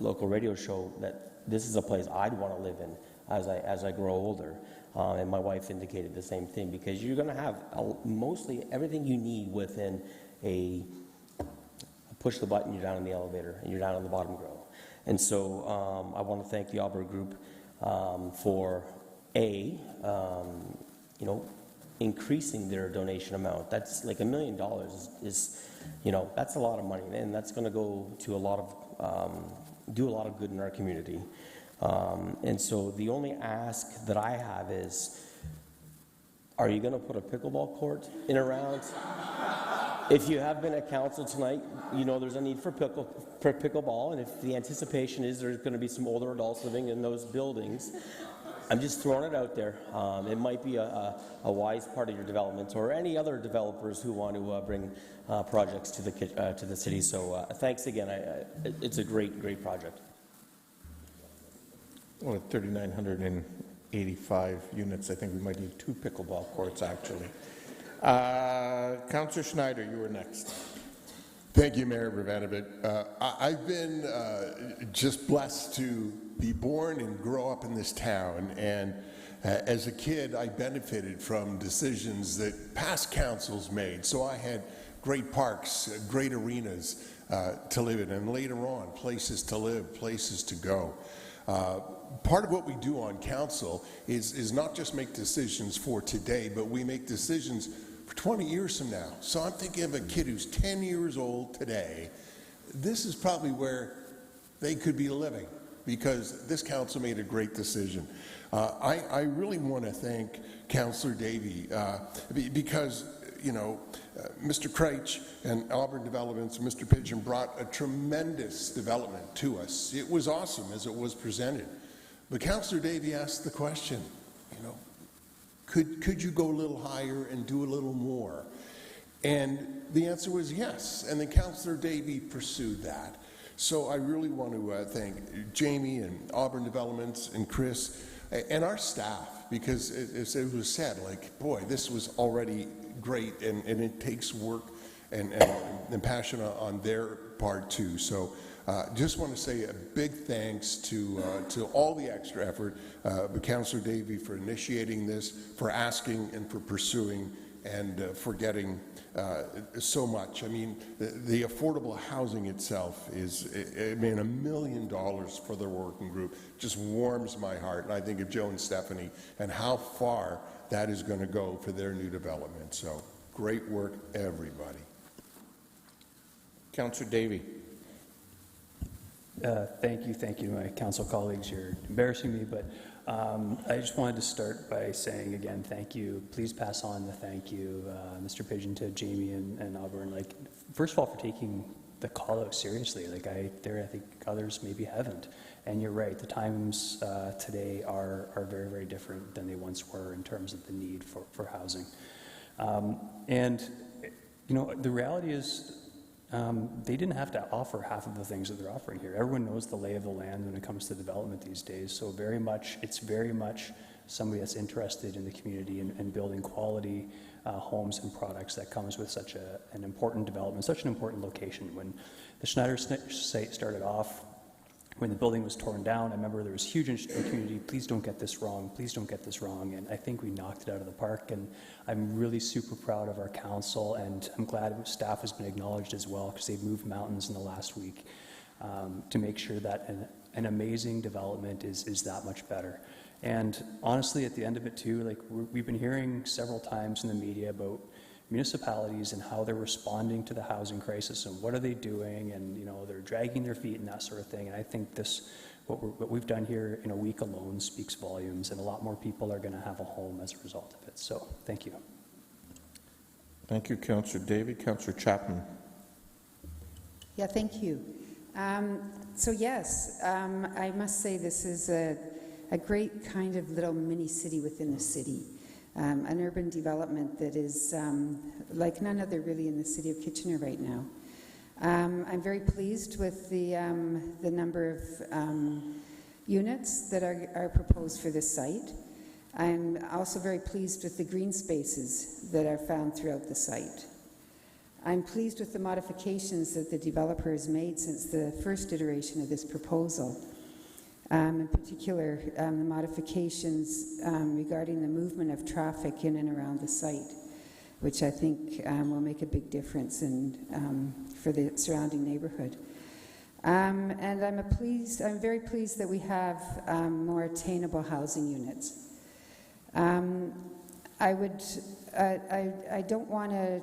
local radio show that this is a place I'd want to live in as I grow older. And my wife indicated the same thing, because you're going to have mostly everything you need within a push the button, you're down in the elevator, and you're down on the bottom row. And so I want to thank the Alberta Group for increasing their donation amount. That's like $1 million is that's a lot of money, and that's going to go to do a lot of good in our community. And so the only ask that I have is, are you going to put a pickleball court in around? If you have been at council tonight, there's a need for pickleball, and if the anticipation is there's going to be some older adults living in those buildings, I'm just throwing it out there. It might be a wise part of your development, or any other developers who want to bring projects to the city. So thanks again. It's a great project. Well, at 3,985 units, I think we might need 2 pickleball courts, actually. Councillor Schneider, you were next. Thank you, Mayor Brvanovic. I've been just blessed to be born and grow up in this town, and as a kid, I benefited from decisions that past councils made. So I had great parks, great arenas to live in, and later on, places to live, places to go. Part of what we do on council is not just make decisions for today, but we make decisions for 20 years from now. So I'm thinking of a kid who's 10 years old today. This is probably where they could be living, because this council made a great decision. I really want to thank Councillor Davey because, Mr. Kreitch and Auburn Developments, Mr. Pigeon brought a tremendous development to us. It was awesome as it was presented. But Councillor Davey asked the question, could you go a little higher and do a little more? And the answer was yes. And then Councillor Davey pursued that. So I really want to thank Jamie and Auburn Developments and Chris and our staff, because as it was said, boy, this was already great, and it takes work and passion on their part too. So just want to say a big thanks to all the extra effort, Councillor Davey for initiating this, for asking and for pursuing, and for getting so much. I mean, the affordable housing itself is, $1 million for the working group just warms my heart. And I think of Joe and Stephanie and how far that is going to go for their new development. So great work, everybody. Councillor Davey. Thank you to my council colleagues. You're embarrassing me, but I just wanted to start by saying again, thank you. Please pass on the thank you, Mr. Pigeon, to Jamie and Auburn. Like, first of all, for taking the call out seriously. Like, I think others maybe haven't. And you're right, the times today are very, very different than they once were in terms of the need for housing. And, you know, the reality is they didn't have to offer half of the things that they're offering here. Everyone knows the lay of the land when it comes to development these days. So it's very much somebody that's interested in the community and building quality homes and products that comes with such an important development, such an important location. When the Schneider site started off, when the building was torn down, I remember there was huge interest in the community. Please don't get this wrong. Please don't get this wrong. And I think we knocked it out of the park. And I'm really super proud of our council, and I'm glad staff has been acknowledged as well, because they've moved mountains in the last week to make sure that an amazing development is that much better. And honestly, at the end of it too, like we've been hearing several times in the media about municipalities and how they're responding to the housing crisis and what are they doing, and you know, they're dragging their feet and that sort of thing. And I think what we've done here in a week alone speaks volumes, and a lot more people are going to have a home as a result of it. So thank you. Thank you, Councillor Davey. Councillor Chapman. Yeah, thank you. So yes, I must say this is a great kind of little mini city within the city. An urban development that is like none other really in the city of Kitchener right now. I'm very pleased with the number of units that are proposed for this site. I'm also very pleased with the green spaces that are found throughout the site. I'm pleased with the modifications that the developer has made since the first iteration of this proposal. In particular, the modifications regarding the movement of traffic in and around the site, which I think will make a big difference for the surrounding neighborhood. And I'm very pleased that we have more attainable housing units. I don't want to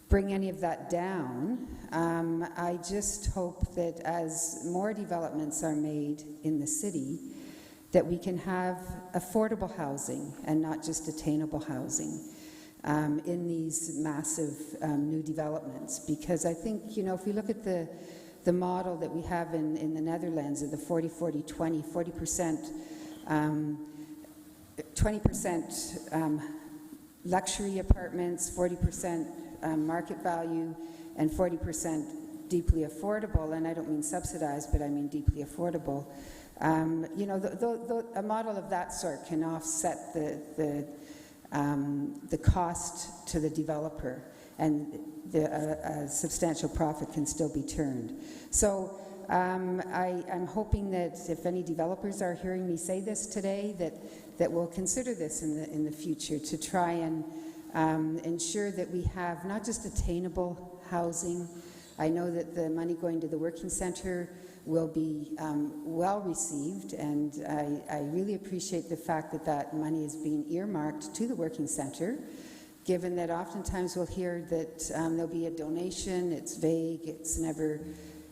bring any of that down. I just hope that as more developments are made in the city, that we can have affordable housing and not just attainable housing in these massive new developments. Because I think, you know, if we look at the model that we have in the Netherlands of the 40-40-20, 20% luxury apartments, 40% market value, and 40% deeply affordable, and I don't mean subsidized, but I mean deeply affordable. You know, a model of that sort can offset the cost to the developer, and a substantial profit can still be turned. So I'm hoping that if any developers are hearing me say this today, that we'll consider this in the future to try and ensure that we have not just attainable housing. I know that the money going to the working centre will be well received, and I really appreciate the fact that that money is being earmarked to the working centre, given that oftentimes we'll hear that there'll be a donation. It's vague. It's never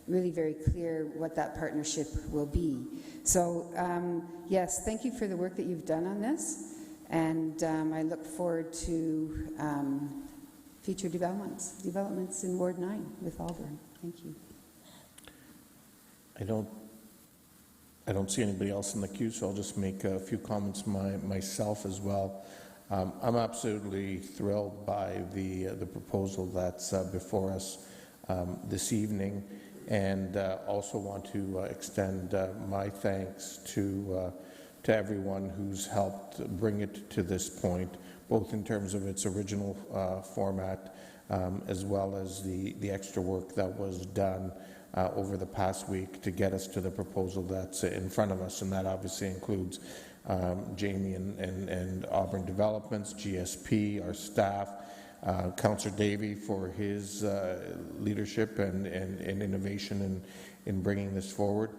really very clear what that partnership will be. So yes, thank you for the work that you've done on this, and I look forward to future developments in Ward 9 with Auburn. Thank you. I don't see anybody else in the queue, so I'll just make a few comments myself as well. I'm absolutely thrilled by the proposal that's before us this evening, and also want to extend my thanks to everyone who's helped bring it to this point, both in terms of its original format as well as the extra work that was done over the past week to get us to the proposal that's in front of us, and that obviously includes Jamie and Auburn Developments, GSP, our staff, Councillor Davey for his leadership and innovation in bringing this forward.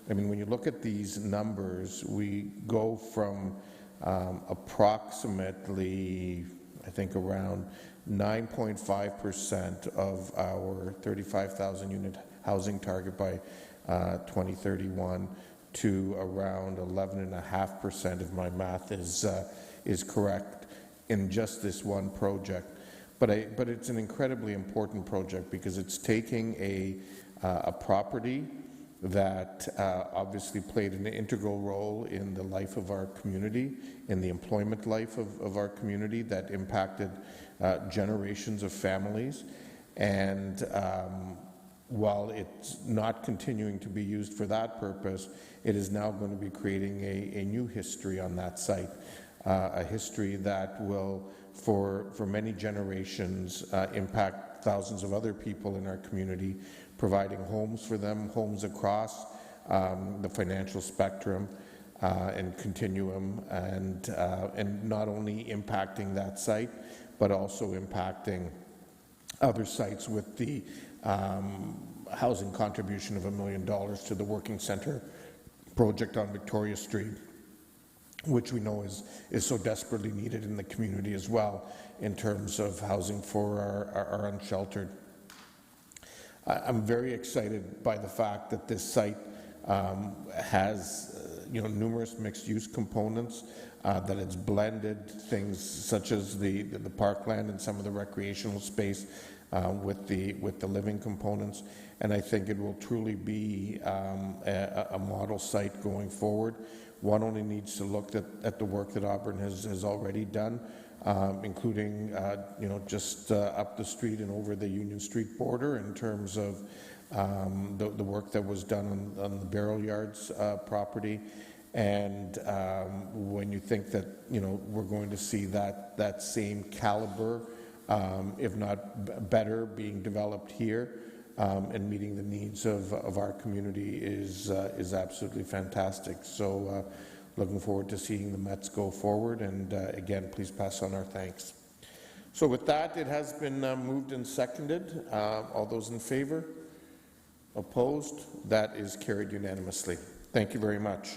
I mean, when you look at these numbers, we go from approximately, I think, around 9.5% of our 35,000 unit housing target by 2031 to around 11.5%, if my math is correct, in just this one project. But it's an incredibly important project because it's taking a property that obviously played an integral role in the life of our community, in the employment life of our community, that impacted generations of families. And while it's not continuing to be used for that purpose, it is now going to be creating a new history on that site, a history that will, for many generations, impact thousands of other people in our community, providing homes for them, homes across the financial spectrum and continuum, and not only impacting that site, but also impacting other sites with the housing contribution of $1 million to the Working Centre project on Victoria Street, which we know is so desperately needed in the community as well in terms of housing for our unsheltered. I'm very excited by the fact that this site has numerous mixed-use components, that it's blended things such as the parkland and some of the recreational space with the living components, and I think it will truly be a model site going forward. One only needs to look at the work that Auburn has already done, including just up the street and over the Union Street border in terms of the work that was done on the Barrel Yards property. And when you think that we're going to see that same caliber, if not better, being developed here and meeting the needs of our community is absolutely fantastic. So looking forward to seeing the Mets go forward, and again, please pass on our thanks. So with that, it has been moved and seconded. All those in favor? Opposed? That is carried unanimously. Thank you very much.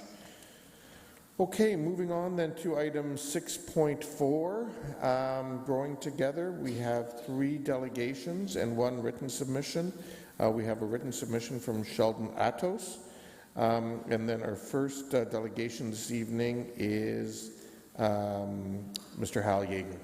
Okay, moving on then to item 6.4, Growing Together. We have 3 delegations and 1 written submission. We have a written submission from Sheldon Atos. And then our first delegation this evening is Mr. Hal Yeager.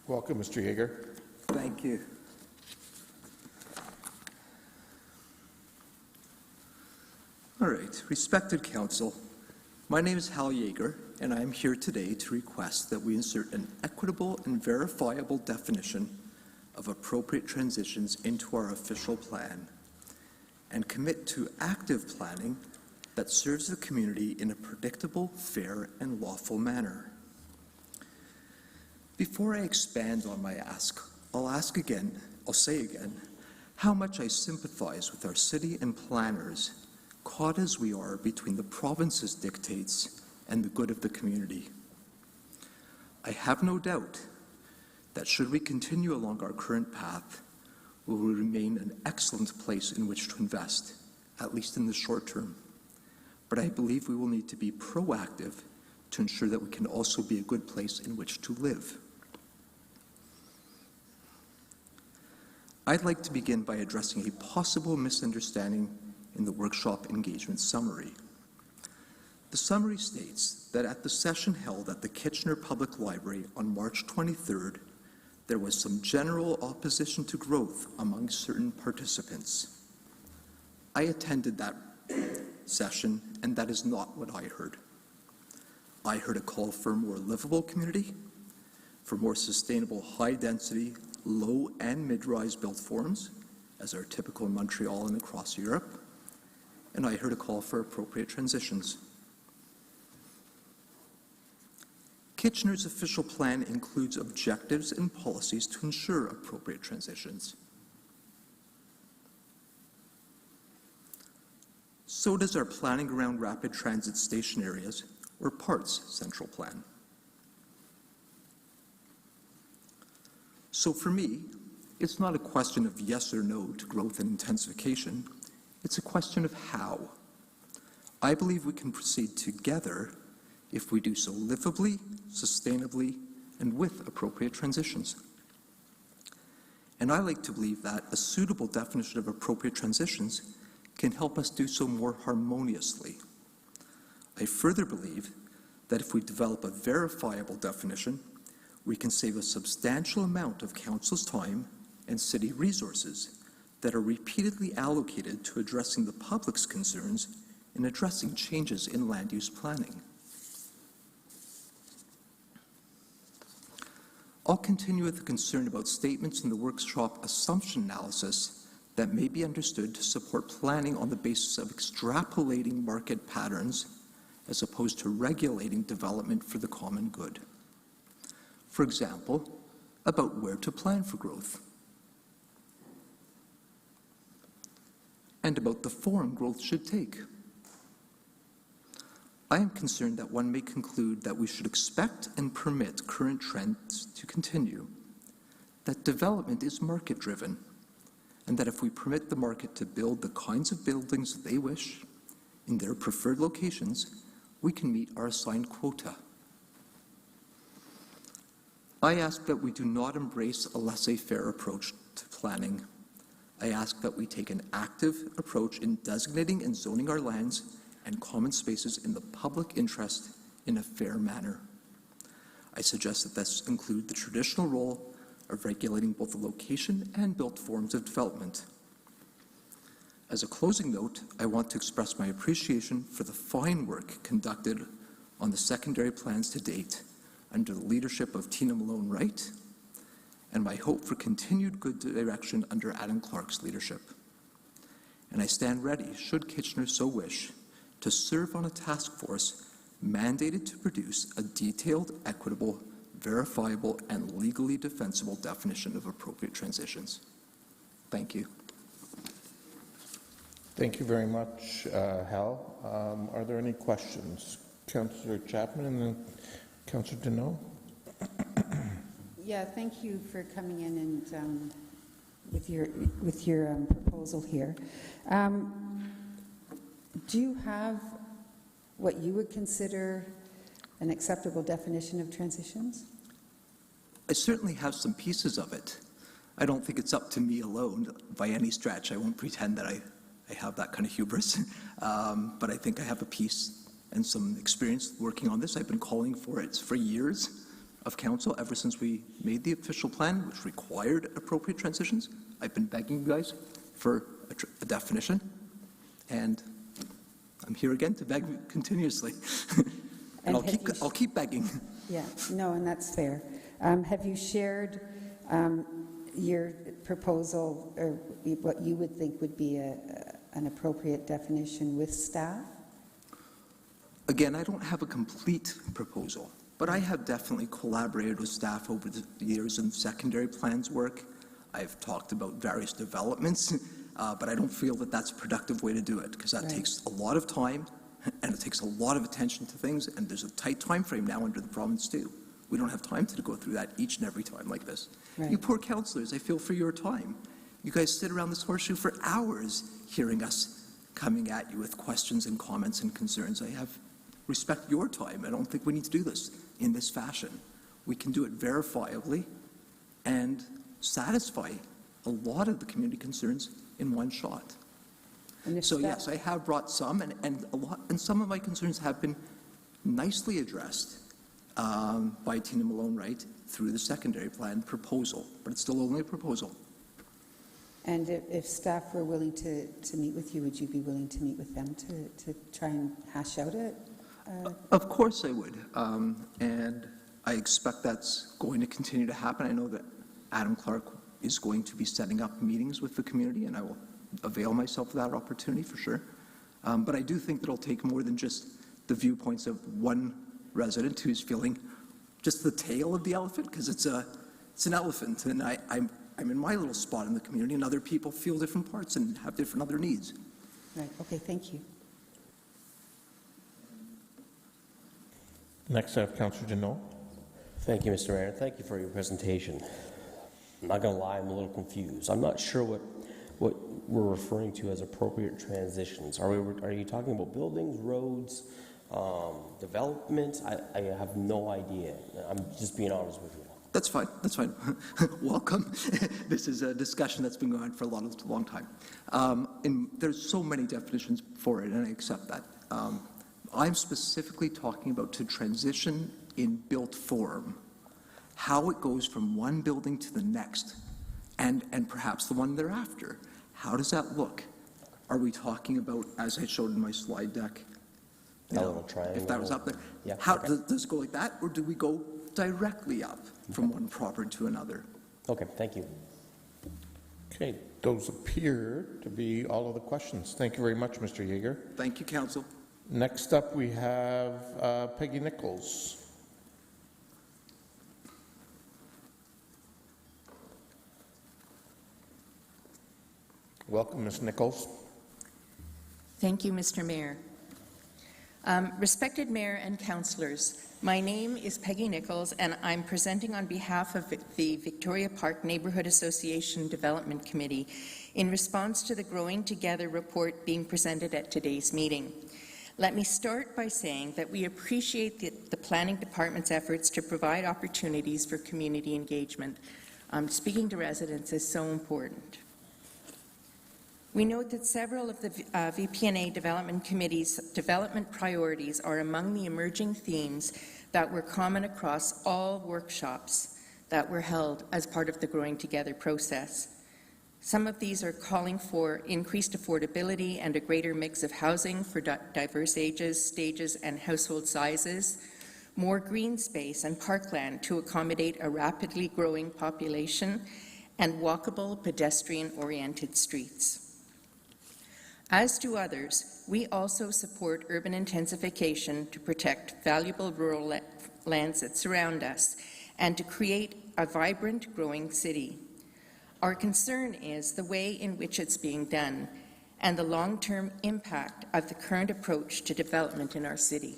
Welcome, Mr. Yeager. Thank you. All right, respected council, my name is Hal Yeager, and I am here today to request that we insert an equitable and verifiable definition of appropriate transitions into our official plan and commit to active planning that serves the community in a predictable, fair, and lawful manner. Before I expand on my ask, I'll say again, how much I sympathize with our city and planners, caught as we are between the province's dictates and the good of the community. I have no doubt that should we continue along our current path, we will remain an excellent place in which to invest, at least in the short term. But I believe we will need to be proactive to ensure that we can also be a good place in which to live. I'd like to begin by addressing a possible misunderstanding in the workshop engagement summary. The summary states that at the session held at the Kitchener Public Library on March 23rd, there was some general opposition to growth among certain participants. I attended that session, and that is not what I heard. I heard a call for a more livable community, for more sustainable high-density, low and mid-rise built forms, as are typical in Montreal and across Europe, and I heard a call for appropriate transitions. Kitchener's official plan includes objectives and policies to ensure appropriate transitions. So does our planning around rapid transit station areas, or PARTS central plan. So for me, it's not a question of yes or no to growth and intensification. It's a question of how. I believe we can proceed together if we do so livably, sustainably, and with appropriate transitions. And I like to believe that a suitable definition of appropriate transitions can help us do so more harmoniously. I further believe that if we develop a verifiable definition, we can save a substantial amount of Council's time and city resources that are repeatedly allocated to addressing the public's concerns in addressing changes in land use planning. I'll continue with a concern about statements in the workshop assumption analysis that may be understood to support planning on the basis of extrapolating market patterns as opposed to regulating development for the common good. For example, about where to plan for growth, and about the form growth should take. I am concerned that one may conclude that we should expect and permit current trends to continue, that development is market-driven, and that if we permit the market to build the kinds of buildings they wish in their preferred locations, we can meet our assigned quota. I ask that we do not embrace a laissez-faire approach to planning. I ask that we take an active approach in designating and zoning our lands and common spaces in the public interest in a fair manner. I suggest that this include the traditional role of regulating both the location and built forms of development. As a closing note, I want to express my appreciation for the fine work conducted on the secondary plans to date under the leadership of Tina Malone-Wright, and my hope for continued good direction under Adam Clark's leadership. And I stand ready, should Kitchener so wish, to serve on a task force mandated to produce a detailed, equitable, verifiable, and legally defensible definition of appropriate transitions. Thank you. Thank you very much, Hal. Are there any questions? Councillor Chapman and then Councillor Deneau. Yeah, thank you for coming in and with your proposal here. Do you have what you would consider an acceptable definition of transitions? I certainly have some pieces of it. I don't think it's up to me alone by any stretch. I won't pretend that I have that kind of hubris, but I think I have a piece and some experience working on this. I've been calling for it for years of council, ever since we made the official plan, which required appropriate transitions. I've been begging you guys for a definition, and I'm here again to beg continuously. and I'll keep begging. Yeah, no, and that's fair. Have you shared your proposal, or what you would think would be an appropriate definition with staff? Again, I don't have a complete proposal, but I have definitely collaborated with staff over the years in secondary plans work. I've talked about various developments, but I don't feel that that's a productive way to do it, because that takes a lot of time and it takes a lot of attention to things, and there's a tight time frame now under the province too. We don't have time to go through that each and every time like this. Right. You poor councillors, I feel for your time. You guys sit around this horseshoe for hours hearing us coming at you with questions and comments and concerns. I have respect your time. I don't think we need to do this in this fashion. We can do it verifiably and satisfy a lot of the community concerns in one shot. So yes, I have brought some, and some of my concerns have been nicely addressed by Tina Malone-Wright through the secondary plan proposal, but it's still only a proposal. And if staff were willing to meet with you, would you be willing to meet with them to try and hash out it? Of course I would, and I expect that's going to continue to happen. I know that Adam Clark is going to be setting up meetings with the community, and I will avail myself of that opportunity for sure. But I do think that it'll take more than just the viewpoints of one resident who's feeling just the tail of the elephant, because it's an elephant, and I'm in my little spot in the community, and other people feel different parts and have different other needs. Right, okay, thank you. Next I have Councillor Deneau. Thank you, Mr. Mayor. Thank you for your presentation. I'm not going to lie, I'm a little confused. I'm not sure what we're referring to as appropriate transitions. Are you talking about buildings, roads, development? I have no idea. I'm just being honest with you. That's fine. That's fine. Welcome. This is a discussion that's been going on for a long time. And there's so many definitions for it, and I accept that. I'm specifically talking about to transition in built form, how it goes from one building to the next, and perhaps the one thereafter. How does that look? Are we talking about, as I showed in my slide deck, you know, little triangle. if that was up there, Yeah, how okay. does it go like that, or do we go directly up from one property to another? Okay, thank you. Okay, those appear to be all of the questions. Thank you very much, Mr. Yeager. Thank you, Council. Next up, we have Peggy Nichols. Welcome, Ms. Nichols. Thank you, Mr. Mayor. Respected Mayor and Councillors, my name is Peggy Nichols, and I'm presenting on behalf of the Victoria Park Neighbourhood Association Development Committee in response to the Growing Together report being presented at today's meeting. Let me start by saying that we appreciate the Planning Department's efforts to provide opportunities for community engagement. Speaking to residents is so important. We note that several of the VPNA Development Committee's development priorities are among the emerging themes that were common across all workshops that were held as part of the Growing Together process. Some of these are calling for increased affordability and a greater mix of housing for diverse ages, stages, and household sizes, more green space and parkland to accommodate a rapidly growing population, and walkable, pedestrian-oriented streets. As do others, we also support urban intensification to protect valuable rural lands that surround us and to create a vibrant, growing city. Our concern is the way in which it's being done and the long-term impact of the current approach to development in our city.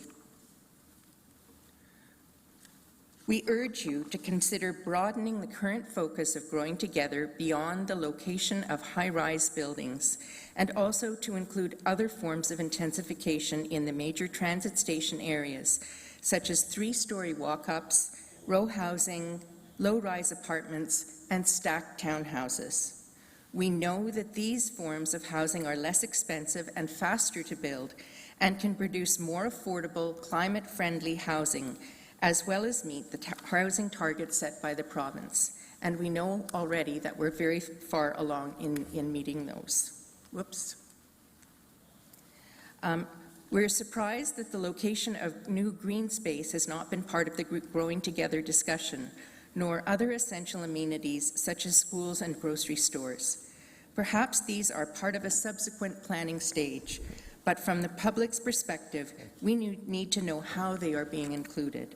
We urge you to consider broadening the current focus of Growing Together beyond the location of high-rise buildings and also to include other forms of intensification in the major transit station areas, such as 3-story walk-ups, row housing, low-rise apartments, and stacked townhouses. We know that these forms of housing are less expensive and faster to build and can produce more affordable, climate-friendly housing, as well as meet the housing targets set by the province. And we know already that we're very far along in meeting those. Whoops. We're surprised that the location of new green space has not been part of the Growing Together discussion, nor other essential amenities such as schools and grocery stores. Perhaps these are part of a subsequent planning stage, but from the public's perspective, we need to know how they are being included.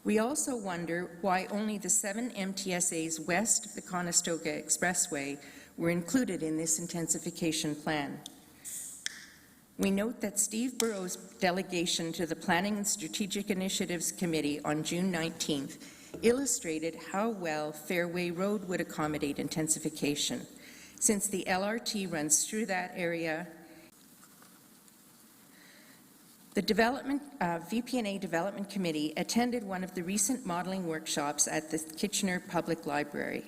We also wonder why only the 7 MTSAs west of the Conestoga Expressway were included in this intensification plan. We note that Steve Burrow's delegation to the Planning and Strategic Initiatives Committee on June 19th illustrated how well Fairway Road would accommodate intensification, since the LRT runs through that area. The VPNA Development Committee attended one of the recent modelling workshops at the Kitchener Public Library.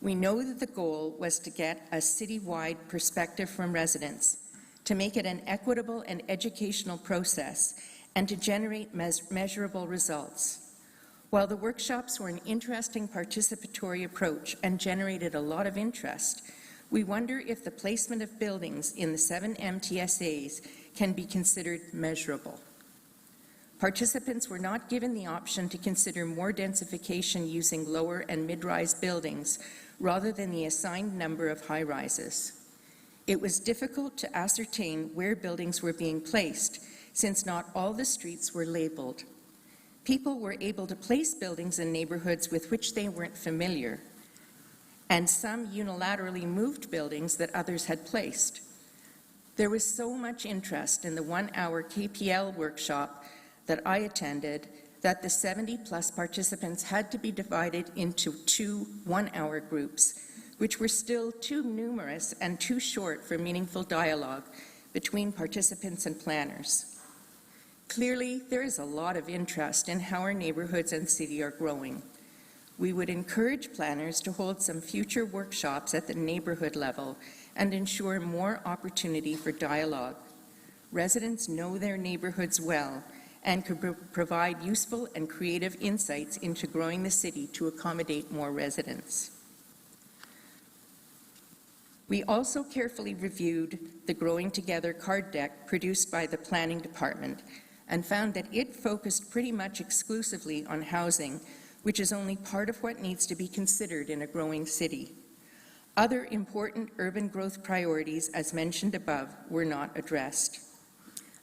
We know that the goal was to get a citywide perspective from residents, to make it an equitable and educational process, and to generate measurable results. While the workshops were an interesting participatory approach and generated a lot of interest, we wonder if the placement of buildings in the 7 MTSAs can be considered measurable. Participants were not given the option to consider more densification using lower and mid-rise buildings rather than the assigned number of high-rises. It was difficult to ascertain where buildings were being placed, since not all the streets were labeled. People were able to place buildings in neighborhoods with which they weren't familiar, and some unilaterally moved buildings that others had placed. There was so much interest in the 1-hour KPL workshop that I attended that the 70-plus participants had to be divided into 2 one-hour groups, which were still too numerous and too short for meaningful dialogue between participants and planners. Clearly, there is a lot of interest in how our neighborhoods and city are growing. We would encourage planners to hold some future workshops at the neighborhood level and ensure more opportunity for dialogue. Residents know their neighborhoods well and could provide useful and creative insights into growing the city to accommodate more residents. We also carefully reviewed the Growing Together card deck produced by the Planning Department and found that it focused pretty much exclusively on housing, which is only part of what needs to be considered in a growing city. Other important urban growth priorities, as mentioned above, were not addressed.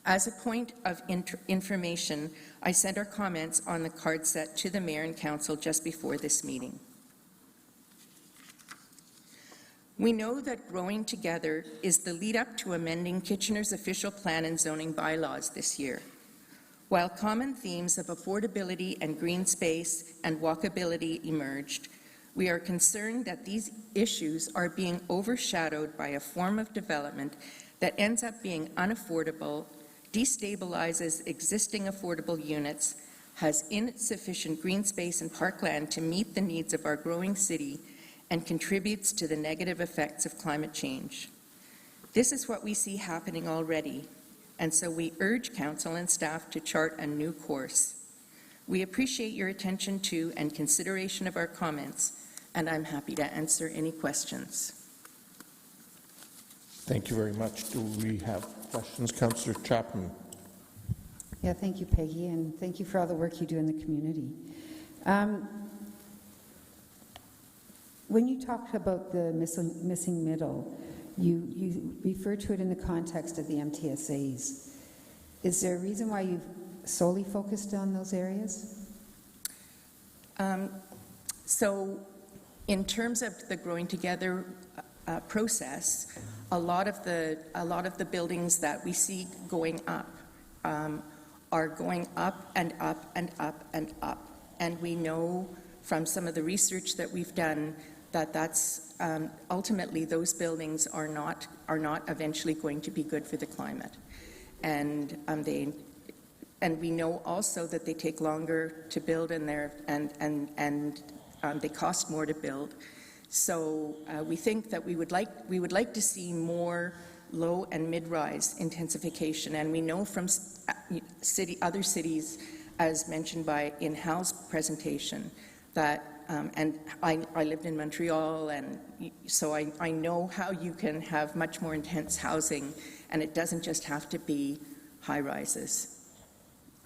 As a point of information, I sent our comments on the card set to the Mayor and Council just before this meeting. We know that Growing Together is the lead-up to amending Kitchener's official plan and zoning bylaws this year. While common themes of affordability and green space and walkability emerged, we are concerned that these issues are being overshadowed by a form of development that ends up being unaffordable, destabilizes existing affordable units, has insufficient green space and parkland to meet the needs of our growing city, and contributes to the negative effects of climate change. This is what we see happening already, and so we urge Council and staff to chart a new course. We appreciate your attention to and consideration of our comments, and I'm happy to answer any questions. Thank you very much. Do we have questions? Councillor Chapman. Yeah, thank you, Peggy, and thank you for all the work you do in the community. When you talked about the missing middle, you refer to it in the context of the MTSAs. Is there a reason why you've solely focused on those areas? So in terms of the Growing Together process, a lot of the buildings that we see going up are going up and up and up and up. And we know from some of the research that we've done that that's ultimately those buildings are not eventually going to be good for the climate, and we know also that they take longer to build and they cost more to build. So we think that we would like to see more low and mid-rise intensification, and we know from other cities, as mentioned in Hal's presentation, that and I lived in Montreal, and so I know how you can have much more intense housing, and it doesn't just have to be high-rises.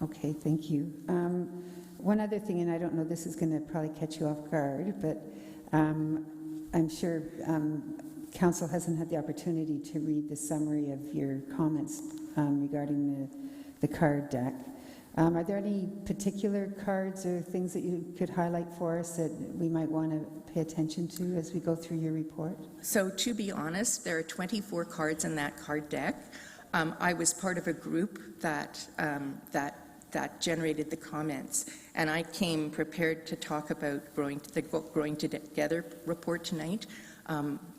Okay, thank you. One other thing, and I don't know, this is going to probably catch you off guard, but I'm sure Council hasn't had the opportunity to read the summary of your comments regarding the card deck. Are there any particular cards or things that you could highlight for us that we might want to pay attention to as we go through your report? So to be honest, there are 24 cards in that card deck. I was part of a group that generated the comments, and I came prepared to talk about the Growing Together report tonight,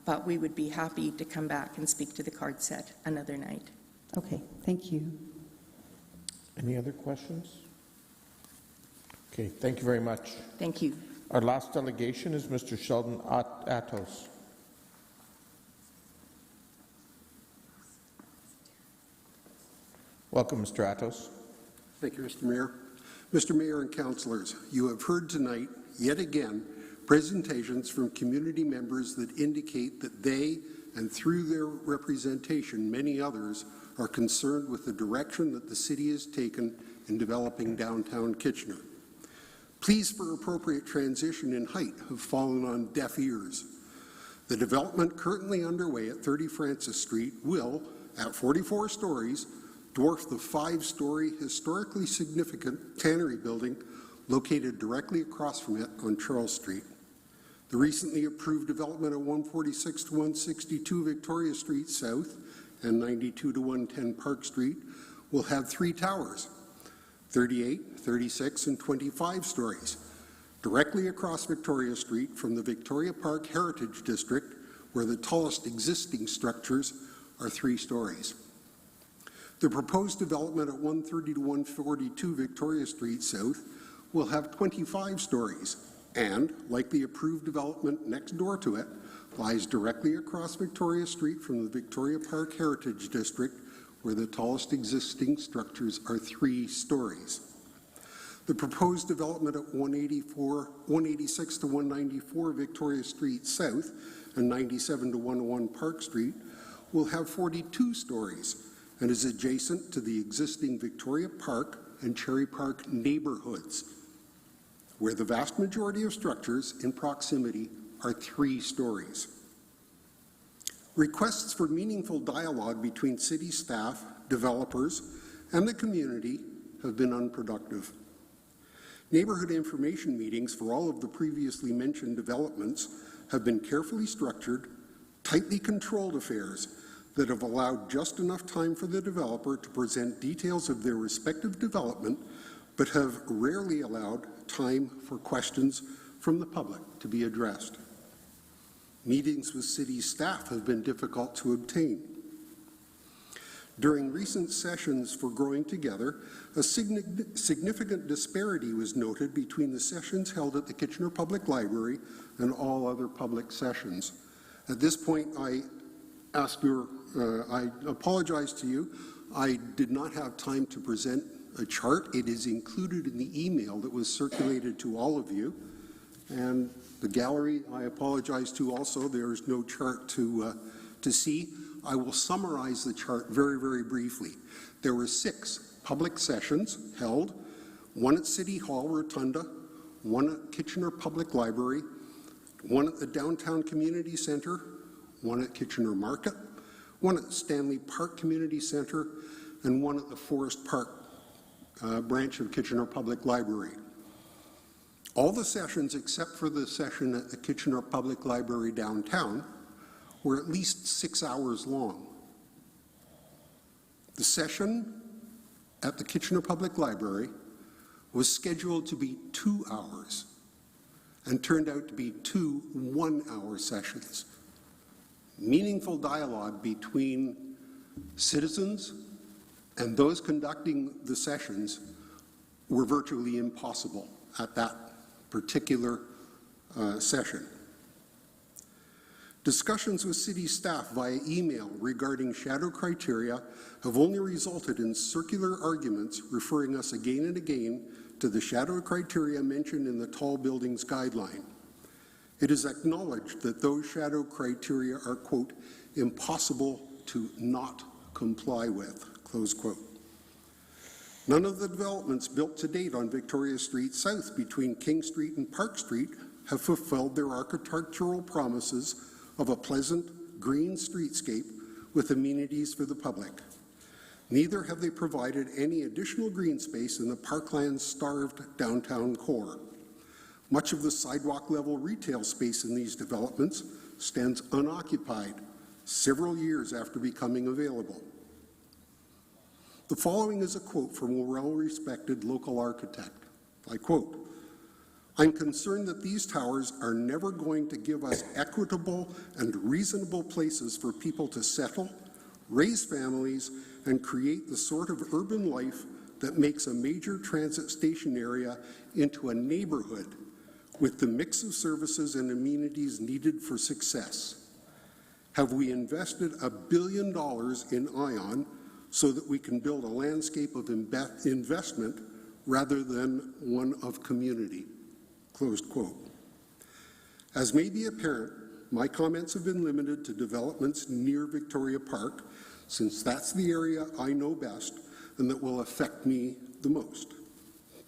but we would be happy to come back and speak to the card set another night. Okay, thank you. Any other questions? Okay, thank you very much. Thank you. Our last delegation is Mr. Sheldon Atos. Welcome, Mr. Atos. Thank you, Mr. Mayor. Mr. Mayor and councillors, you have heard tonight, yet again, presentations from community members that indicate that they, and through their representation, many others, are concerned with the direction that the city has taken in developing downtown Kitchener. Pleas for appropriate transition in height have fallen on deaf ears. The development currently underway at 30 Francis Street will, at 44 stories, dwarf the 5-story historically significant tannery building located directly across from it on Charles Street. The recently approved development at 146 to 162 Victoria Street South and 92 to 110 Park Street will have 3 towers, 38, 36, and 25 stories, directly across Victoria Street from the Victoria Park Heritage District, where the tallest existing structures are 3 stories. The proposed development at 130 to 142 Victoria Street South will have 25 stories and, like the approved development next door to it, lies directly across Victoria Street from the Victoria Park Heritage District, where the tallest existing structures are 3 stories. The proposed development at 186 to 194 Victoria Street South and 97 to 101 Park Street will have 42 stories and is adjacent to the existing Victoria Park and Cherry Park neighborhoods, where the vast majority of structures in proximity are 3 stories. Requests for meaningful dialogue between city staff, developers, and the community have been unproductive. Neighborhood information meetings for all of the previously mentioned developments have been carefully structured, tightly controlled affairs that have allowed just enough time for the developer to present details of their respective development, but have rarely allowed time for questions from the public to be addressed. Meetings with city staff have been difficult to obtain. During recent sessions for Growing Together, a significant disparity was noted between the sessions held at the Kitchener Public Library and all other public sessions. At this point, I apologize to you. I did not have time to present a chart. It is included in the email that was circulated to all of you. And the gallery, I apologize to also. There is no chart to see. I will summarize the chart very, very briefly. There were 6 public sessions held, 1 at City Hall Rotunda, 1 at Kitchener Public Library, 1 at the Downtown Community Centre, 1 at Kitchener Market, 1 at Stanley Park Community Centre, and 1 at the Forest Park branch of Kitchener Public Library. All the sessions, except for the session at the Kitchener Public Library downtown, were at least 6 hours long. The session at the Kitchener Public Library was scheduled to be 2 hours and turned out to be 2 one-hour sessions. Meaningful dialogue between citizens and those conducting the sessions were virtually impossible at that particular session. Discussions with city staff via email regarding shadow criteria have only resulted in circular arguments referring us again and again to the shadow criteria mentioned in the Tall Buildings Guideline. It is acknowledged that those shadow criteria are, quote, impossible to not comply with, close quote. None of the developments built to date on Victoria Street South between King Street and Park Street have fulfilled their architectural promises of a pleasant, green streetscape with amenities for the public. Neither have they provided any additional green space in the parkland-starved downtown core. Much of the sidewalk-level retail space in these developments stands unoccupied several years after becoming available. The following is a quote from a well-respected local architect. I quote, "I'm concerned that these towers are never going to give us equitable and reasonable places for people to settle, raise families, and create the sort of urban life that makes a major transit station area into a neighborhood with the mix of services and amenities needed for success. Have we invested $1 billion in ION so that we can build a landscape of investment rather than one of community?" Closed quote. As may be apparent, my comments have been limited to developments near Victoria Park, since that's the area I know best and that will affect me the most.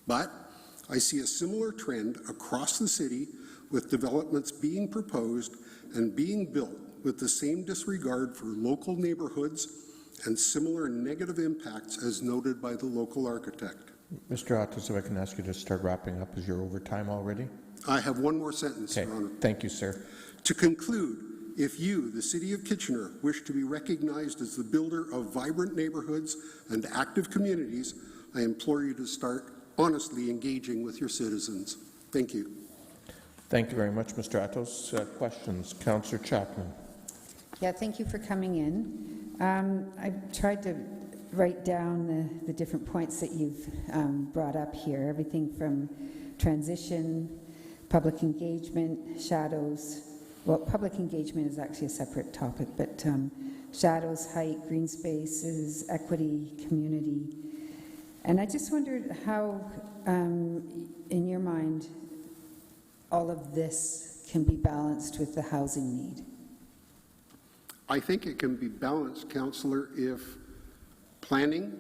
But I see a similar trend across the city with developments being proposed and being built with the same disregard for local neighborhoods and similar negative impacts as noted by the local architect. Mr. Ottis, if I can ask you to start wrapping up as you're over time already. I have one more sentence, Your Honor. Thank you, sir. To conclude, if you, the City of Kitchener, wish to be recognized as the builder of vibrant neighborhoods and active communities, I implore you to start honestly engaging with your citizens. Thank you. Thank you very much, Mr. Atos. Questions? Councillor Chapman. Yeah, thank you for coming in. I've tried to write down the different points that you've brought up here, everything from transition, public engagement, shadows. Well, public engagement is actually a separate topic, but shadows, height, green spaces, equity, community. And I just wondered how, in your mind, all of this can be balanced with the housing need. I think it can be balanced, Councillor, if planning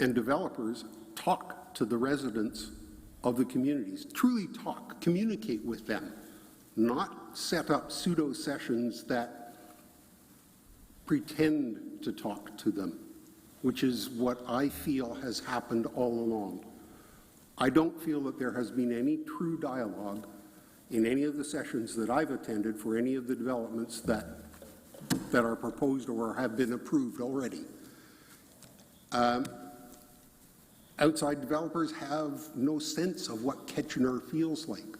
and developers talk to the residents of the communities, truly talk, communicate with them, not set up pseudo sessions that pretend to talk to them, which is what I feel has happened all along. I don't feel that there has been any true dialogue in any of the sessions that I've attended for any of the developments that are proposed or have been approved already. Outside developers have no sense of what Kitchener feels like.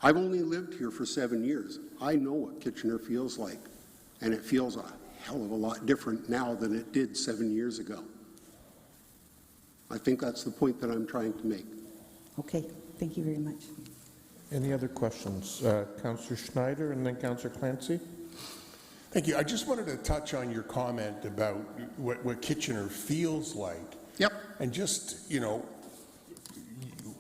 I've only lived here for 7 years. I know what Kitchener feels like, and it feels a hell of a lot different now than it did 7 years ago. I think that's the point that I'm trying to make. Okay, thank you very much. Any other questions? Councillor Schneider and then Councillor Clancy. Thank you. I just wanted to touch on your comment about what Kitchener feels like. Yep. And just, you know,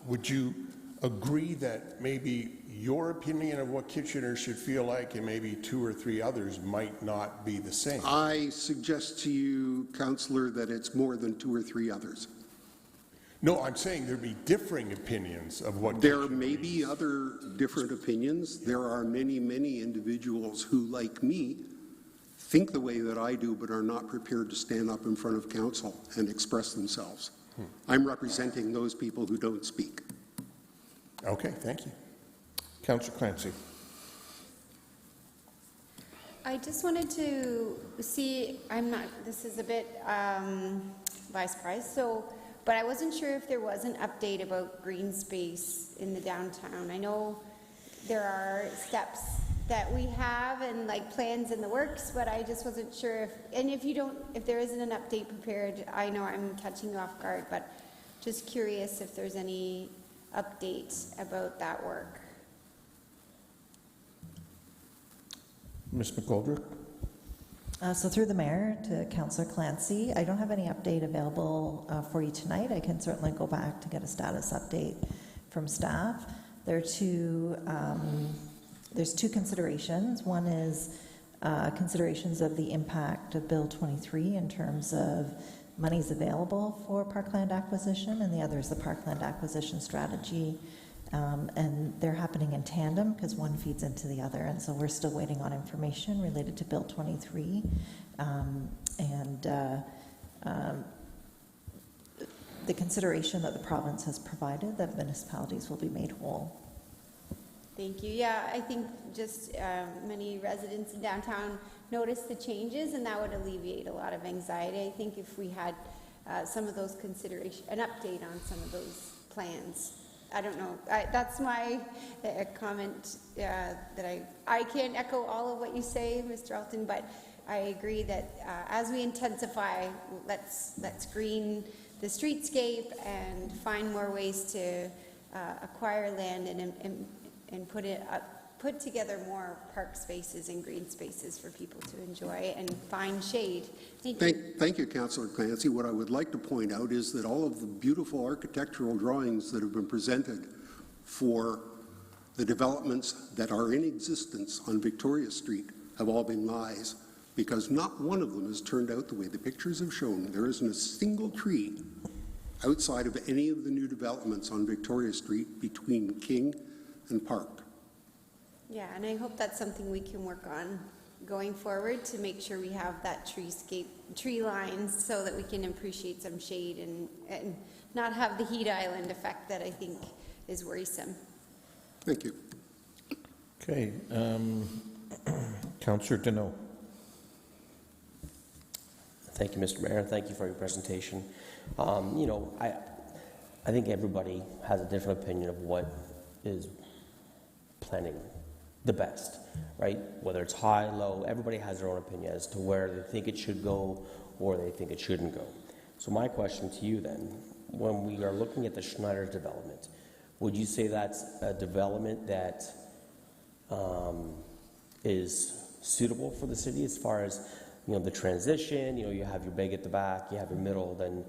would you agree that maybe your opinion of what Kitchener should feel like and maybe 2 or 3 others might not be the same? I suggest to you, Councillor, that it's more than 2 or 3 others. No, I'm saying there'd be differing opinions of what There may be other different opinions. There are many, many individuals who, like me, think the way that I do but are not prepared to stand up in front of council and express themselves. I'm representing those people who don't speak. Okay, thank you. Councillor Clancy. I just wanted to see, this is a bit by surprise, but I wasn't sure if there was an update about green space in the downtown. I know there are steps that we have and like plans in the works, but I just wasn't sure if there isn't an update prepared, I know I'm catching you off guard, but just curious if there's any update about that work. Ms. McGoldrick. So through the mayor to Councillor Clancy, I don't have any update available for you tonight. I can certainly go back to get a status update from staff. There's two considerations. One is considerations of the impact of Bill 23 in terms of monies available for parkland acquisition, and the other is the parkland acquisition strategy. And they're happening in tandem because one feeds into the other, and so we're still waiting on information related to Bill 23. The consideration that the province has provided that municipalities will be made whole. Thank you. Yeah, I think just many residents in downtown noticed the changes, and that would alleviate a lot of anxiety. I think if we had some of those considerations, an update on some of those plans. I don't know. That's my comment. That I can't echo all of what you say, Mr. Alton, but I agree that as we intensify, let's green the streetscape and find more ways to acquire land and put together more park spaces and green spaces for people to enjoy and find shade. Thank you, Councillor Clancy. What I would like to point out is that all of the beautiful architectural drawings that have been presented for the developments that are in existence on Victoria Street have all been lies, because not one of them has turned out the way the pictures have shown. There isn't a single tree outside of any of the new developments on Victoria Street between King and Park. Yeah, and I hope that's something we can work on going forward to make sure we have that tree lines so that we can appreciate some shade and not have the heat island effect that I think is worrisome. Thank you. Okay, Councillor Deneau. Thank you, Mr. Mayor. Thank you for your presentation. You know, I think everybody has a different opinion of what is planning the best, right? Whether it's high, low, everybody has their own opinion as to where they think it should go or they think it shouldn't go. So my question to you then, when we are looking at the Schneider development, would you say that's a development that is suitable for the city as far as, you know, the transition? You know, you have your big at the back, you have your middle, then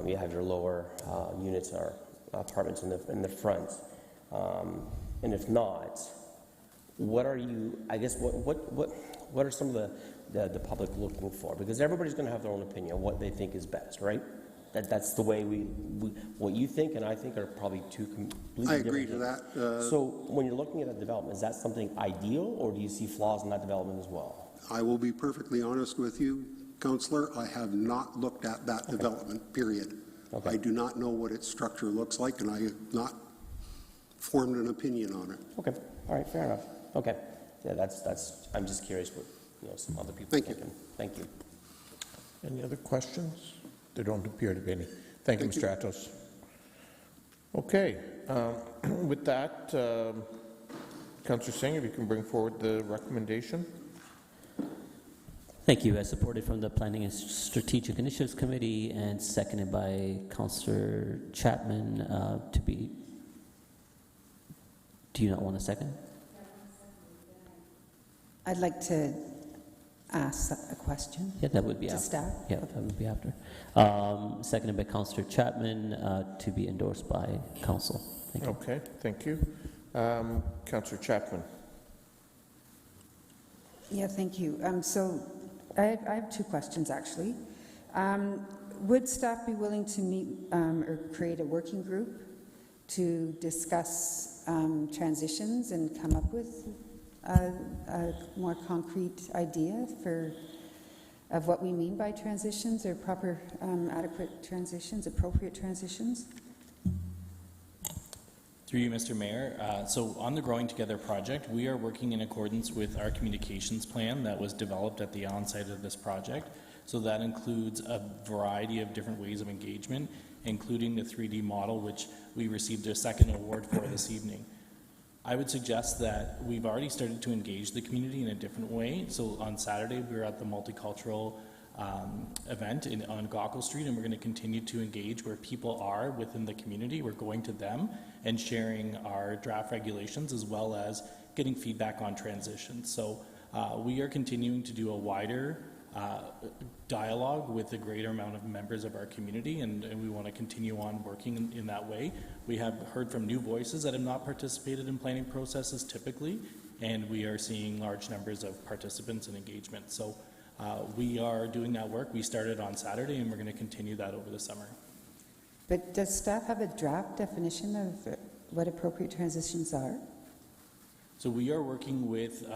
you have your lower units or apartments in the front. And if not, what are you, I guess, what are some of the public looking for? Because everybody's going to have their own opinion on what they think is best, right? That's the way what you think and I think are probably two completely different. I agree to that. So when you're looking at a development, is that something ideal, or do you see flaws in that development as well? I will be perfectly honest with you, Councillor. I have not looked at that development, period. I do not know what its structure looks like, and I have not formed an opinion on it. Okay. All right. Fair enough. Okay. Yeah, that's. I'm just curious what some other people are thinking. Thank you. Any other questions? There don't appear to be any. Thank you, Mr. Atos. Okay. With that, Councillor Singh, if you can bring forward the recommendation. Thank you. As supported from the Planning and Strategic Initiatives Committee and seconded by Councillor Chapman to be. Do you not want a second? I'd like to ask a question. Yeah, that would be to after. Staff. Yeah, that would be after. Seconded by Councillor Chapman to be endorsed by Council. Thank you. Okay, thank you. Councillor Chapman. Yeah, thank you. So I have two questions, actually. Would staff be willing to meet or create a working group to discuss transitions and come up with a more concrete idea of what we mean by transitions or proper, adequate transitions, appropriate transitions? Through you, Mr. Mayor. So on the Growing Together project, we are working in accordance with our communications plan that was developed at the onset of this project. So that includes a variety of different ways of engagement, including the 3D model, which we received a second award for this evening. I would suggest that we've already started to engage the community in a different way. So on Saturday, we were at the multicultural event on Gaukel Street, and we're going to continue to engage where people are within the community. We're going to them and sharing our draft regulations as well as getting feedback on transitions. So we are continuing to do a wider dialogue with a greater amount of members of our community, and we want to continue on working in that way. We have heard from new voices that have not participated in planning processes typically, and we are seeing large numbers of participants and engagement. So we are doing that work. We started on Saturday, and we're going to continue that over the summer. But does staff have a draft definition of what appropriate transitions are? So we are working with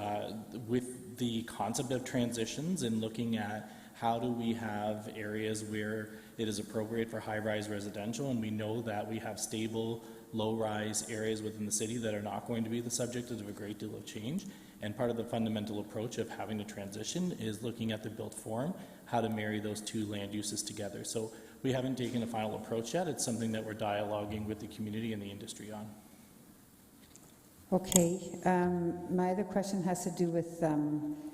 the concept of transitions and looking at how do we have areas where it is appropriate for high-rise residential, and we know that we have stable, low-rise areas within the city that are not going to be the subject of a great deal of change. And part of the fundamental approach of having a transition is looking at the built form, how to marry those two land uses together. So we haven't taken a final approach yet. It's something that we're dialoguing with the community and the industry on. Okay. My other question has to do with,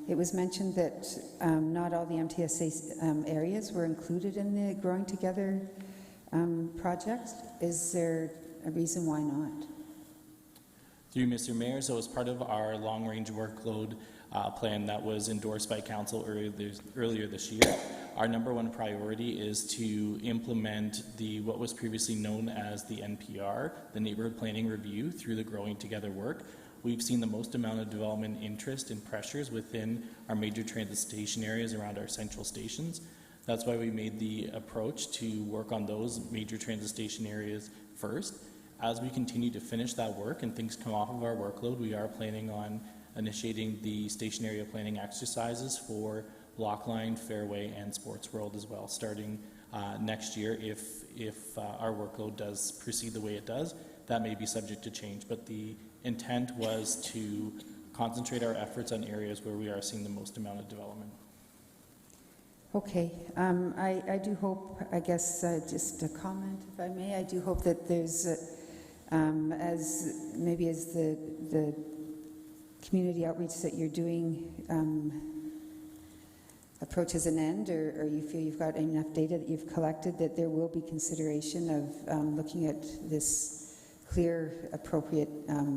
it was mentioned that not all the MTSA areas were included in the Growing Together project. Is there a reason why not? Through Mr. Mayor, so as part of our long-range workload plan that was endorsed by Council earlier this year, our number one priority is to implement what was previously known as the NPR, the Neighborhood Planning Review, through the Growing Together work. We've seen the most amount of development interest and pressures within our major transit station areas around our central stations. That's why we made the approach to work on those major transit station areas first. As we continue to finish that work and things come off of our workload, we are planning on initiating the station area planning exercises for Blockline, Fairway, and Sports World as well, starting next year. If our workload does proceed the way it does, that may be subject to change. But the intent was to concentrate our efforts on areas where we are seeing the most amount of development. Okay. I do hope, I guess, just a comment, if I may, I do hope that there's, as the community outreach that you're doing approaches an end, or you feel you've got enough data that you've collected that there will be consideration of looking at this clear, appropriate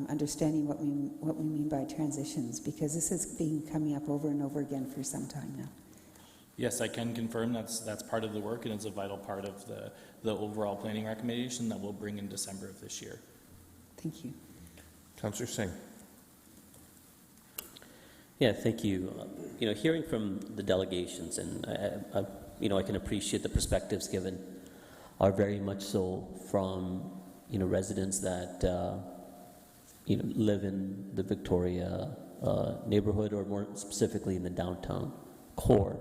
understanding what we mean by transitions, because this has been coming up over and over again for some time now. Yes, I can confirm that's part of the work, and it's a vital part of the overall planning recommendation that we'll bring in December of this year. Thank you. Councillor Singh. Yeah, thank you. Hearing from the delegations, and I can appreciate the perspectives given are very much so from residents that live in the Victoria neighborhood, or more specifically in the downtown core.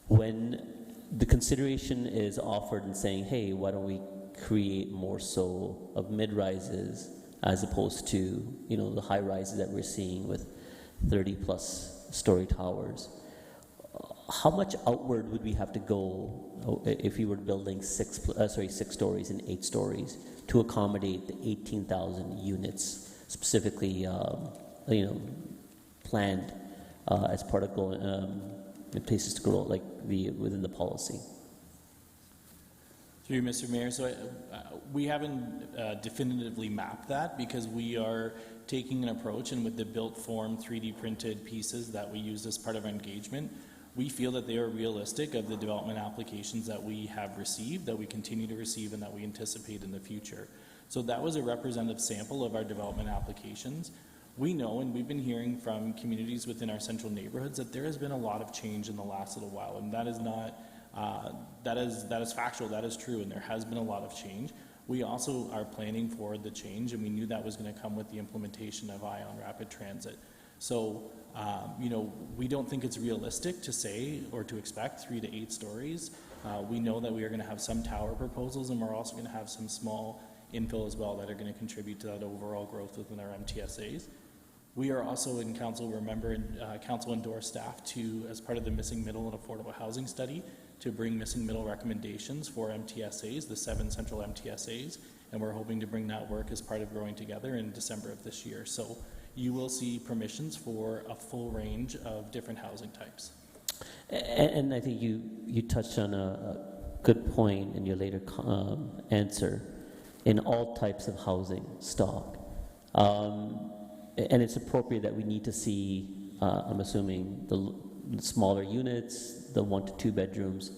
When the consideration is offered and saying, hey, why don't we create more so of mid-rises as opposed to the high rises that we're seeing with 30-plus story towers. How much outward would we have to go if we were building 6 stories and 8 stories to accommodate the 18,000 units specifically, planned as part of places to grow, like within the policy? Through you, Mr. Mayor. So we haven't definitively mapped that, because we are taking an approach, and with the built form 3D printed pieces that we use as part of our engagement, we feel that they are realistic of the development applications that we have received, that we continue to receive, and that we anticipate in the future. So that was a representative sample of our development applications. We know, and we've been hearing from communities within our central neighborhoods, that there has been a lot of change in the last little while, and that is not that is factual, that is true, and there has been a lot of change. We also are planning for the change, and we knew that was going to come with the implementation of ION Rapid Transit. So, we don't think it's realistic to say or to expect 3 to 8 stories. We know that we are going to have some tower proposals, and we're also going to have some small infill as well that are going to contribute to that overall growth within our MTSAs. We are also in council, council endorsed staff to, as part of the Missing Middle and Affordable Housing Study, to bring missing middle recommendations for MTSAs, the 7 central MTSAs, and we're hoping to bring that work as part of Growing Together in December of this year. So you will see permissions for a full range of different housing types. And I think you touched on a good point in your later answer, in all types of housing stock. And it's appropriate that we need to see, I'm assuming, the smaller units, the 1 to 2 bedrooms.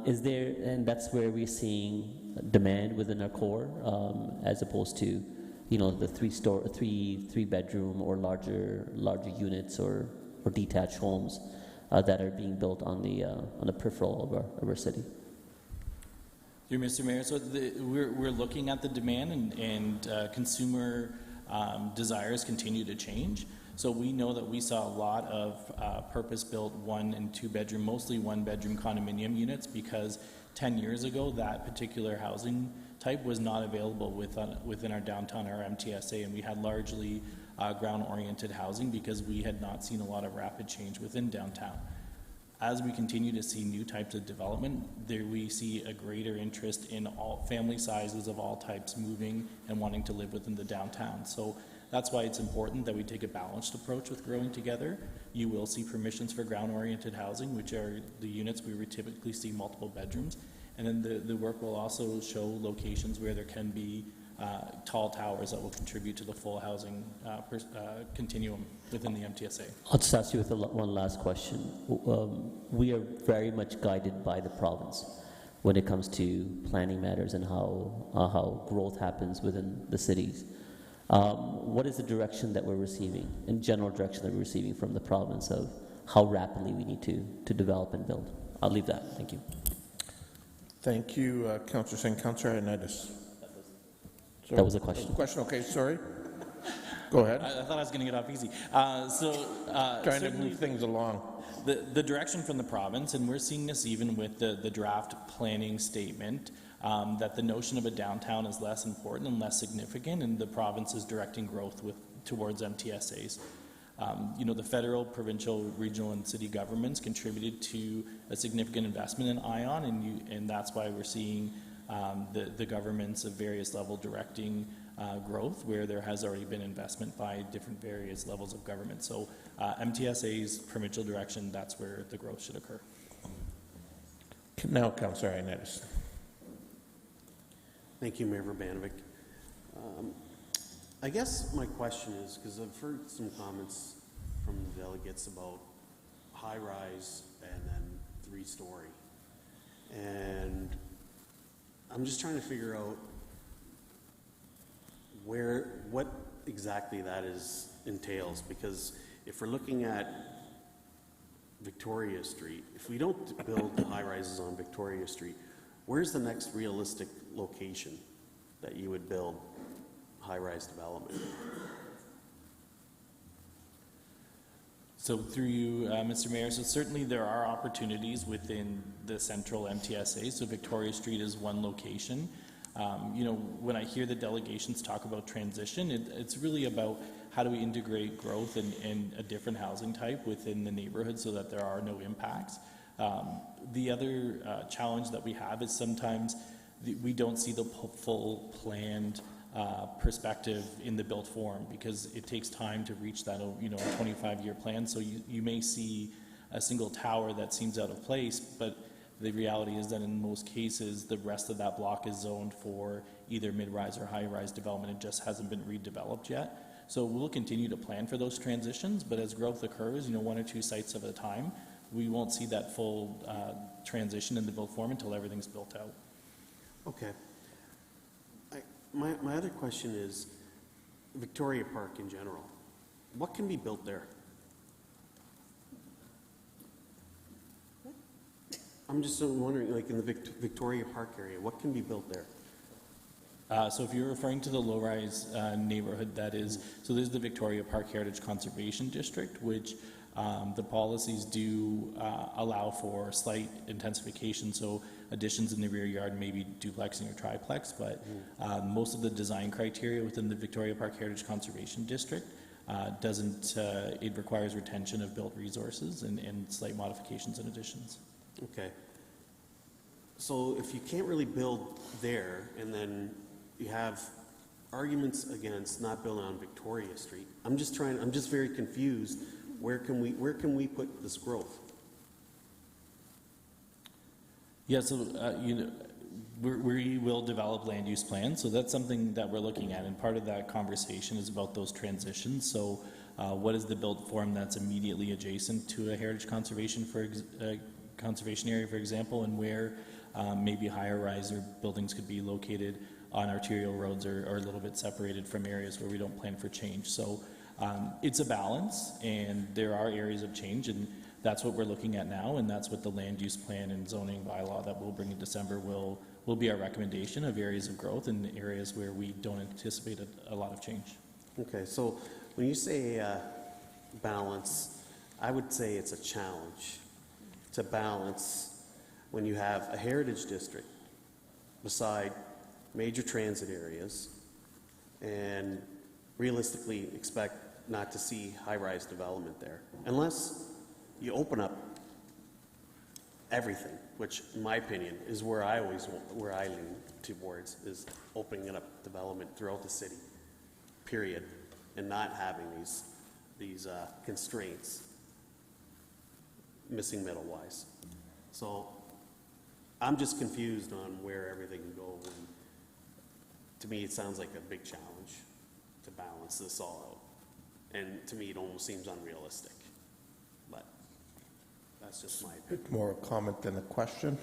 Is there, and that's where we're seeing demand within our core, as opposed to, the 3 bedroom or larger units or detached homes that are being built on the peripheral of our city. Through Mr. Mayor, so we're looking at the demand, and consumer desires continue to change. So we know that we saw a lot of purpose-built 1 and 2 bedroom, mostly 1 bedroom condominium units, because 10 years ago that particular housing type was not available within our downtown, our MTSA, and we had largely ground-oriented housing because we had not seen a lot of rapid change within downtown. As we continue to see new types of development, we see a greater interest in all family sizes of all types moving and wanting to live within the downtown. So that's why it's important that we take a balanced approach with Growing Together. You will see permissions for ground-oriented housing, which are the units where we typically see multiple bedrooms. And then the work will also show locations where there can be tall towers that will contribute to the full housing continuum within the MTSA. I'll just ask you with one last question. We are very much guided by the province when it comes to planning matters and how growth happens within the cities. What is the direction that we're receiving, in general direction that we're receiving from the province of how rapidly we need to develop and build? I'll leave that. Thank you. Thank you, Councillor Singh. Councillor Ioannidis. That was a question. Question, okay, sorry. Go ahead. I thought I was going to get off easy. Trying to move things along. The direction from the province, and we're seeing this even with the draft planning statement, that the notion of a downtown is less important and less significant, and the province is directing growth towards MTSAs. The federal, provincial, regional, and city governments contributed to a significant investment in ION, and that's why we're seeing the governments of various levels directing growth where there has already been investment by different various levels of government. So MTSA's provincial direction, that's where the growth should occur. Now, Councillor Ioannidis. Thank you, Mayor Urbanovic. I guess my question is, because I've heard some comments from the delegates about high-rise and then three-story. And I'm just trying to figure out what exactly that entails, because if we're looking at Victoria Street, if we don't build high-rises on Victoria Street, where's the next realistic location that you would build high-rise development? So through you, Mr. Mayor, so certainly there are opportunities within the central MTSA. So Victoria Street is one location. You know, when I hear the delegations talk about transition, it's really about how do we integrate growth in a different housing type within the neighborhood so that there are no impacts. The other challenge that we have is sometimes we don't see the full planned perspective in the built form, because it takes time to reach that, you know, a 25-year plan. So you may see a single tower that seems out of place, but the reality is that in most cases, the rest of that block is zoned for either mid-rise or high-rise development. It just hasn't been redeveloped yet. So we'll continue to plan for those transitions, but as growth occurs, you know, 1 or 2 sites at a time, we won't see that full transition in the built form until everything's built out. Okay. My other question is Victoria Park in general. What can be built there? I'm just wondering, like in the Victoria Park area, what can be built there? So if you're referring to the low-rise neighborhood, that is, so there's the Victoria Park Heritage Conservation District, which the policies do allow for slight intensification, so additions in the rear yard, maybe duplexing or triplex, but most of the design criteria within the Victoria Park Heritage Conservation District doesn't, it requires retention of built resources and slight modifications and additions. Okay. So if you can't really build there, and then you have arguments against not building on Victoria Street, I'm just very confused. Where can we put this growth? Yeah, so you know, we will develop land use plans, so that's something that we're looking at, and part of that conversation is about those transitions. So what is the built form that's immediately adjacent to a heritage conservation conservation area, for example, and where maybe higher rise or buildings could be located on arterial roads or a little bit separated from areas where we don't plan for change. So it's a balance, and there are areas of change, and that's what we're looking at now, and that's what the land use plan and zoning bylaw that we'll bring in December will be our recommendation of areas of growth and areas where we don't anticipate a lot of change. Okay, so when you say balance, I would say it's a challenge to balance when you have a heritage district beside major transit areas and realistically expect not to see high-rise development there unless you open up everything, which in my opinion is where I lean towards, is opening up development throughout the city, period, and not having these constraints missing middle wise. So I'm just confused on where everything can go, and to me it sounds like a big challenge to balance this all out, and to me it almost seems unrealistic, but that's just my opinion. Bit more a comment than a question.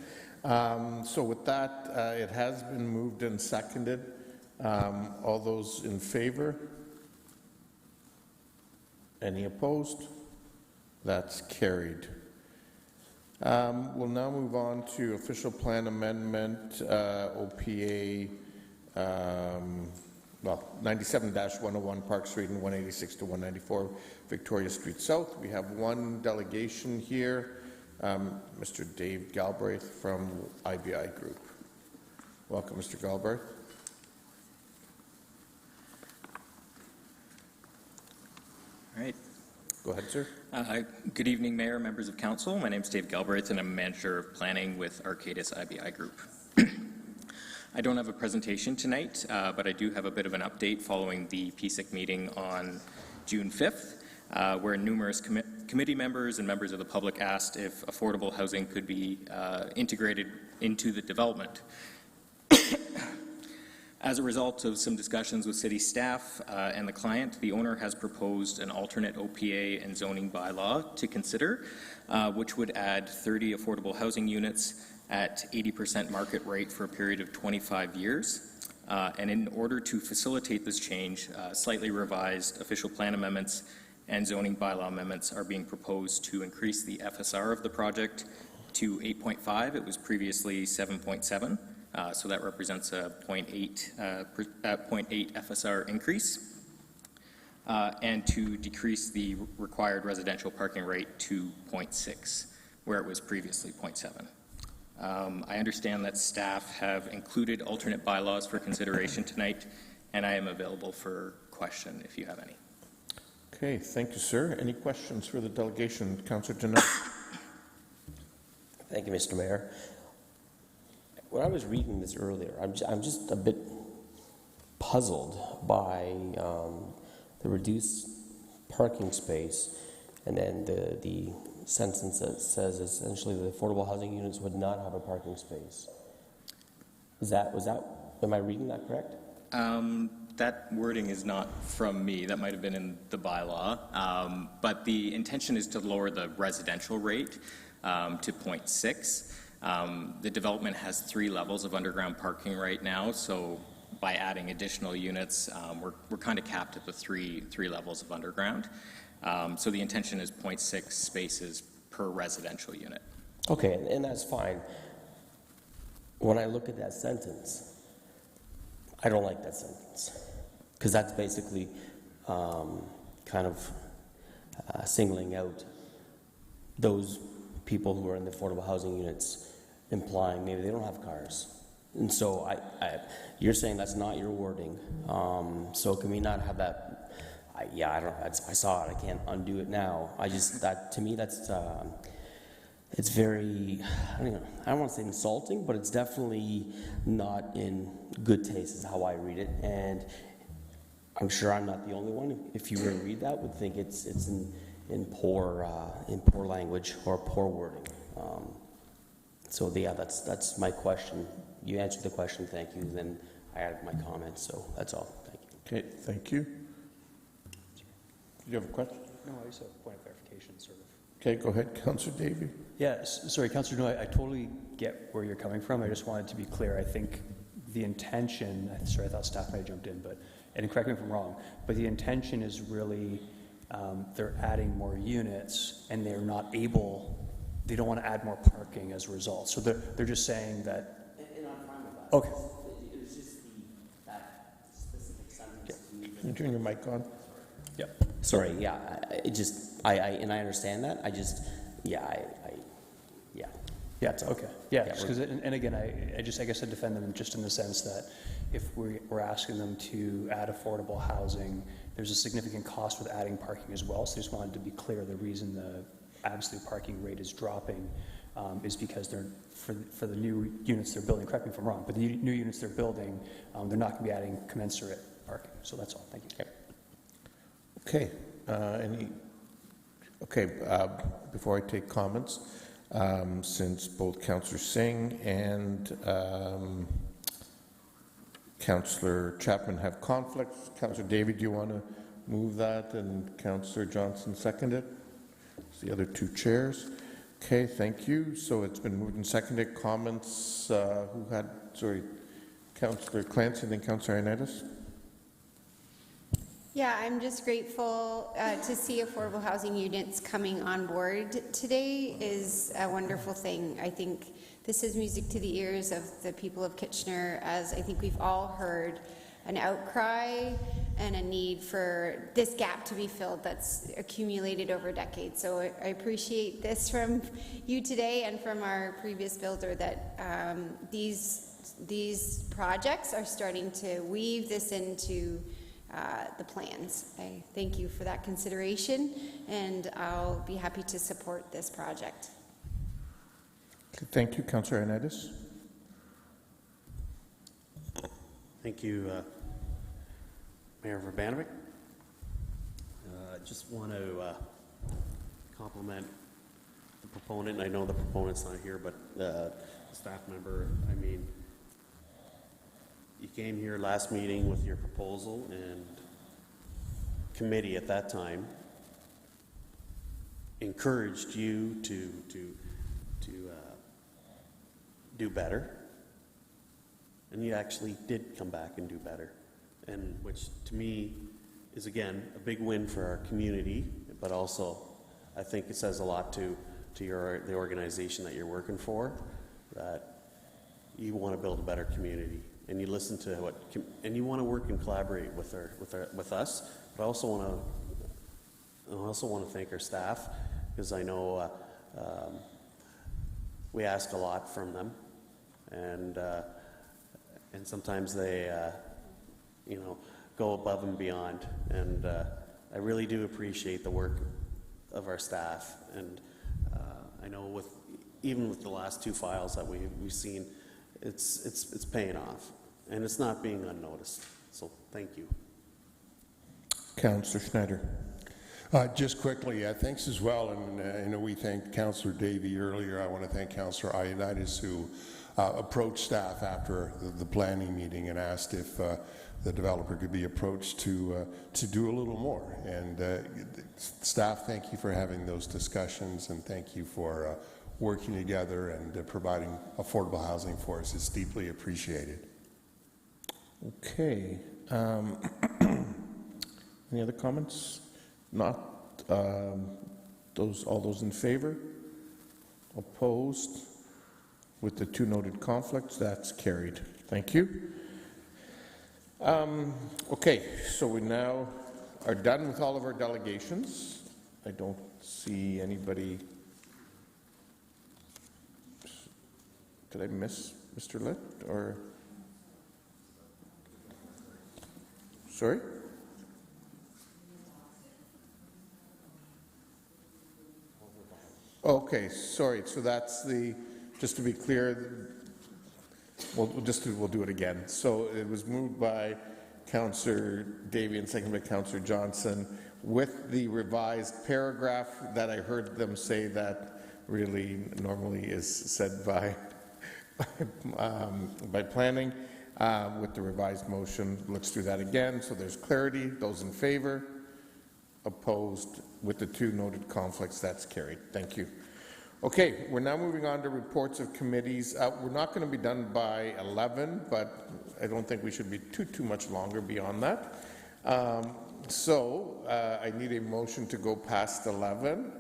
So with that, it has been moved and seconded. All those in favor? Any opposed? That's carried. We'll now move on to official plan amendment, OPA 97-101 Park Street and 186 to 194 Victoria Street South. We have one delegation here, Mr. Dave Galbraith from IBI Group. Welcome, Mr. Galbraith. All right. Go ahead, sir. Good evening, Mayor, members of Council. My name is Dave Galbraith, and I'm Manager of Planning with Arcadis IBI Group. I don't have a presentation tonight, but I do have a bit of an update following the PSIC meeting on June 5th, where numerous committee members and members of the public asked if affordable housing could be integrated into the development. As a result of some discussions with city staff and the client, the owner has proposed an alternate OPA and zoning bylaw to consider, which would add 30 affordable housing units at 80% market rate for a period of 25 years. And in order to facilitate this change, slightly revised official plan amendments and zoning bylaw amendments are being proposed to increase the FSR of the project to 8.5. It was previously 7.7. So that represents a 0.8 FSR increase, and to decrease the required residential parking rate to 0.6, where it was previously 0.7. I understand that staff have included alternate bylaws for consideration tonight, and I am available for question if you have any. Okay, thank you, sir. Any questions for the delegation? Councillor Janelle. Thank you, Mr. Mayor. When I was reading this earlier, I'm just a bit puzzled by the reduced parking space, and then the sentence that says essentially the affordable housing units would not have a parking space. Am I reading that correct? That wording is not from me. That might have been in the bylaw. But the intention is to lower the residential rate to 0.6. The development has 3 levels of underground parking right now, so by adding additional units, we're kind of capped at the three levels of underground. So the intention is 0.6 spaces per residential unit. Okay, and that's fine. When I look at that sentence, I don't like that sentence, because that's basically kind of singling out those people who are in the affordable housing units, implying maybe they don't have cars. And so you're saying that's not your wording. So can we not have that? I saw it. I can't undo it now. To me, that's it's very, I don't want to say insulting, but it's definitely not in good taste is how I read it. And I'm sure I'm not the only one, if you were to read that, would think it's in poor language or poor wording. So yeah, that's my question. You answered the question, thank you. Then I added my comments, so that's all. Thank you. Okay, thank you. Do you have a question? No, I just have a point of clarification, sort of. Okay, go ahead, Councillor Davey. Yeah, sorry, Councillor, no, I totally get where you're coming from. I just wanted to be clear. I think the intention, sorry, I thought staff might have jumped in, and correct me if I'm wrong, but the intention is really they're adding more units and they're not able, they don't want to add more parking as a result. So they're just saying that. And I'm fine with that. Okay. It was just that specific sentence. Yeah. Can you turn your mic on? Yep. Sorry, yeah, and I understand that. Yeah, it's okay. Yeah, because and again, I guess I defend them just in the sense that if we're asking them to add affordable housing, there's a significant cost with adding parking as well. So I just wanted to be clear. The reason the absolute parking rate is dropping is because they're for the new units they're building. Correct me if I'm wrong, but the new units they're building, they're not going to be adding commensurate parking. So that's all. Thank you. Okay. Before I take comments, since both Councillor Singh and Councillor Chapman have conflicts, Councillor Davey, do you want to move that, and Councillor Johnson second it? It's the other two chairs. Okay, thank you. So it's been moved and seconded. Comments? Councillor Clancy, then Councillor Ioannidis. Yeah, I'm just grateful to see affordable housing units coming on board today is a wonderful thing. I think this is music to the ears of the people of Kitchener, as I think we've all heard an outcry and a need for this gap to be filled that's accumulated over decades. So I appreciate this from you today and from our previous builder, that these projects are starting to weave this into the plans. I thank you for that consideration, and I'll be happy to support this project. Okay, thank you, Councillor Ioannidis. Thank you, Mayor Urbanovic. Just want to compliment the proponent. I know the proponent's not here, but the staff member, I mean, you came here last meeting with your proposal, and committee at that time encouraged you to do better, and you actually did come back and do better, and which to me is again a big win for our community, but also I think it says a lot to the organization that you're working for, that you want to build a better community, and you listen to and you want to work and collaborate with us. But I also want to thank our staff, because I know we ask a lot from them, and sometimes they go above and beyond, and I really do appreciate the work of our staff, and I know even with the last two files that we've seen, it's paying off, and it's not being unnoticed. So thank you. Councillor Schneider. Just quickly, thanks as well, and we thanked Councillor Davey earlier. I want to thank Councillor Ioannidis, who approached staff after the planning meeting and asked if the developer could be approached to do a little more. And staff, thank you for having those discussions, and thank you for working together and providing affordable housing for us. It's deeply appreciated. Okay. Any other comments? Not. All those in favor? Opposed? With the two noted conflicts, that's carried. Thank you. Okay, so we now are done with all of our delegations. I don't see anybody. Did I miss Mr. Litt, or? Sorry? Okay, sorry. So that's just to be clear, we'll do it again. So it was moved by Councillor Davey and seconded by Councillor Johnson with the revised paragraph that I heard them say that really normally is said by planning, with the revised motion. Let's do that again so there's clarity. Those in favor? Opposed? With the two noted conflicts, that's carried. Thank you. Okay, we're now moving on to reports of committees. We're not going to be done by 11, but I don't think we should be too much longer beyond that. I need a motion to go past 11.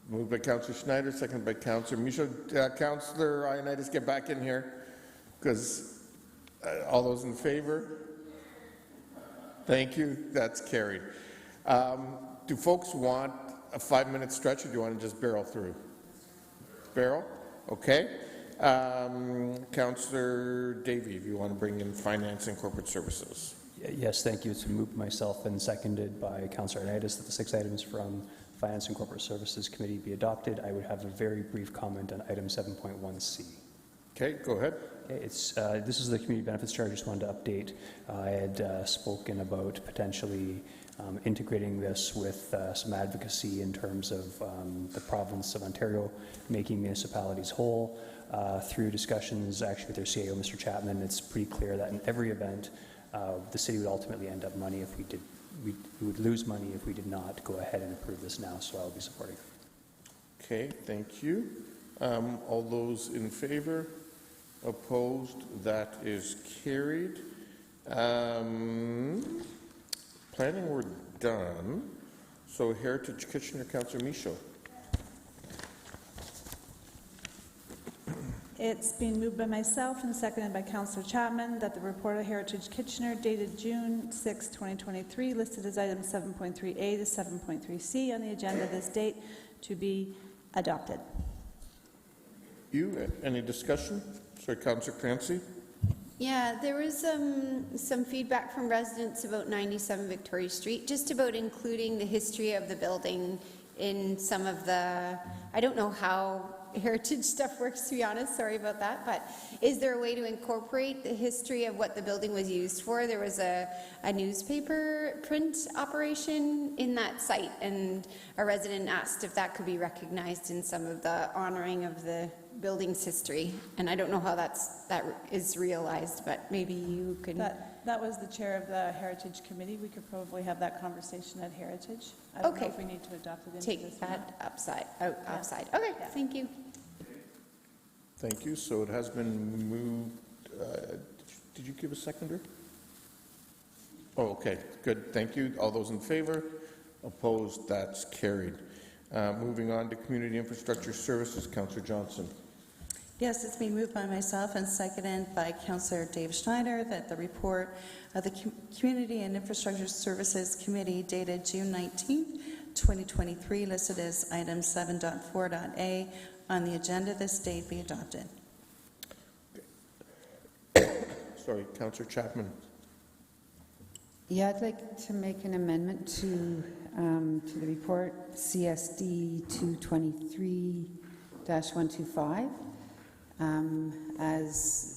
Moved by Councillor Schneider, seconded by Councillor Michaud. Councillor Ioannidis, get back in here, because all those in favor? Thank you. That's carried. Do folks want a 5-minute stretch, or do you want to just barrel through? Barrel? Okay. Councillor Davey, if you want to bring in Finance and Corporate Services. Yes, thank you. It's been moved by myself and seconded by Councillor Ioannidis that the 6 items from Finance and Corporate Services Committee be adopted. I would have a very brief comment on item 7.1C. Okay, go ahead. Okay, this is the community benefits charge. I just wanted to update. I had spoken about potentially integrating this with some advocacy in terms of the province of Ontario making municipalities whole. Through discussions actually with their CAO, Mr. Chapman, it's pretty clear that in every event, the city would ultimately end up money if we did. We would lose money if we did not go ahead and approve this now, so I'll be supporting. Okay, thank you. All those in favor? Opposed? That is carried. Planning, we're done. So Heritage Kitchener, Councillor Michaud. It's been moved by myself and seconded by Councillor Chapman that the report of Heritage Kitchener dated June 6, 2023, listed as items 7.3A to 7.3C on the agenda this date, to be adopted. Any discussion? Sorry, Councillor Clancy. Yeah, there was some feedback from residents about 97 Victoria Street, just about including the history of the building in some of the, I don't know how heritage stuff works, to be honest. Sorry about that. But is there a way to incorporate the history of what the building was used for? There was a newspaper print operation in that site, and a resident asked if that could be recognized in some of the honoring of the building's history. And I don't know how that is realized, but maybe you could... That was the chair of the Heritage Committee. We could probably have that conversation at Heritage. I don't know if we need to adopt it into Take this that one. outside. Okay, thank you. Thank you. So it has been moved. Did you give a seconder? Oh, okay. Good. Thank you. All those in favor? Opposed? That's carried. Moving on to Community Infrastructure Services, Councillor Johnson. Yes, it's been moved by myself and seconded by Councillor Dave Schneider that the report of the Community and Infrastructure Services Committee dated June 19, 2023, listed as item 7.4.a on the agenda this date be adopted. Sorry, Councillor Chapman. Yeah, I'd like to make an amendment to the report CSD 223-125 as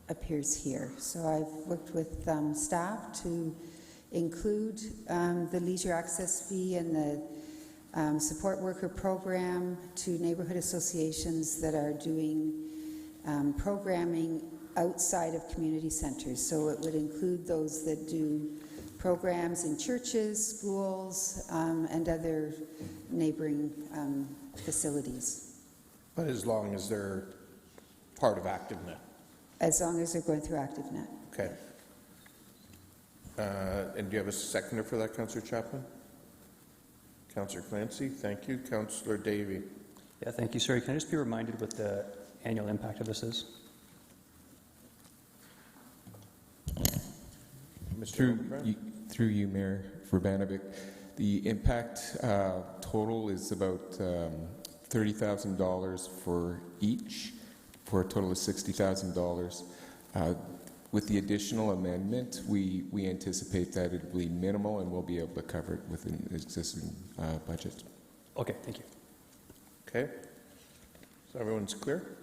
appears here. So I've worked with staff to include the leisure access fee and the support worker program to neighborhood associations that are doing programming outside of community centers. So it would include those that do programs in churches, schools, and other neighboring facilities. But as long as they're part of ActiveNet. As long as they're going through ActiveNet. Okay. And do you have a seconder for that, Councillor Chapman? Councillor Clancy, thank you. Councillor Davey. Yeah, thank you. Sorry, can I just be reminded what the annual impact of this is? Through you, Mayor Urbanovic, the impact total is about $30,000 for each, for a total of $60,000. With the additional amendment, we anticipate that it will be minimal and we'll be able to cover it within the existing budget. Okay, thank you. Okay. So everyone's clear?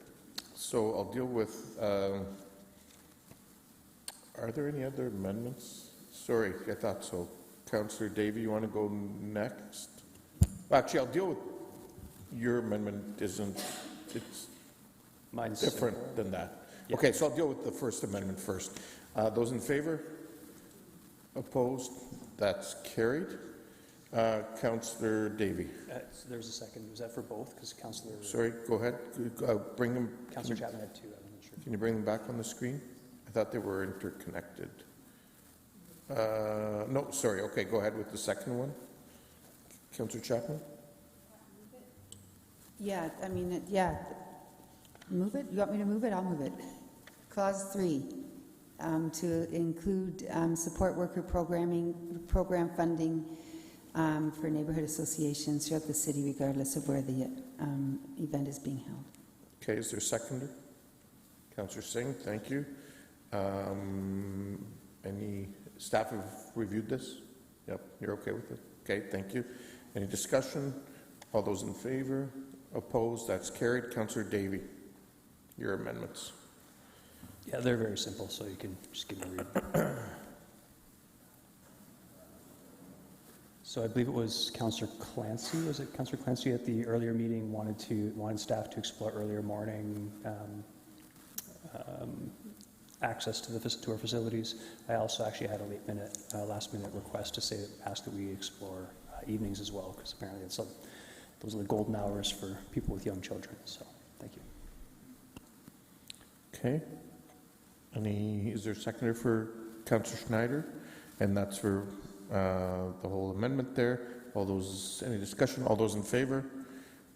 So I'll deal with, are there any other amendments? Sorry, I thought so. Councillor Davey, you want to go next? Actually, I'll deal with your amendment. It's Mine's different simple. than that. Yeah. Okay, so I'll deal with the First Amendment first. Those in favor? Opposed? That's carried. Councillor Davey. So there's a second. Was that for both? Because Councillor... Sorry, go ahead. Bring them. Councillor Chapman had two. I'm not sure. Can you bring them back on the screen? I thought they were interconnected. No, sorry. Okay, go ahead with the second one. Councillor Chapman? Yeah, I mean, yeah. Move it? You want me to move it? I'll move it. Clause 3, to include support worker program funding for neighborhood associations throughout the city, regardless of where the event is being held. Okay, is there a seconder? Councillor Singh, thank you. Any staff have reviewed this? Yep, you're okay with it? Okay, thank you. Any discussion? All those in favor? Opposed? That's carried. Councillor Davey, your amendments. Yeah, they're very simple, so you can just give me a read. So I believe it was Councillor Clancy. Was it Councillor Clancy at the earlier meeting wanted staff to explore earlier morning access to our facilities. I also actually had a last minute request to ask that we explore evenings as well, because apparently those are the golden hours for people with young children. So thank you. Okay. Is there a seconder for Councillor Schneider? And that's for the whole amendment there. Any discussion? All those in favor?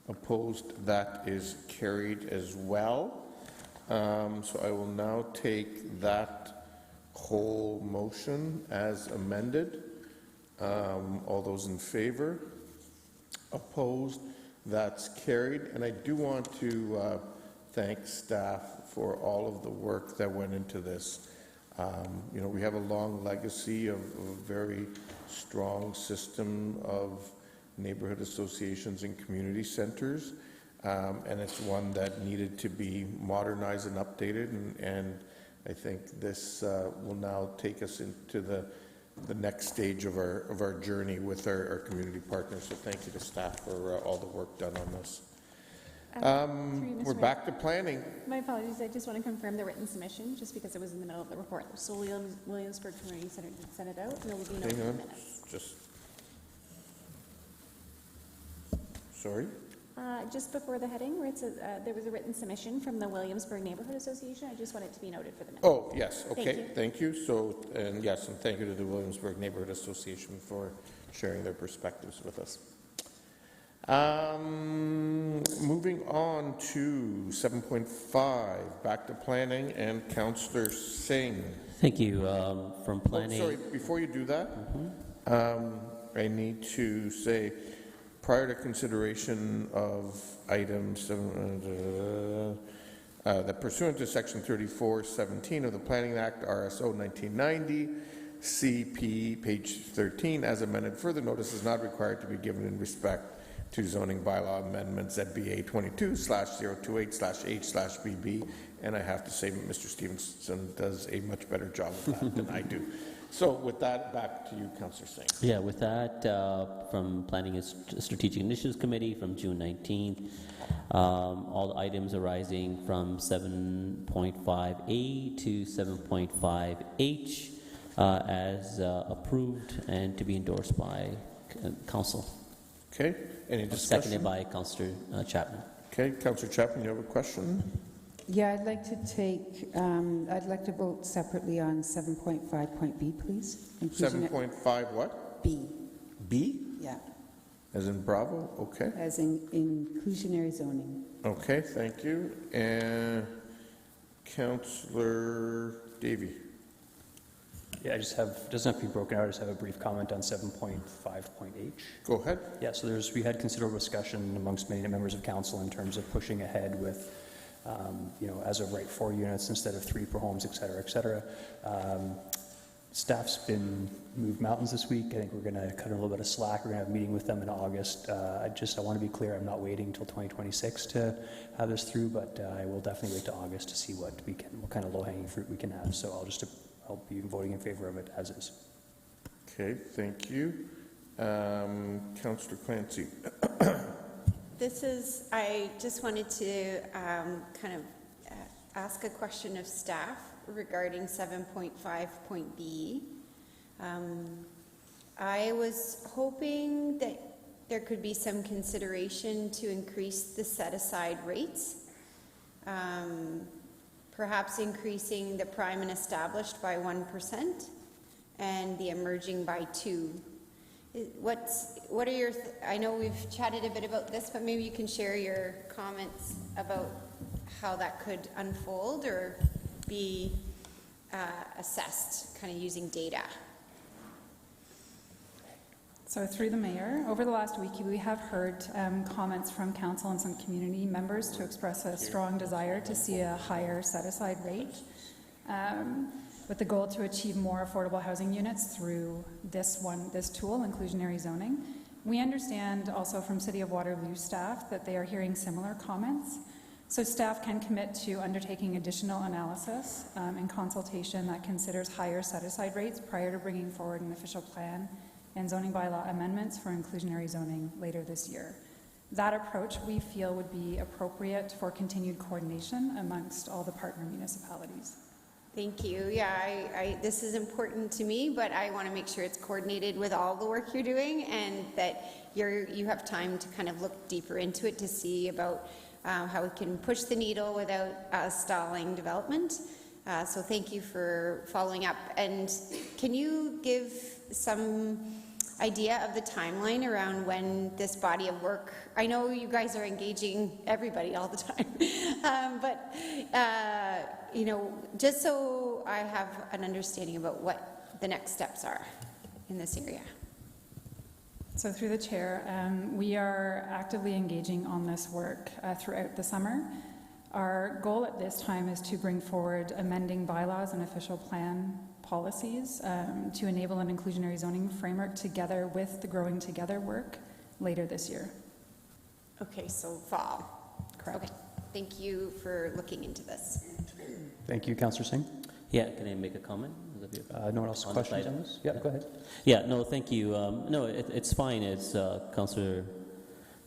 Opposed? That is carried as well. So I will now take that whole motion as amended. All those in favor? Opposed? That's carried. And I do want to thank staff for all of the work that went into this. We have a long legacy of a very strong system of neighborhood associations and community centers. and it's one that needed to be modernized and updated, and I think this will now take us into the next stage of our journey with our community partners. So thank you to staff for all the work done on this. We're back to planning. My apologies, I just want to confirm the written submission, just because it was in the middle of the report. So Williamsburg Community Center did send it out, and it will be noted in the minutes. Sorry? Just before the heading, where it says there was a written submission from the Williamsburg Neighborhood Association, I just want it to be noted for the minutes. Oh, yes, okay, thank you. So, and yes, and thank you to the Williamsburg Neighborhood Association for sharing their perspectives with us. Moving on to 7.5, back to planning, and Councillor Singh. Thank you. From planning. Oh, sorry, before you do that, I need to say, prior to consideration of items that pursuant to Section 3417 of the Planning Act, RSO 1990, CP, page 13, as amended, further notice is not required to be given in respect to zoning bylaw amendments at BA 22/028/H/BB, and I have to say Mr. Stevenson does a much better job of that than I do. So with that, back to you, Councillor Singh. Yeah, with that, from Planning and Strategic Initiatives Committee from June 19th, all the items arising from 7.5A to 7.5H as approved and to be endorsed by Council. Okay, any discussion? Seconded by Councillor Chapman. Okay, Councillor Chapman, you have a question? Yeah, I'd like to vote separately on 7.5.B, please. 7.5 what? B. B? Yeah. As in Bravo? Okay. As in inclusionary zoning. Okay, thank you. And Councillor Davey. Yeah, I just have, doesn't have to be broken out, I just have a brief comment on 7.5.H. Go ahead. Yeah, so we had considerable discussion amongst many members of council in terms of pushing ahead with, as of right 4 units instead of 3 per homes, et cetera, et cetera. Staff's been moved mountains this week. I think we're going to cut a little bit of slack. We're going to have a meeting with them in August. I want to be clear, I'm not waiting until 2026 to have this through, but I will definitely wait to August to see what kind of low-hanging fruit we can have. So I'll be voting in favor of it as is. Okay, thank you. Councillor Clancy. I just wanted to ask a question of staff regarding 7.5.B. I was hoping that there could be some consideration to increase the set-aside rates, perhaps increasing the prime and established by 1% and the emerging by 2%. What are your, I know we've chatted a bit about this, but maybe you can share your comments about how that could unfold or be assessed, kind of using data. So through the mayor, over the last week we have heard comments from council and some community members to express a strong desire to see a higher set-aside rate with the goal to achieve more affordable housing units through this tool, inclusionary zoning. We understand also from City of Waterloo staff that they are hearing similar comments. So staff can commit to undertaking additional analysis and consultation that considers higher set-aside rates prior to bringing forward an official plan and zoning bylaw amendments for inclusionary zoning later this year. That approach we feel would be appropriate for continued coordination amongst all the partner municipalities. Thank you. Yeah, this is important to me, but I want to make sure it's coordinated with all the work you're doing and that you have time to kind of look deeper into it to see about how we can push the needle without stalling development. So thank you for following up. And can you give some idea of the timeline around when this body of work, I know you guys are engaging everybody all the time, but just so I have an understanding about what the next steps are in this area. So through the chair, we are actively engaging on this work throughout the summer. Our goal at this time is to bring forward amending bylaws and official plan policies to enable an inclusionary zoning framework together with the Growing Together work later this year. Okay, so fall. Correct. Okay, thank you for looking into this. Thank you, Councillor Singh. Yeah, can I make a comment? No one else On questions this on item? this? Yeah, go ahead. Yeah, no, thank you. No, it's fine. It's Councillor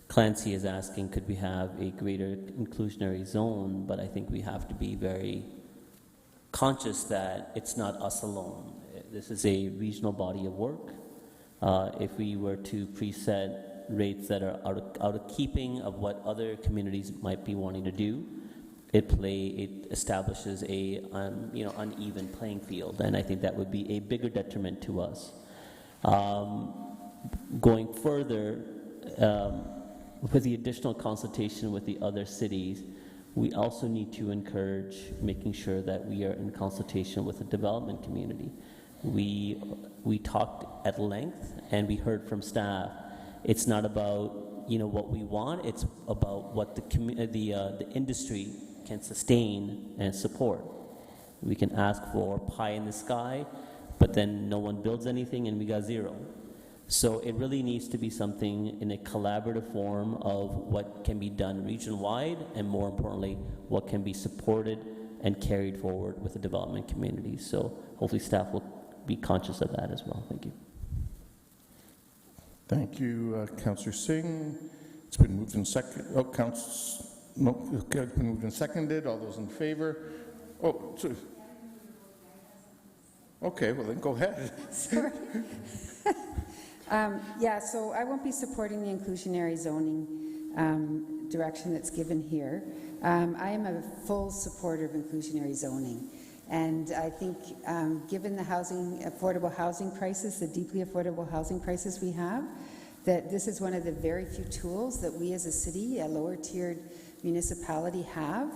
Clancy is asking, could we have a greater inclusionary zone? But I think we have to be very conscious that it's not us alone. This is a regional body of work. If we were to preset rates that are out of keeping of what other communities might be wanting to do, it establishes a uneven playing field, and I think that would be a bigger detriment to us. Going further, with the additional consultation with the other cities, we also need to encourage making sure that we are in consultation with the development community. We talked at length, and we heard from staff. It's not about what we want. It's about what the industry can sustain and support. We can ask for pie in the sky, but then no one builds anything, and we got zero. So it really needs to be something in a collaborative form of what can be done region-wide, and more importantly, what can be supported and carried forward with the development community. So hopefully staff will be conscious of that as well. Thank you. Thank you, Councillor Singh. It's been moved and seconded. It's been moved and seconded. All those in favor? Oh, sorry. Okay, well then go ahead. Sorry. So I won't be supporting the inclusionary zoning direction that's given here. I am a full supporter of inclusionary zoning. And I think given the affordable housing crisis, the deeply affordable housing crisis we have, that this is one of the very few tools that we as a city, a lower tiered municipality, have.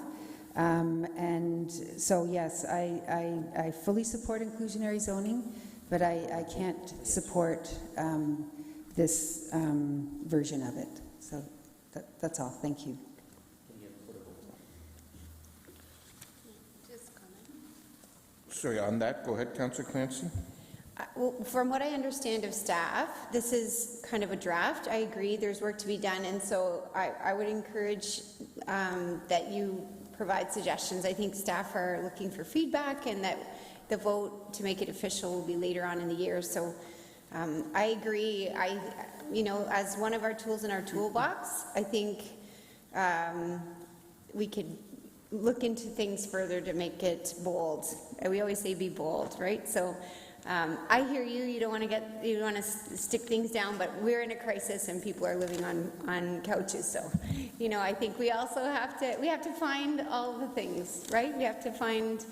And so yes, I fully support inclusionary zoning, but I can't support this version of it. So that's all. Thank you. Sorry, on that, go ahead, Councillor Clancy. Well, from what I understand of staff, this is kind of a draft. I agree there's work to be done, and so I would encourage that you provide suggestions. I think staff are looking for feedback, and that the vote to make it official will be later on in the year. So I agree. As one of our tools in our toolbox, I think we could look into things further to make it bold. We always say be bold, right? So I hear you. You don't want to stick things down, but we're in a crisis and people are living on couches. So, I think we also have to find all the things, right? We have to find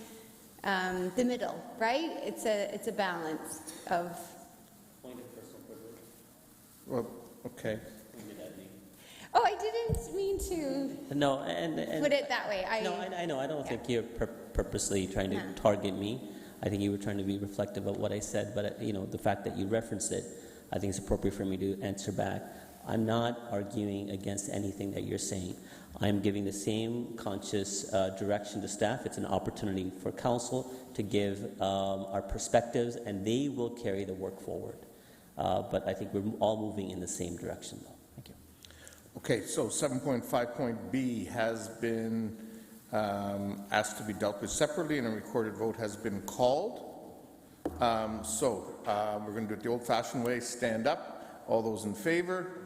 the middle, right? It's a balance of. Point of personal privilege. Well, okay. Oh, I didn't mean to. No, and put it that way. I know. I don't think you're purposely trying to target me. I think you were trying to be reflective of what I said, but the fact that you referenced it, I think it's appropriate for me to answer back. I'm not arguing against anything that you're saying. I'm giving the same conscious direction to staff. It's an opportunity for council to give our perspectives, and they will carry the work forward. But I think we're all moving in the same direction, though. Thank you. Okay, so 7.5.B has been asked to be dealt with separately, and a recorded vote has been called. We're going to do it the old-fashioned way. Stand up. All those in favor?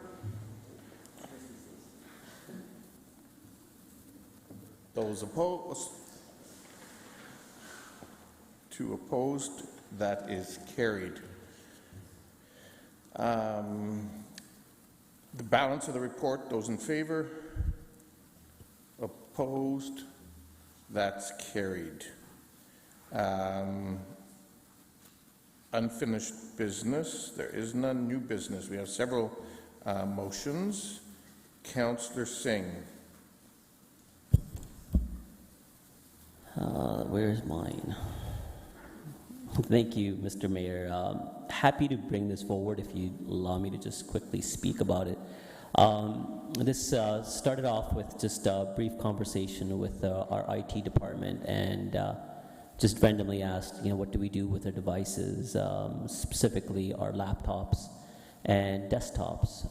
Those opposed? 2 opposed. That is carried. The balance of the report, those in favor? Opposed? That's carried. Unfinished business. There is none. New business. We have several motions. Councillor Singh. Where's mine? Thank you, Mr. Mayor. Happy to bring this forward if you allow me to just quickly speak about it. This started off with just a brief conversation with our IT department, and just randomly asked, what do we do with our devices, specifically our laptops and desktops,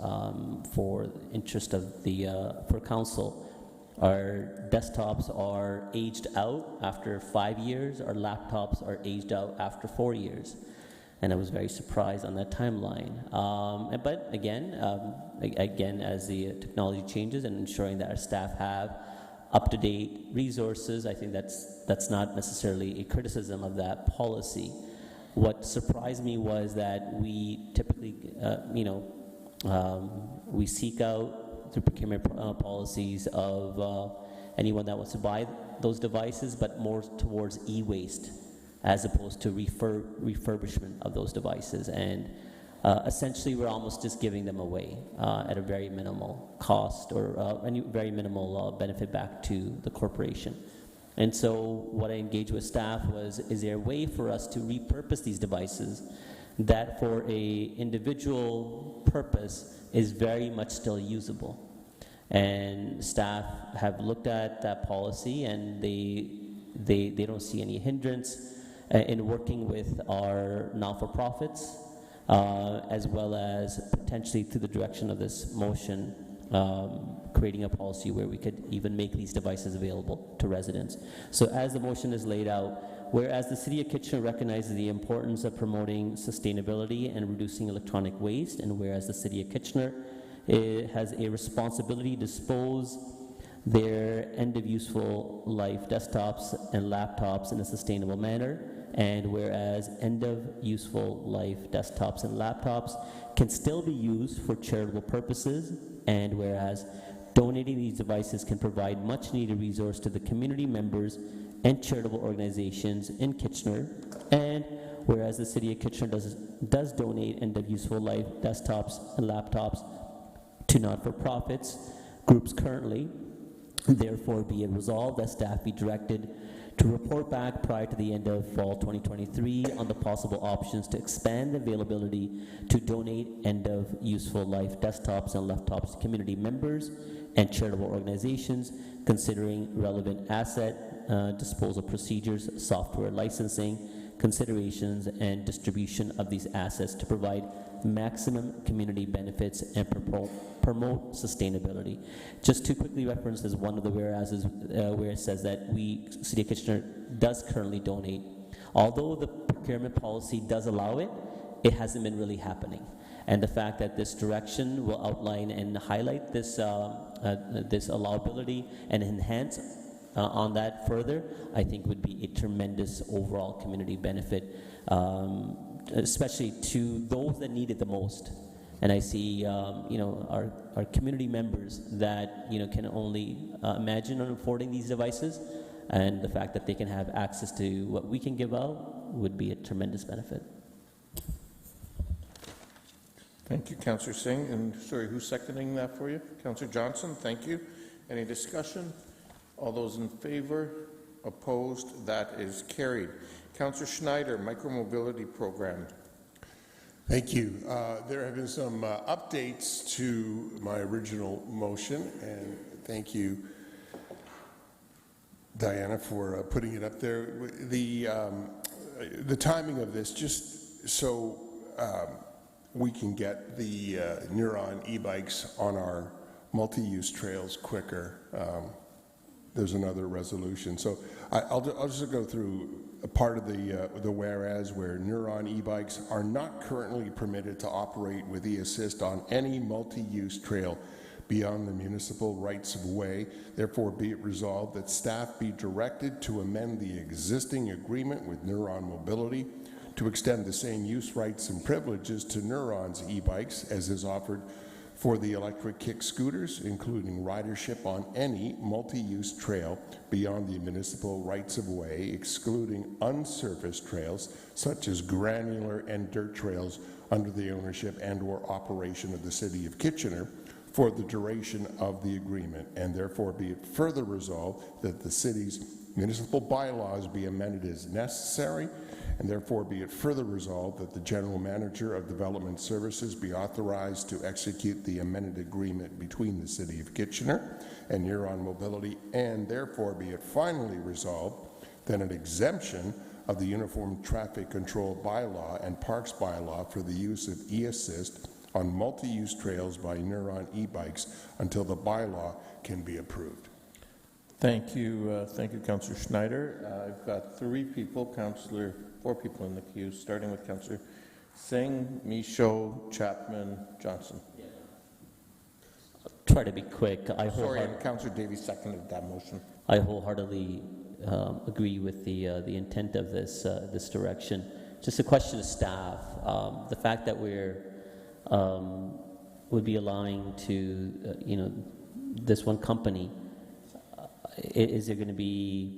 for interest of the for council. Our desktops are aged out after 5 years. Our laptops are aged out after 4 years. And I was very surprised on that timeline. But again, as the technology changes and ensuring that our staff have up-to-date resources, I think that's not necessarily a criticism of that policy. What surprised me was that we typically, we seek out through procurement policies of anyone that wants to buy those devices, but more towards e-waste as opposed to refurbishment of those devices. And essentially, we're almost just giving them away at a very minimal cost or any very minimal benefit back to the corporation. And so what I engaged with staff was, is there a way for us to repurpose these devices that for a individual purpose is very much still usable? And staff have looked at that policy, and they don't see any hindrance in working with our not-for-profits, as well as potentially through the direction of this motion, creating a policy where we could even make these devices available to residents. So as the motion is laid out, whereas the City of Kitchener recognizes the importance of promoting sustainability and reducing electronic waste, and whereas the City of Kitchener has a responsibility to dispose their end-of-useful life desktops and laptops in a sustainable manner, and whereas end-of-useful life desktops and laptops can still be used for charitable purposes, and whereas donating these devices can provide much-needed resource to the community members and charitable organizations in Kitchener, and whereas the City of Kitchener does donate end-of-useful life desktops and laptops to not-for-profits groups currently, therefore be it resolved that staff be directed to report back prior to the end of fall 2023 on the possible options to expand the availability to donate end-of-useful life desktops and laptops to community members and charitable organizations, considering relevant asset disposal procedures, software licensing, considerations, and distribution of these assets to provide maximum community benefits and promote sustainability. Just to quickly reference, there's one of the whereases where it says that City of Kitchener does currently donate. Although the procurement policy does allow it, it hasn't been really happening. And the fact that this direction will outline and highlight this, this allowability and enhance on that further, I think would be a tremendous overall community benefit, especially to those that need it the most. And I see, our community members that, can only imagine on affording these devices, and the fact that they can have access to what we can give out would be a tremendous benefit. Thank you, Councillor Singh. And sorry, who's seconding that for you? Councillor Johnson, thank you. Any discussion? All those in favor? Opposed? That is carried. Councillor Schneider, micromobility program. Thank you. There have been some updates to my original motion, and thank you, Diana, for putting it up there. The timing of this, just so we can get the Neuron e-bikes on our multi-use trails quicker. There's another resolution. So I'll just go through a part of the whereas where Neuron e-bikes are not currently permitted to operate with e-assist on any multi-use trail beyond the municipal rights of way. Therefore, be it resolved that staff be directed to amend the existing agreement with Neuron Mobility to extend the same use rights and privileges to Neuron's e-bikes as is offered for the electric kick scooters, including ridership on any multi-use trail beyond the municipal rights of way, excluding unsurfaced trails such as granular and dirt trails under the ownership and/or operation of the City of Kitchener for the duration of the agreement, and therefore be it further resolved that the city's municipal bylaws be amended as necessary, and therefore be it further resolved that the General Manager of Development Services be authorized to execute the amended agreement between the City of Kitchener and Neuron Mobility, and therefore be it finally resolved that an exemption of the Uniform Traffic Control Bylaw and Parks Bylaw for the use of e-assist on multi-use trails by Neuron e-bikes until the bylaw can be approved. Thank you, Councillor Schneider. I've got four people in the queue, starting with Councillor Singh, Michaud, Chapman, Johnson. Try to be quick. Sorry, and Councillor Davies seconded that motion. I wholeheartedly agree with the intent of this direction. Just a question of staff. The fact that would be allowing to this one company. Is there going to be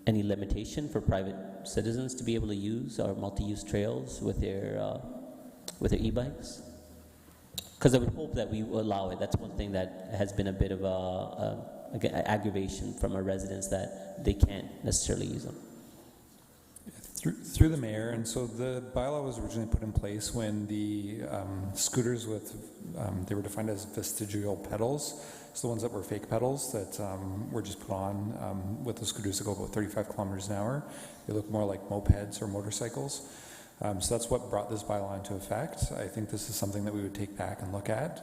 any limitation for private citizens to be able to use our multi-use trails with their e-bikes? Because I would hope that we will allow it. That's one thing that has been a bit of a aggravation from our residents, that they can't necessarily use them. Through the mayor, and so the bylaw was originally put in place when the scooters they were defined as vestigial pedals, so the ones that were fake pedals that were just put on with the scooters that go about 35 kilometers an hour. They look more like mopeds or motorcycles. So that's what brought this bylaw into effect. I think this is something that we would take back and look at,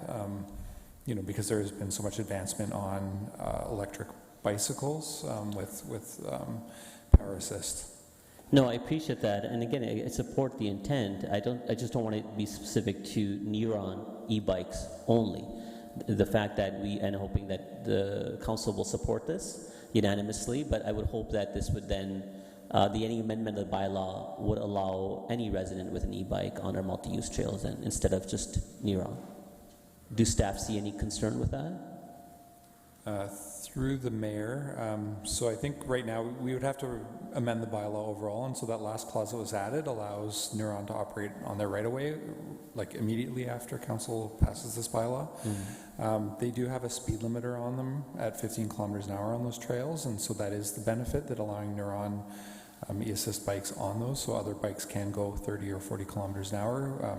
because there has been so much advancement on electric bicycles with power assist. No, I appreciate that, and again, I support the intent. I just don't want it to be specific to Neuron e-bikes only. The fact that and hoping that the council will support this unanimously, but I would hope that this would then, any amendment of the bylaw would allow any resident with an e-bike on our multi-use trails, and instead of just Neuron. Do staff see any concern with that? Through the mayor, so I think right now we would have to amend the bylaw overall, and so that last clause that was added allows Neuron to operate on their right-of-way, like immediately after council passes this bylaw. They do have a speed limiter on them at 15 kilometers an hour on those trails, and so that is the benefit, that allowing Neuron e-assist bikes on those, so other bikes can go 30 or 40 kilometers an hour.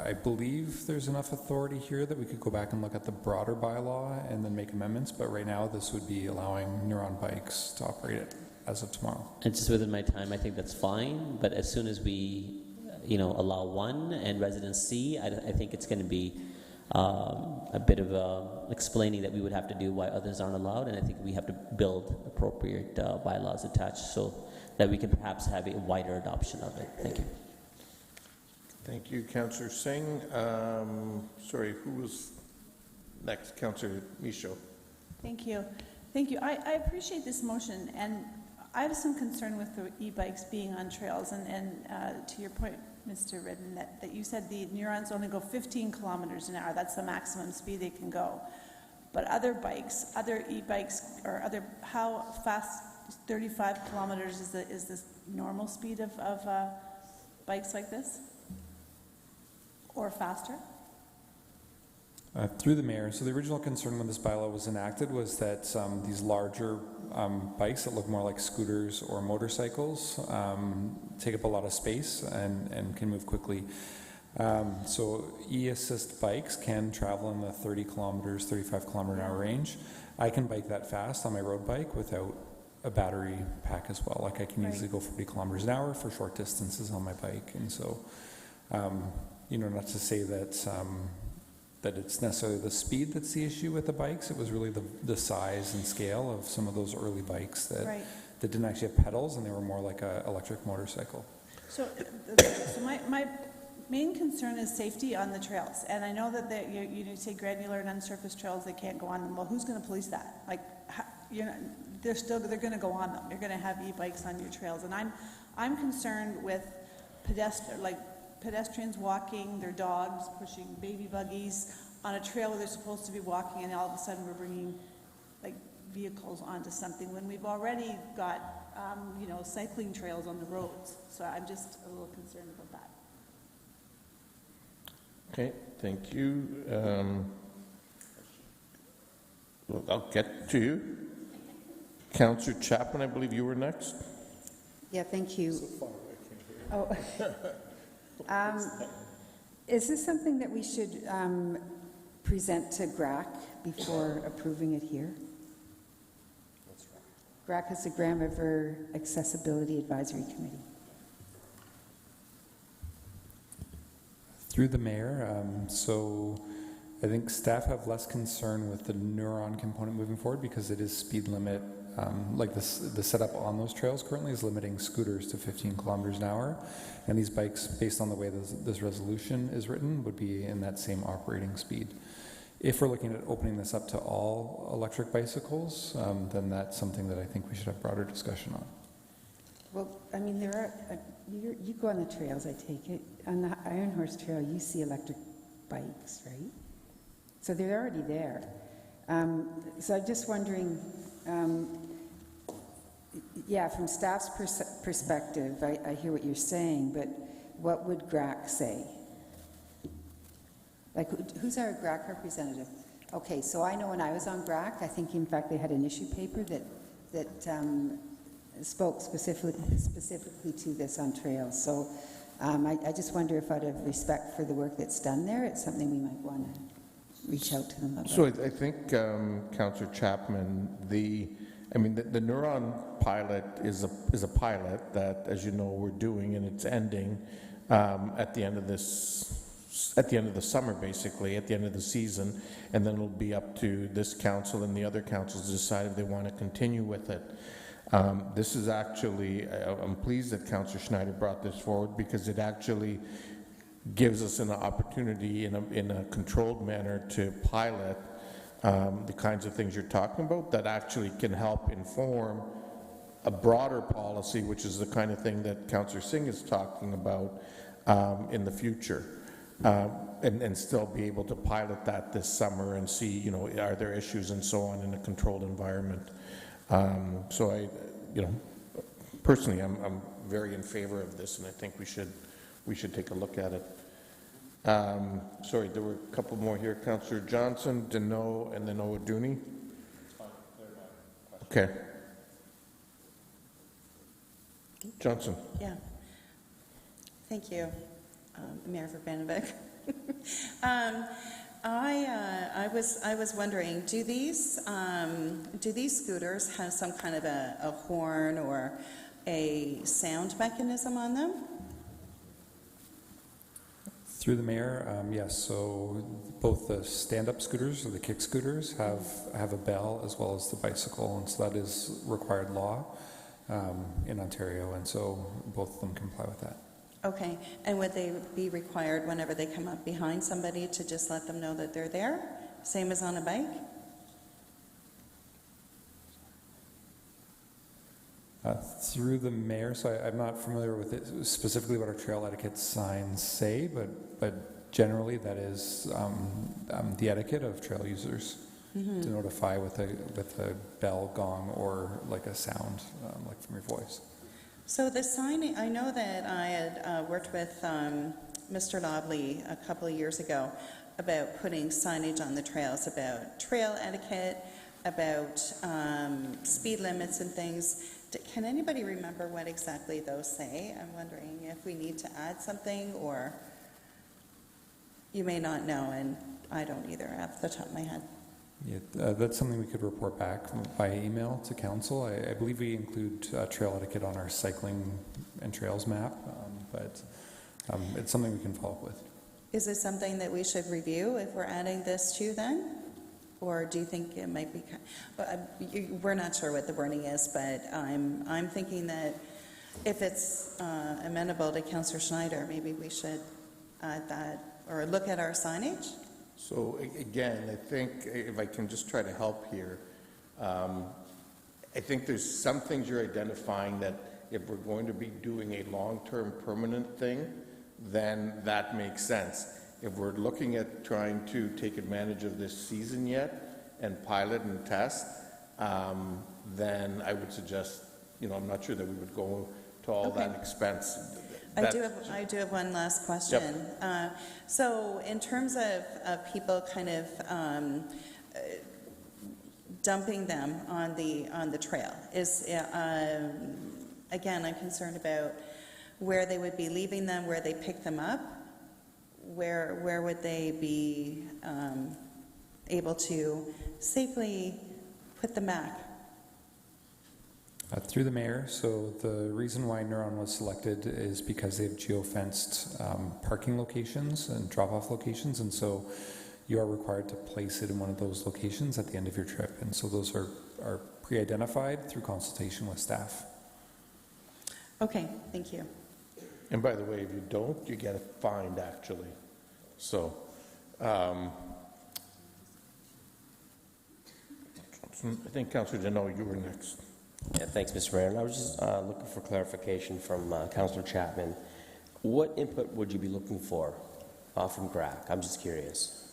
I believe there's enough authority here that we could go back and look at the broader bylaw and then make amendments, but right now this would be allowing Neuron bikes to operate it as of tomorrow. It's just within my time, I think that's fine, but as soon as we, allow one and residents see, I think it's going to be a bit of explaining that we would have to do why others aren't allowed, and I think we have to build appropriate bylaws attached so that we can perhaps have a wider adoption of it. Thank you. Thank you, Councillor Singh. Sorry, who was next? Councillor Michaud. Thank you. Thank you. I appreciate this motion, and I have some concern with the e-bikes being on trails, and to your point, Mr. Ridden, that you said the Neurons only go 15 kilometers an hour. That's the maximum speed they can go. But other e-bikes, how fast, 35 kilometers is the normal speed of bikes like this? Or faster? Through the mayor, so the original concern when this bylaw was enacted was that these larger bikes that look more like scooters or motorcycles take up a lot of space and can move quickly. So e-assist bikes can travel in the 30 kilometers, 35 kilometer an hour range. I can bike that fast on my road bike without a battery pack as well. Like I can easily go 40 kilometers an hour for short distances on my bike. And so, not to say that it's necessarily the speed that's the issue with the bikes. It was really the size and scale of some of those early bikes that didn't actually have pedals, and they were more like an electric motorcycle. So my main concern is safety on the trails, and I know that you say granular and unsurfaced trails, they can't go on them. Well, who's going to police that? Like, they're going to go on them. You're going to have e-bikes on your trails, and I'm concerned with pedestrians walking, their dogs pushing baby buggies on a trail where they're supposed to be walking, and all of a sudden we're bringing vehicles onto something when we've already got cycling trails on the roads. So I'm just a little concerned about that. Okay, thank you. I'll get to you. Councillor Chapman, I believe you were next. Yeah, thank you. So far, I can't hear. Is this something that we should present to GRAC before approving it here? GRAC is the Grand River Accessibility Advisory Committee. Through the mayor, I think staff have less concern with the Neuron component moving forward because it is speed limit. Like the setup on those trails currently is limiting scooters to 15 kilometers an hour. And these bikes, based on the way this resolution is written, would be in that same operating speed. If we're looking at opening this up to all electric bicycles, then that's something that I think we should have broader discussion on. Well, I mean, there are, you go on the trails, I take it. On the Iron Horse Trail, you see electric bikes, right? So they're already there. So I'm just wondering, yeah, from staff's perspective, I hear what you're saying, but what would GRAC say? Like, who's our GRAC representative? Okay, so I know when I was on GRAC, I think in fact they had an issue paper that spoke specifically to this on trails. So I just wonder if out of respect for the work that's done there, it's something we might want to reach out to them about. So I think, Councillor Chapman, the Neuron pilot is a pilot that, as you know, we're doing, and it's ending at the end of the summer, basically, at the end of the season, and then it'll be up to this council and the other councils to decide if they want to continue with it. This is actually, I'm pleased that Councillor Schneider brought this forward because it actually gives us an opportunity in a controlled manner to pilot the kinds of things you're talking about that actually can help inform a broader policy, which is the kind of thing that Councillor Singh is talking about in the future. And still be able to pilot that this summer and see, you know, are there issues and so on in a controlled environment. So personally, I'm very in favor of this, and I think we should take a look at it. Sorry, there were a couple more here. Councillor Johnson, Deneau, and then Owaduni. Okay. Johnson. Yeah. Thank you, Mayor Verbenevik. I was wondering, do these scooters have some kind of a horn or a sound mechanism on them? Through the mayor, yes. So both the stand-up scooters or the kick scooters have a bell as well as the bicycle, and so that is required law in Ontario, and so both of them comply with that. Okay, and would they be required whenever they come up behind somebody to just let them know that they're there, same as on a bike? Through the mayor, so I'm not familiar with it, specifically what our trail etiquette signs say, but generally that is the etiquette of trail users to notify with a bell, gong, or like a sound, like from your voice. So the sign, I know that I had worked with Mr. Lobley a couple of years ago about putting signage on the trails about trail etiquette, about speed limits and things. Can anybody remember what exactly those say? I'm wondering if we need to add something, or you may not know, and I don't either off the top of my head. Yeah, that's something we could report back by email to council. I believe we include trail etiquette on our cycling and trails map, but it's something we can follow up with. Is this something that we should review if we're adding this to then? Or do you think it might be, we're not sure what the wording is, but I'm thinking that if it's amenable to Councillor Schneider, maybe we should add that or look at our signage. So again, I think if I can just try to help here, I think there's some things you're identifying that if we're going to be doing a long-term permanent thing, then that makes sense. If we're looking at trying to take advantage of this season yet and pilot and test, then I would suggest, I'm not sure that we would go to all that expense. I do have one last question. Yep. So in terms of people kind of dumping them on the trail, is again, I'm concerned about where they would be leaving them, where they pick them up. Where would they be able to safely put them back? Through the mayor, so the reason why Neuron was selected is because they have geo-fenced parking locations and drop-off locations, and so you are required to place it in one of those locations at the end of your trip. And so those are pre-identified through consultation with staff. Okay, thank you. And by the way, if you don't, you get fined, actually. So, I think Councillor Deneau, you were next. Yeah, thanks, Mr. Mayor. And I was just looking for clarification from Councillor Chapman. What input would you be looking for from GRAC? I'm just curious.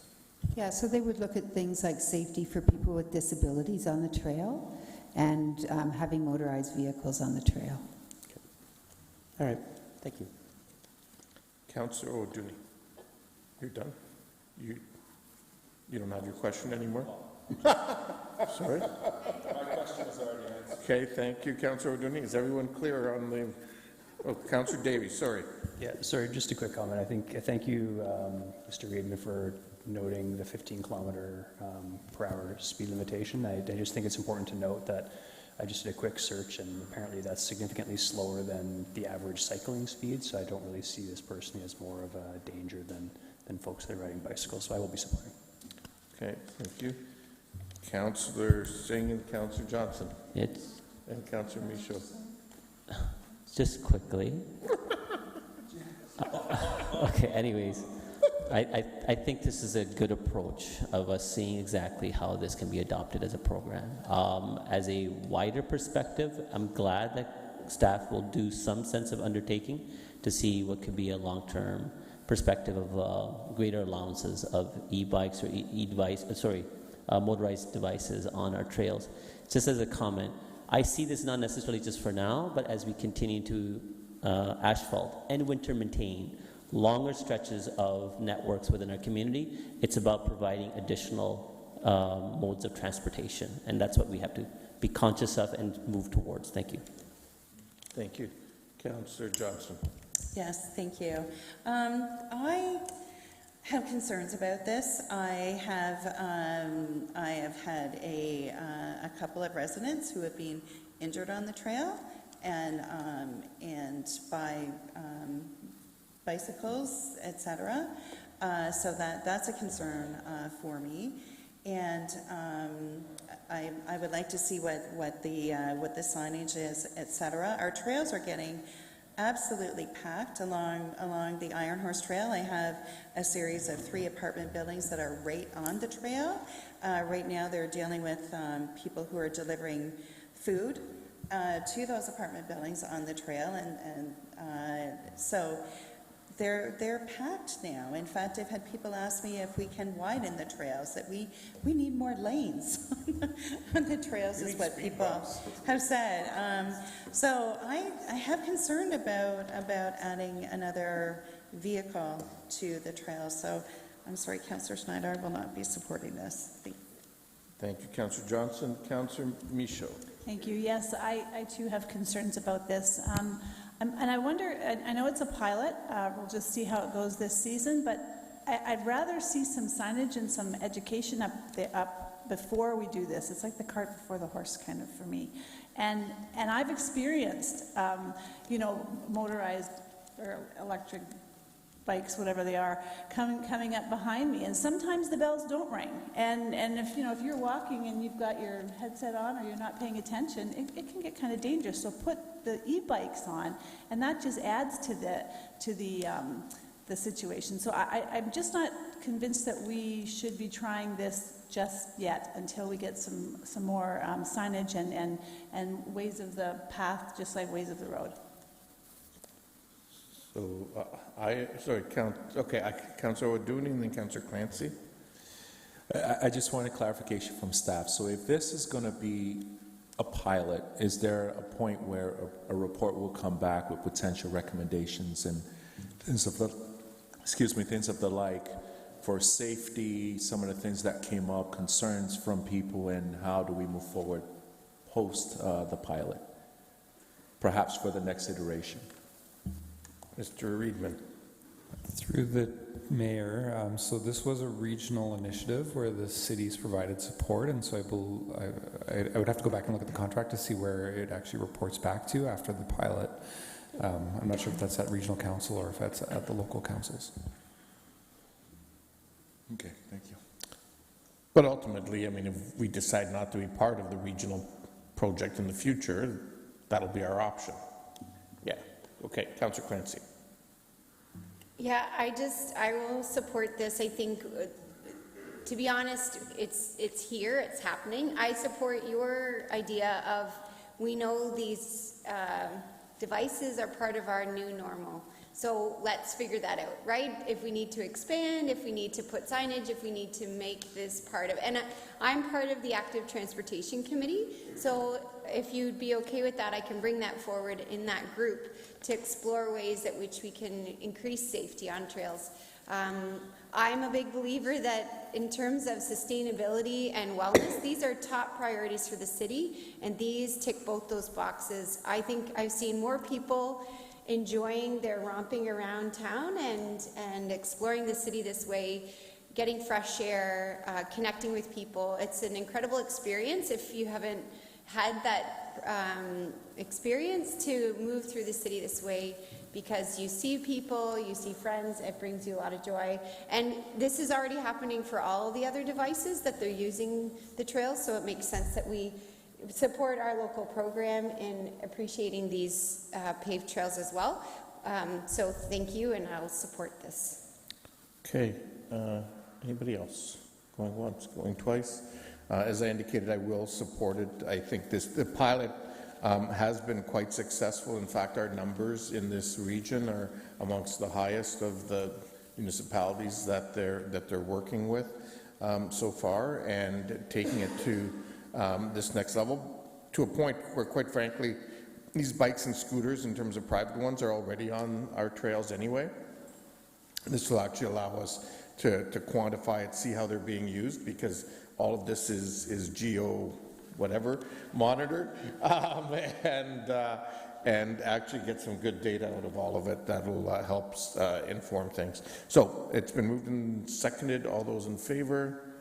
Yeah, so they would look at things like safety for people with disabilities on the trail and having motorized vehicles on the trail. Okay. All right, thank you. Councillor O'Dooney, you're done? You don't have your question anymore? Sorry? My question was already answered. Okay, thank you, Councillor O'Dooney. Is everyone clear on the... Oh, Councillor Davies, sorry. Yeah, sorry, just a quick comment. Thank you, Mr. Reedman, for noting the 15-kilometer per hour speed limitation. I just think it's important to note that I just did a quick search, and apparently that's significantly slower than the average cycling speed, so I don't really see this personally as more of a danger than folks that are riding bicycles, so I will be supporting. Okay, thank you. Councillor Singh and Councillor Johnson. And Councillor Michaud. Just quickly. Okay, anyways, I think this is a good approach of us seeing exactly how this can be adopted as a program. As a wider perspective, I'm glad that staff will do some sense of undertaking to see what could be a long-term perspective of greater allowances of e-bikes or motorized devices on our trails. Just as a comment, I see this not necessarily just for now, but as we continue to asphalt and winter maintain longer stretches of networks within our community, it's about providing additional modes of transportation, and that's what we have to be conscious of and move towards. Thank you. Thank you. Councillor Johnson. Yes, thank you. I have concerns about this. I have had a couple of residents who have been injured on the trail and by bicycles, etc. So that's a concern for me. And I would like to see what the signage is, etc. Our trails are getting absolutely packed along the Iron Horse Trail. I have a series of 3 apartment buildings that are right on the trail. Right now they're dealing with people who are delivering food to those apartment buildings on the trail, and so they're packed now. In fact, I've had people ask me if we can widen the trails, that we need more lanes on the trails, is what people have said. So I have concern about adding another vehicle to the trail. So I'm sorry, Councillor Schneider, I will not be supporting this. Thank you, Councillor Johnson. Councillor Michaud. Thank you. Yes, I too have concerns about this. And I wonder, I know it's a pilot, we'll just see how it goes this season, but I'd rather see some signage and some education up before we do this. It's like the cart before the horse, kind of, for me. And I've experienced, motorized or electric bikes, whatever they are, coming up behind me, and sometimes the bells don't ring. And if you're walking and you've got your headset on or you're not paying attention, it can get kind of dangerous. So put the e-bikes on, and that just adds to the situation. So I'm just not convinced that we should be trying this just yet until we get some more signage and ways of the path, just like ways of the road. So, Councillor O'Dooney and then Councillor Clancy. I just want a clarification from staff. So if this is going to be a pilot, is there a point where a report will come back with potential recommendations and things of the like for safety, some of the things that came up, concerns from people, and how do we move forward post the pilot, perhaps for the next iteration? Mr. Reedman. Through the mayor, so this was a regional initiative where the cities provided support, and so I would have to go back and look at the contract to see where it actually reports back to after the pilot. I'm not sure if that's at regional council or if that's at the local councils. Okay, thank you. But ultimately, I mean, if we decide not to be part of the regional project in the future, that'll be our option. Yeah, okay, Councillor Clancy. Yeah, I will support this. I think, to be honest, it's here, it's happening. I support your idea of, we know these devices are part of our new normal. So let's figure that out, right? If we need to expand, if we need to put signage, if we need to make this part of, and I'm part of the Active Transportation Committee, so if you'd be okay with that, I can bring that forward in that group to explore ways at which we can increase safety on trails. I'm a big believer that in terms of sustainability and wellness, these are top priorities for the city, and these tick both those boxes. I think I've seen more people enjoying their romping around town and exploring the city this way, getting fresh air, connecting with people. It's an incredible experience if you haven't had that experience to move through the city this way, because you see people, you see friends, it brings you a lot of joy. And this is already happening for all the other devices that they're using the trails, so it makes sense that we support our local program in appreciating these paved trails as well. So thank you, and I'll support this. Okay, anybody else? Going once, going twice? As I indicated, I will support it. I think the pilot has been quite successful. In fact, our numbers in this region are amongst the highest of the municipalities that they're working with so far, and taking it to this next level, to a point where, quite frankly, these bikes and scooters, in terms of private ones, are already on our trails anyway. This will actually allow us to quantify it, see how they're being used, because all of this is geo whatever monitored, and actually get some good data out of all of it that'll help inform things. So it's been moved and seconded. All those in favor?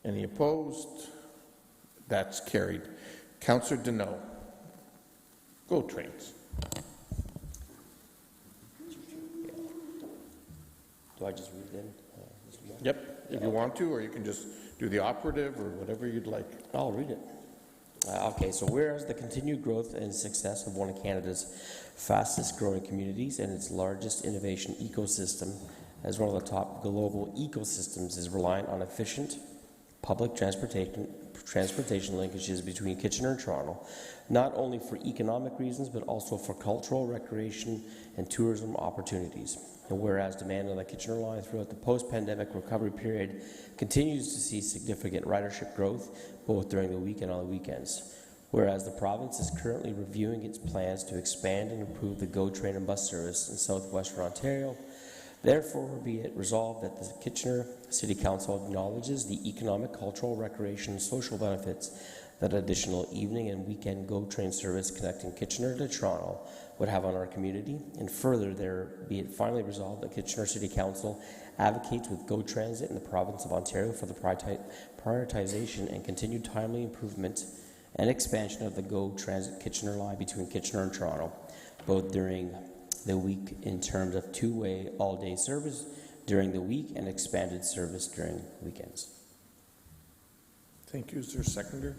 Any opposed? That's carried. Councillor Deneau. Go Trains. Do I just read them? Yep, if you want to, or you can just do the operative or whatever you'd like. I'll read it. Okay, so whereas the continued growth and success of one of Canada's fastest growing communities and its largest innovation ecosystem, as one of the top global ecosystems, is reliant on efficient public transportation linkages between Kitchener and Toronto, not only for economic reasons, but also for cultural, recreation, and tourism opportunities. And whereas demand on the Kitchener line throughout the post-pandemic recovery period continues to see significant ridership growth, both during the week and on the weekends. Whereas the province is currently reviewing its plans to expand and improve the GO train and bus service in southwestern Ontario, therefore be it resolved that the Kitchener City Council acknowledges the economic, cultural, recreation, and social benefits that additional evening and weekend GO train service connecting Kitchener to Toronto would have on our community, and further, there be it finally resolved that Kitchener City Council advocates with GO Transit in the province of Ontario for the prioritization and continued timely improvement and expansion of the GO Transit Kitchener line between Kitchener and Toronto, both during the week in terms of two-way all-day service during the week and expanded service during weekends. Thank you. Is there a seconder?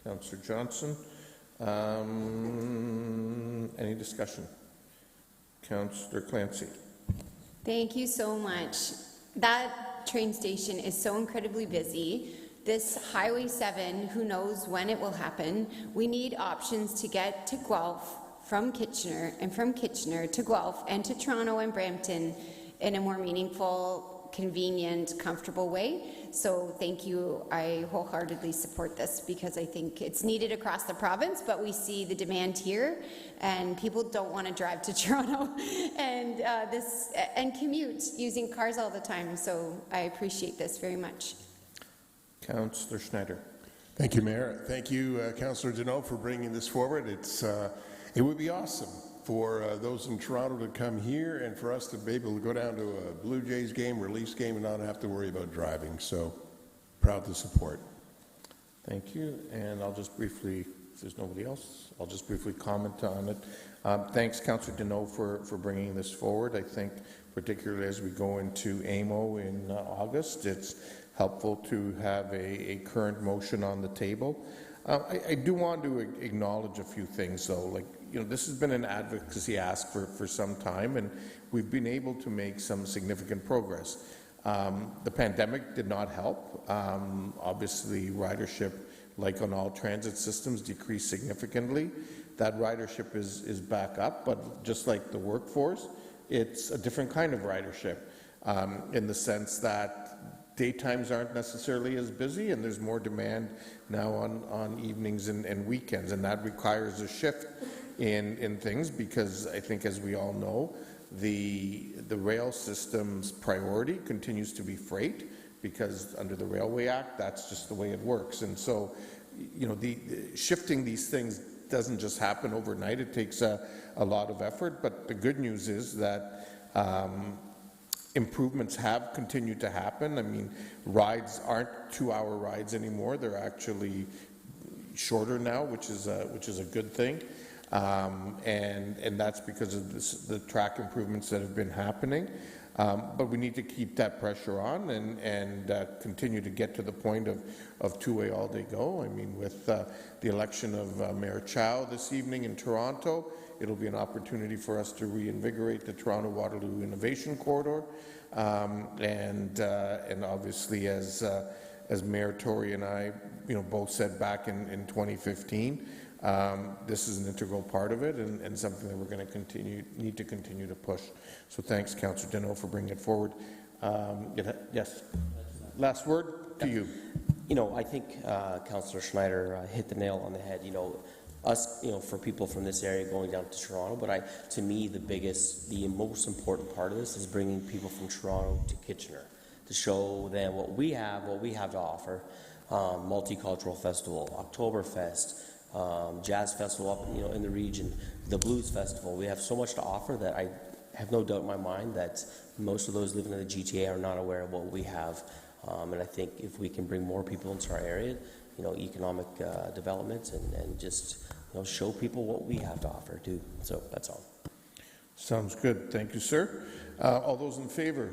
Councillor Johnson. Any discussion? Councillor Clancy. Thank you so much. That train station is so incredibly busy. This Highway 7, who knows when it will happen. We need options to get to Guelph from Kitchener, and from Kitchener to Guelph and to Toronto and Brampton in a more meaningful, convenient, comfortable way. So thank you. I wholeheartedly support this because I think it's needed across the province, but we see the demand here, and people don't want to drive to Toronto and commute using cars all the time. So I appreciate this very much. Councillor Schneider. Thank you, Mayor. Thank you, Councillor Deneau, for bringing this forward. It would be awesome for those in Toronto to come here and for us to be able to go down to a Blue Jays game or Leafs game and not have to worry about driving. So proud to support. Thank you. And I'll just briefly, if there's nobody else, I'll just briefly comment on it. Thanks, Councillor Deneau, for bringing this forward. I think particularly as we go into AMO in August, it's helpful to have a current motion on the table. I do want to acknowledge a few things, though. Like, this has been an advocacy ask for some time, and we've been able to make some significant progress. The pandemic did not help. Obviously, ridership, like on all transit systems, decreased significantly. That ridership is back up, but just like the workforce, it's a different kind of ridership in the sense that daytimes aren't necessarily as busy, and there's more demand now on evenings and weekends, and that requires a shift in things, because I think, as we all know, the rail system's priority continues to be freight, because under the Railway Act, that's just the way it works. And so, the shifting these things doesn't just happen overnight. It takes a lot of effort, but the good news is that improvements have continued to happen. I mean, rides aren't 2-hour rides anymore. They're actually shorter now, which is a good thing. And that's because of the track improvements that have been happening. But we need to keep that pressure on and continue to get to the point of two-way all-day go. I mean, with the election of Mayor Chow this evening in Toronto, it'll be an opportunity for us to reinvigorate the Toronto-Waterloo Innovation Corridor. And obviously, as Mayor Tory and I, both said back in 2015, this is an integral part of it, and something that we're going to need to continue to push. So thanks, Councillor Dino, for bringing it forward. Yes. Last word to you. I think Councillor Schneider hit the nail on the head. Us, for people from this area going down to Toronto, but to me, the most important part of this is bringing people from Toronto to Kitchener to show them what we have to offer. Multicultural Festival, Oktoberfest, Jazz Festival up in the region, the Blues Festival. We have so much to offer that I have no doubt in my mind that most of those living in the GTA are not aware of what we have. And I think if we can bring more people into our area, economic development and just show people what we have to offer too. So that's all. Sounds good. Thank you, sir. All those in favor?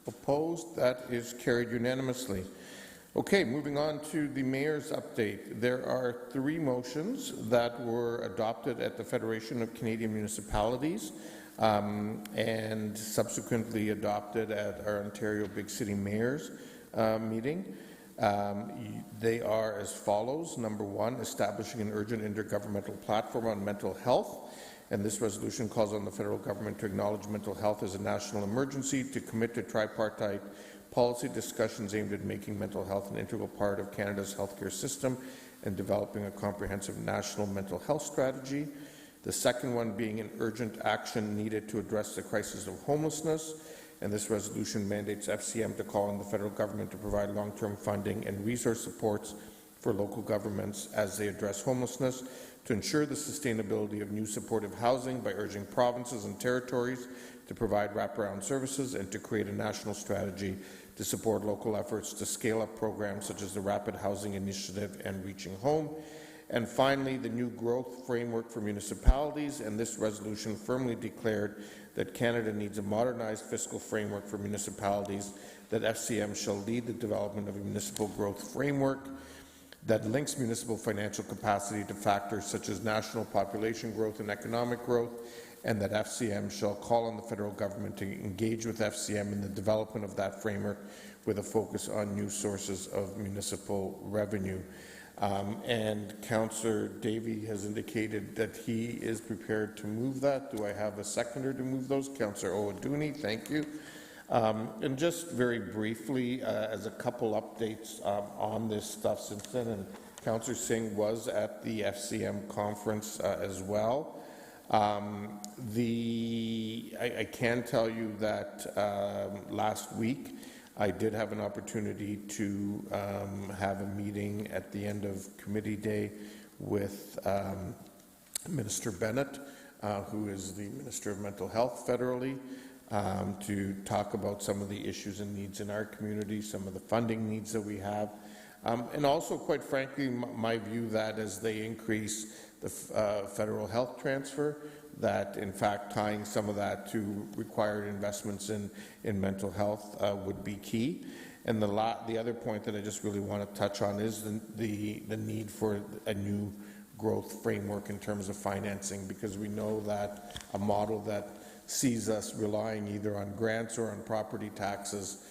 Opposed? That is carried unanimously. Okay, moving on to the Mayor's update. There are 3 motions that were adopted at the Federation of Canadian Municipalities and subsequently adopted at our Ontario Big City Mayors meeting. They are as follows. Number 1, establishing an urgent intergovernmental platform on mental health. And this resolution calls on the federal government to acknowledge mental health as a national emergency, to commit to tripartite policy discussions aimed at making mental health an integral part of Canada's healthcare system and developing a comprehensive national mental health strategy. The second one being an urgent action needed to address the crisis of homelessness. And this resolution mandates FCM to call on the federal government to provide long-term funding and resource supports for local governments as they address homelessness, to ensure the sustainability of new supportive housing by urging provinces and territories to provide wraparound services, and to create a national strategy to support local efforts to scale up programs such as the Rapid Housing Initiative and Reaching Home. And finally, the new growth framework for municipalities, and this resolution firmly declared that Canada needs a modernized fiscal framework for municipalities, that FCM shall lead the development of a municipal growth framework that links municipal financial capacity to factors such as national population growth and economic growth, and that FCM shall call on the federal government to engage with FCM in the development of that framework with a focus on new sources of municipal revenue. And Councillor Davey has indicated that he is prepared to move that. Do I have a seconder to move those? Councillor Owaduni, thank you. And just very briefly, as a couple updates on this stuff since then, and Councillor Singh was at the FCM conference as well. I can tell you that last week I did have an opportunity to have a meeting at the end of committee day with Minister Bennett, who is the Minister of Mental Health federally, to talk about some of the issues and needs in our community, some of the funding needs that we have, and also, quite frankly, my view that as they increase the federal health transfer, that in fact tying some of that to required investments in mental health would be key. And the other point that I just really want to touch on is the need for a new growth framework in terms of financing, because we know that a model that sees us relying either on grants or on property taxes,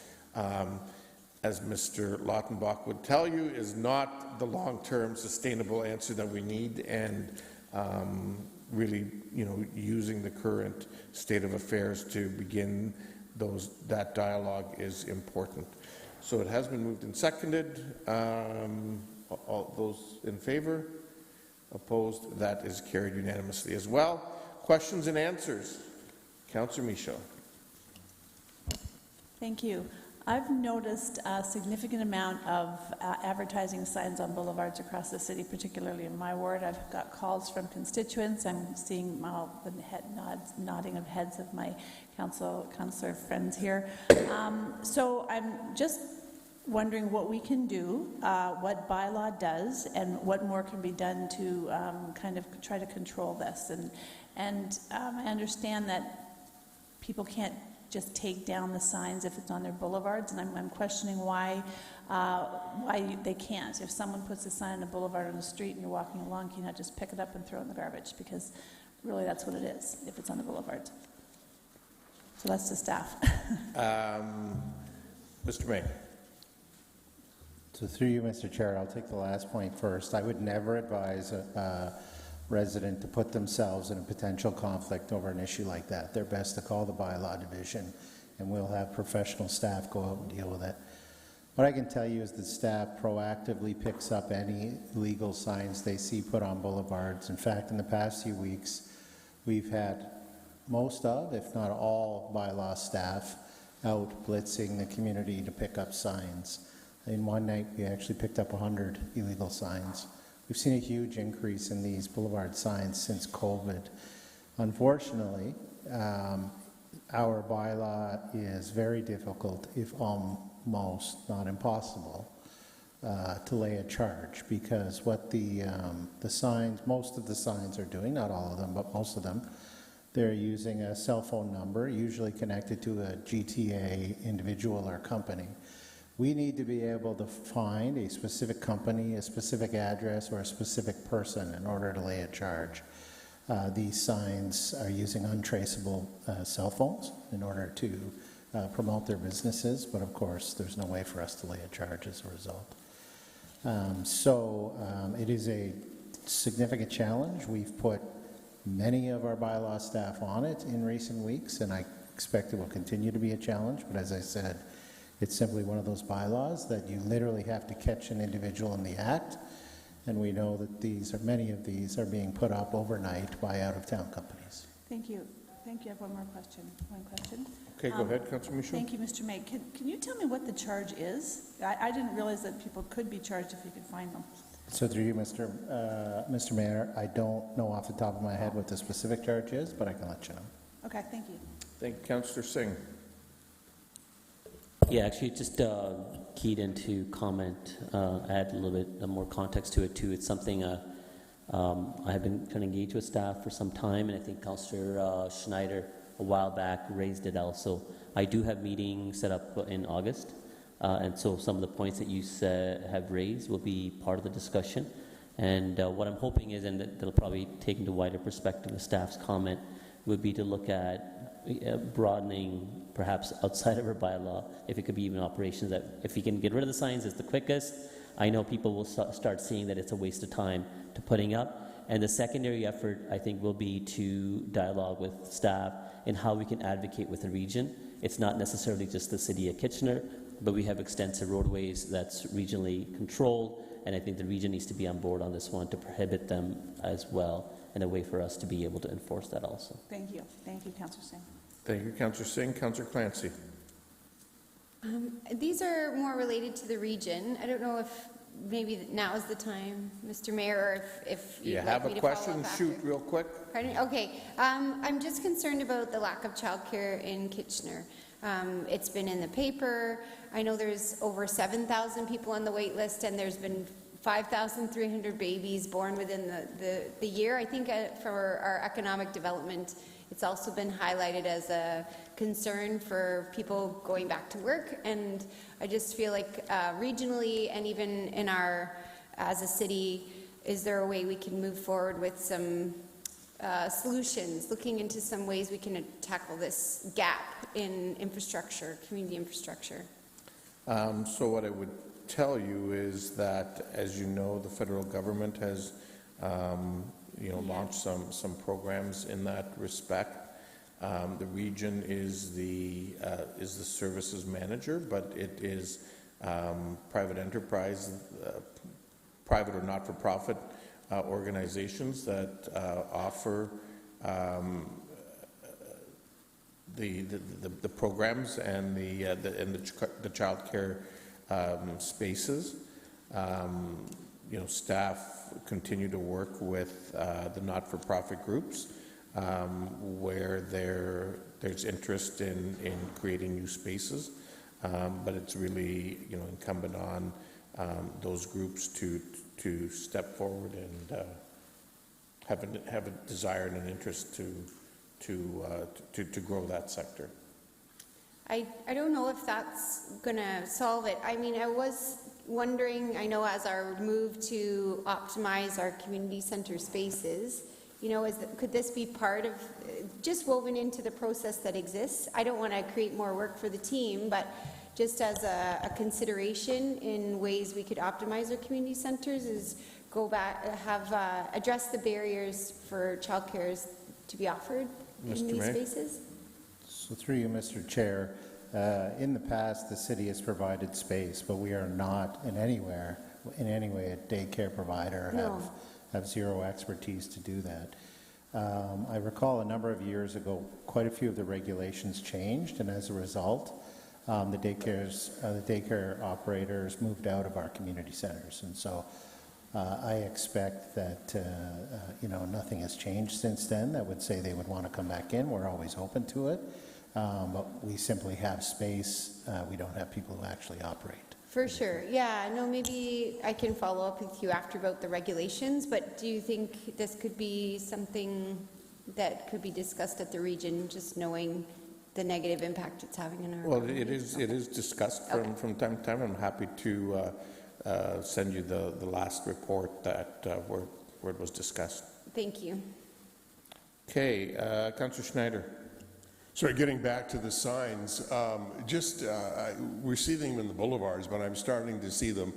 as Mr. Lautenbach would tell you, is not the long-term sustainable answer that we need, and really, using the current state of affairs to begin that dialogue is important. So it has been moved and seconded. All those in favor? Opposed? That is carried unanimously as well. Questions and answers. Councillor Michaud. Thank you. I've noticed a significant amount of advertising signs on boulevards across the city, particularly in my ward. I've got calls from constituents. I'm seeing the nodding of heads of my councillor friends here. So I'm just wondering what we can do, what bylaw does, and what more can be done to kind of try to control this. And I understand that people can't just take down the signs if it's on their boulevards, and I'm questioning why they can't. If someone puts a sign on a boulevard on the street and you're walking along, can you not just pick it up and throw it in the garbage? Because really that's what it is if it's on the boulevard. So that's the staff. Mr. May. So through you, Mr. Chair, I'll take the last point first. I would never advise a resident to put themselves in a potential conflict over an issue like that. They're best to call the bylaw division, and we'll have professional staff go out and deal with it. What I can tell you is that staff proactively picks up any illegal signs they see put on boulevards. In fact, in the past few weeks, we've had most of, if not all, bylaw staff out blitzing the community to pick up signs. In one night, we actually picked up 100 illegal signs. We've seen a huge increase in these boulevard signs since COVID. Unfortunately, our bylaw is very difficult, if almost not impossible, to lay a charge, because what the signs, most of the signs are doing, not all of them, but most of them, they're using a cell phone number, usually connected to a GTA individual or company. We need to be able to find a specific company, a specific address, or a specific person in order to lay a charge. These signs are using untraceable cell phones in order to promote their businesses, but of course there's no way for us to lay a charge as a result. It is a significant challenge. We've put many of our bylaw staff on it in recent weeks, and I expect it will continue to be a challenge, but as I said, it's simply one of those bylaws that you literally have to catch an individual in the act, and we know that many of these are being put up overnight by out-of-town companies. Thank you. Thank you. I have one more question. Okay, go ahead, Councillor Michaud. Thank you, Mr. May. Can you tell me what the charge is? I didn't realize that people could be charged if you could find them. So through you, Mr. Mayor, I don't know off the top of my head what the specific charge is, but I can let you know. Okay, thank you. Thank you, Councillor Singh. Yeah, actually, just keyed into comment, add a little bit more context to it too. It's something I have been kind of engaged with staff for some time, and I think Councillor Schneider a while back raised it also. I do have meetings set up in August, and so some of the points that you have raised will be part of the discussion. And what I'm hoping is, and that'll probably take into wider perspective of staff's comment, would be to look at broadening perhaps outside of our bylaw, if it could be even operations that if we can get rid of the signs, it's the quickest. I know people will start seeing that it's a waste of time to putting up. And the secondary effort, I think, will be to dialogue with staff in how we can advocate with the region. It's not necessarily just the city of Kitchener, but we have extensive roadways that's regionally controlled, and I think the region needs to be on board on this one to prohibit them as well, and a way for us to be able to enforce that also. Thank you. Thank you, Councillor Singh. Thank you, Councillor Singh. Councillor Clancy. These are more related to the region. I don't know if maybe now is the time, Mr. Mayor, or if you'd like me to follow up after. You have a question? Shoot real quick. Pardon? Okay. I'm just concerned about the lack of childcare in Kitchener. It's been in the paper. I know there's over 7,000 people on the wait list, and there's been 5,300 babies born within the year. I think for our economic development, it's also been highlighted as a concern for people going back to work. And I just feel like regionally and even in as a city, is there a way we can move forward with some solutions, looking into some ways we can tackle this gap in infrastructure, community infrastructure? So what I would tell you is that, as you know, the federal government has launched some programs in that respect. The region is the services manager, but it is private enterprise, private or not-for-profit organizations that offer the programs and the child care spaces. Staff continue to work with the not-for-profit groups where there's interest in creating new spaces, but it's really incumbent on those groups to step forward and have a desire and an interest to grow that sector. I don't know if that's going to solve it. I mean, I was wondering, I know as our move to optimize our community center spaces, could this be part of, just woven into the process that exists? I don't want to create more work for the team, but just as a consideration in ways we could optimize our community centers is go back, address the barriers for childcare to be offered in these spaces. So through you, Mr. Chair, in the past, the city has provided space, but we are not in any way a daycare provider, have zero expertise to do that. I recall a number of years ago, quite a few of the regulations changed, and as a result, the daycare operators moved out of our community centers. And so I expect that, nothing has changed since then that would say they would want to come back in. We're always open to it. But we simply have space. We don't have people who actually operate. For sure. Yeah, no, maybe I can follow up with you after about the regulations, but do you think this could be something that could be discussed at the region, just knowing the negative impact it's having in our community? It is discussed from time to time. I'm happy to send you the last report that where it was discussed. Thank you. Okay, Councillor Schneider. Sorry, getting back to the signs, we're seeing them in the boulevards, but I'm starting to see them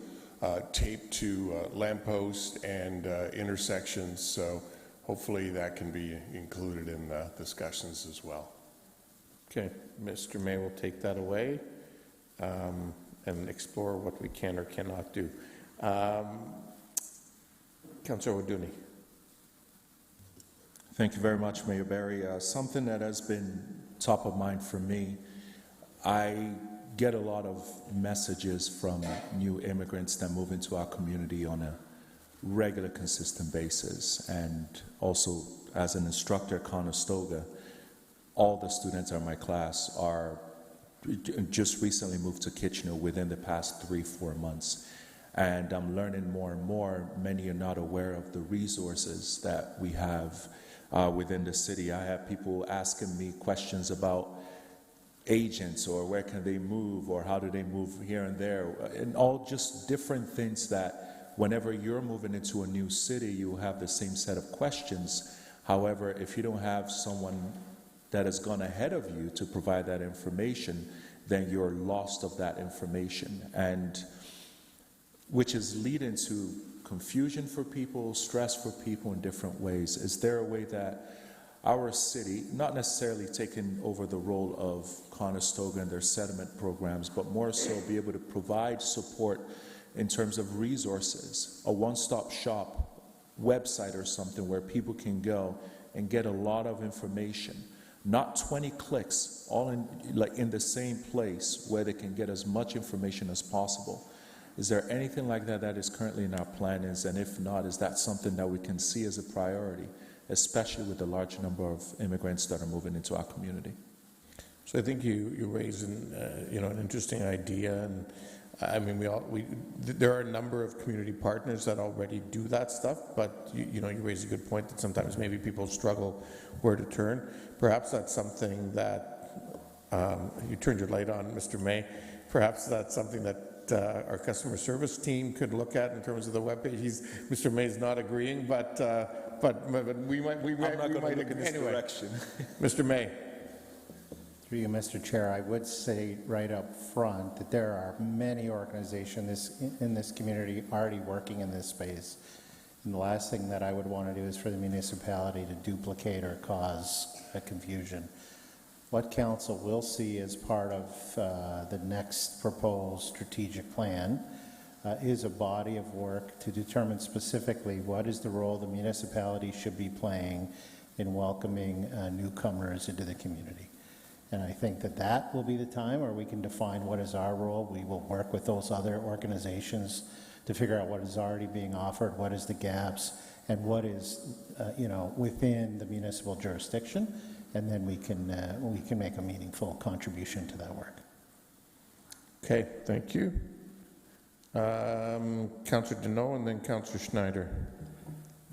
taped to lampposts and intersections, so hopefully that can be included in the discussions as well. Okay, Mr. May will take that away and explore what we can or cannot do. Councillor Waduni. Thank you very much, Mayor Barry. Something that has been top of mind for me, I get a lot of messages from new immigrants that move into our community on a regular, consistent basis. And also, as an instructor at Conestoga, all the students in my class are just recently moved to Kitchener within the past 3-4 months. And I'm learning more and more, many are not aware of the resources that we have within the city. I have people asking me questions about agents or where can they move or how do they move here and there, and all just different things that whenever you're moving into a new city, you have the same set of questions. However, if you don't have someone that has gone ahead of you to provide that information, then you're lost of that information, and which is leading to confusion for people, stress for people in different ways. Is there a way that our city, not necessarily taking over the role of Conestoga and their settlement programs, but more so be able to provide support in terms of resources, a one-stop shop website or something where people can go and get a lot of information, not 20 clicks, all in the same place where they can get as much information as possible? Is there anything like that that is currently in our plans? And if not, is that something that we can see as a priority, especially with the large number of immigrants that are moving into our community? So I think you raise an interesting idea, and I mean, there are a number of community partners that already do that stuff, but you raise a good point that sometimes maybe people struggle where to turn. Perhaps that's something that, you turned your light on, Mr. May, perhaps that's something that our customer service team could look at in terms of the webpage. Mr. May's not agreeing, but we might look in this anyway. direction. Mr. May. Through you, Mr. Chair, I would say right up front that there are many organizations in this community already working in this space. And the last thing that I would want to do is for the municipality to duplicate or cause a confusion. What council will see as part of the next proposed strategic plan is a body of work to determine specifically what is the role the municipality should be playing in welcoming newcomers into the community. And I think that will be the time where we can define what is our role. We will work with those other organizations to figure out what is already being offered, what is the gaps, and what is within the municipal jurisdiction, and then we can make a meaningful contribution to that work. Okay, thank you. Councillor Deneau and then Councillor Schneider.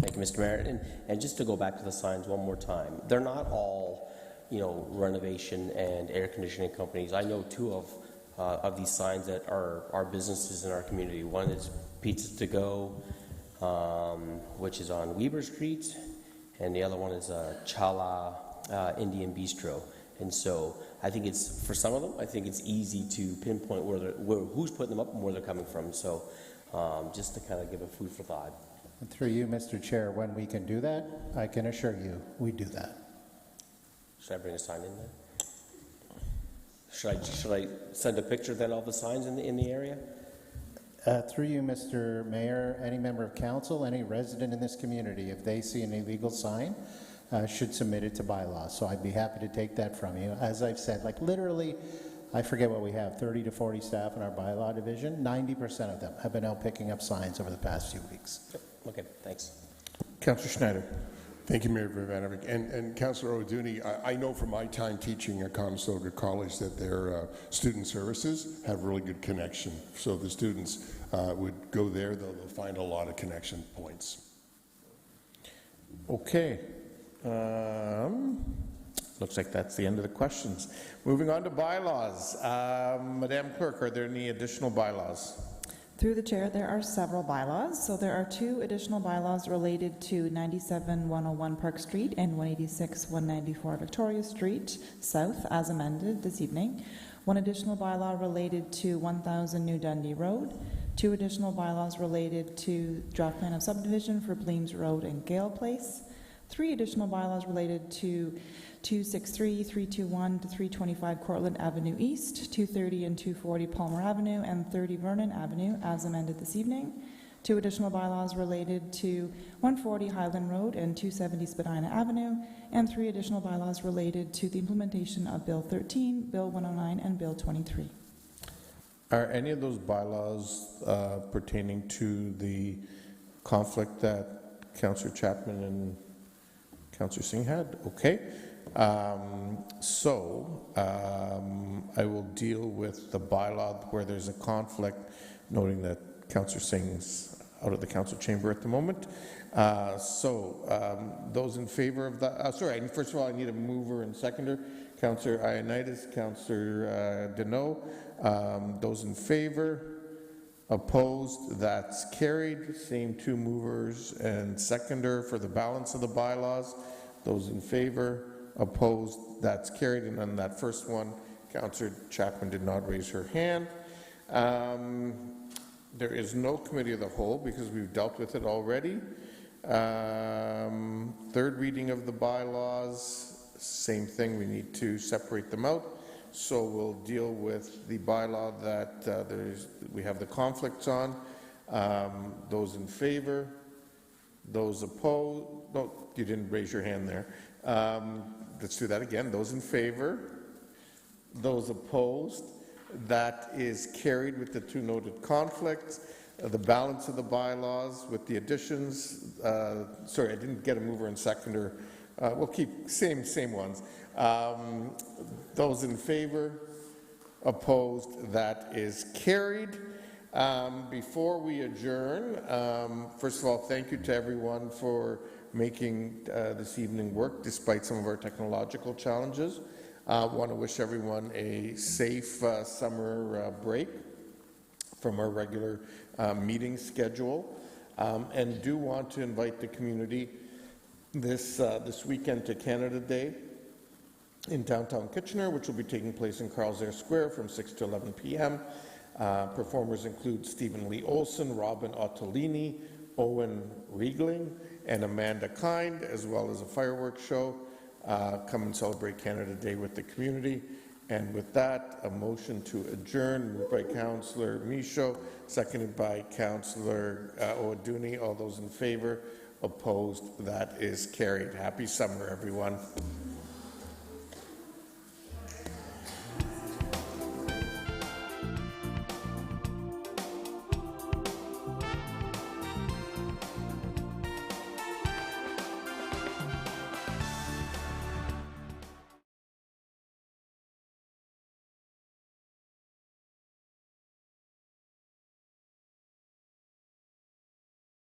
Thank you, Mr. Mayor. And just to go back to the signs one more time, they're not all, renovation and air conditioning companies. I know two of these signs that are businesses in our community. One is Pizza to Go, which is on Weber Street, and the other one is Chala Indian Bistro. And so I think for some of them, I think it's easy to pinpoint who's putting them up and where they're coming from. So just to kind of give a food for thought. And through you, Mr. Chair, when we can do that, I can assure you we do that. Should I bring a sign in there? Should I send a picture then of the signs in the area? Through you, Mr. Mayor, any member of council, any resident in this community, if they see an illegal sign, should submit it to bylaws. So I'd be happy to take that from you. As I've said, literally, I forget what we have, 30 to 40 staff in our bylaw division. 90% of them have been out picking up signs over the past few weeks. Yep. Okay, thanks. Councillor Schneider. Thank you, Mayor Vivanovic. And Councillor O'Dooney, I know from my time teaching at Conestoga College that their student services have really good connection. So the students would go there, they'll find a lot of connection points. Okay. Looks like that's the end of the questions. Moving on to bylaws. Madam Clerk, are there any additional bylaws? Through the chair, there are several bylaws. So there are two additional bylaws related to 97-101 Park Street and 186-194 Victoria Street South, as amended this evening. One additional bylaw related to 1000 New Dundee Road. Two additional bylaws related to draft plan of subdivision for Bleems Road and Gale Place. Three additional bylaws related to 263, 321 to 325 Cortlandt Avenue East, 230 and 240 Palmer Avenue, and 30 Vernon Avenue, as amended this evening. Two additional bylaws related to 140 Highland Road and 270 Spadina Avenue, and three additional bylaws related to the implementation of Bill 13, Bill 109, and Bill 23. Are any of those bylaws pertaining to the conflict that Councillor Chapman and Councillor Singh had? Okay. I will deal with the bylaw where there's a conflict, noting that Councillor Singh's out of the council chamber at the moment. Those in favor of that, first of all, I need a mover and seconder. Councillor Ioannidis, Councillor Deneau. Those in favor? Opposed? That's carried. Same two movers and seconder for the balance of the bylaws. Those in favor? Opposed? That's carried. And on that first one, Councillor Chapman did not raise her hand. There is no committee of the whole because we've dealt with it already. Third reading of the bylaws, same thing. We need to separate them out. So we'll deal with the bylaw that we have the conflicts on. Those in favor? Those opposed? No, you didn't raise your hand there. Let's do that again. Those in favor? Those opposed? That is carried with the two noted conflicts. The balance of the bylaws with the additions. Sorry, I didn't get a mover and seconder. We'll keep same ones. Those in favor? Opposed? That is carried. Before we adjourn, first of all, thank you to everyone for making this evening work despite some of our technological challenges. I want to wish everyone a safe summer break from our regular meeting schedule, and do want to invite the community this weekend to Canada Day in downtown Kitchener, which will be taking place in Carl's Air Square from 6 to 11 p.m. Performers include Stephen Lee Olson, Robin Ottolini, Owen Riegling, and Amanda Kind, as well as a fireworks show. Come and celebrate Canada Day with the community. And with that, a motion to adjourn, moved by Councillor Michaud, seconded by Councillor Owaduni. All those in favor? Opposed? That is carried. Happy summer, everyone.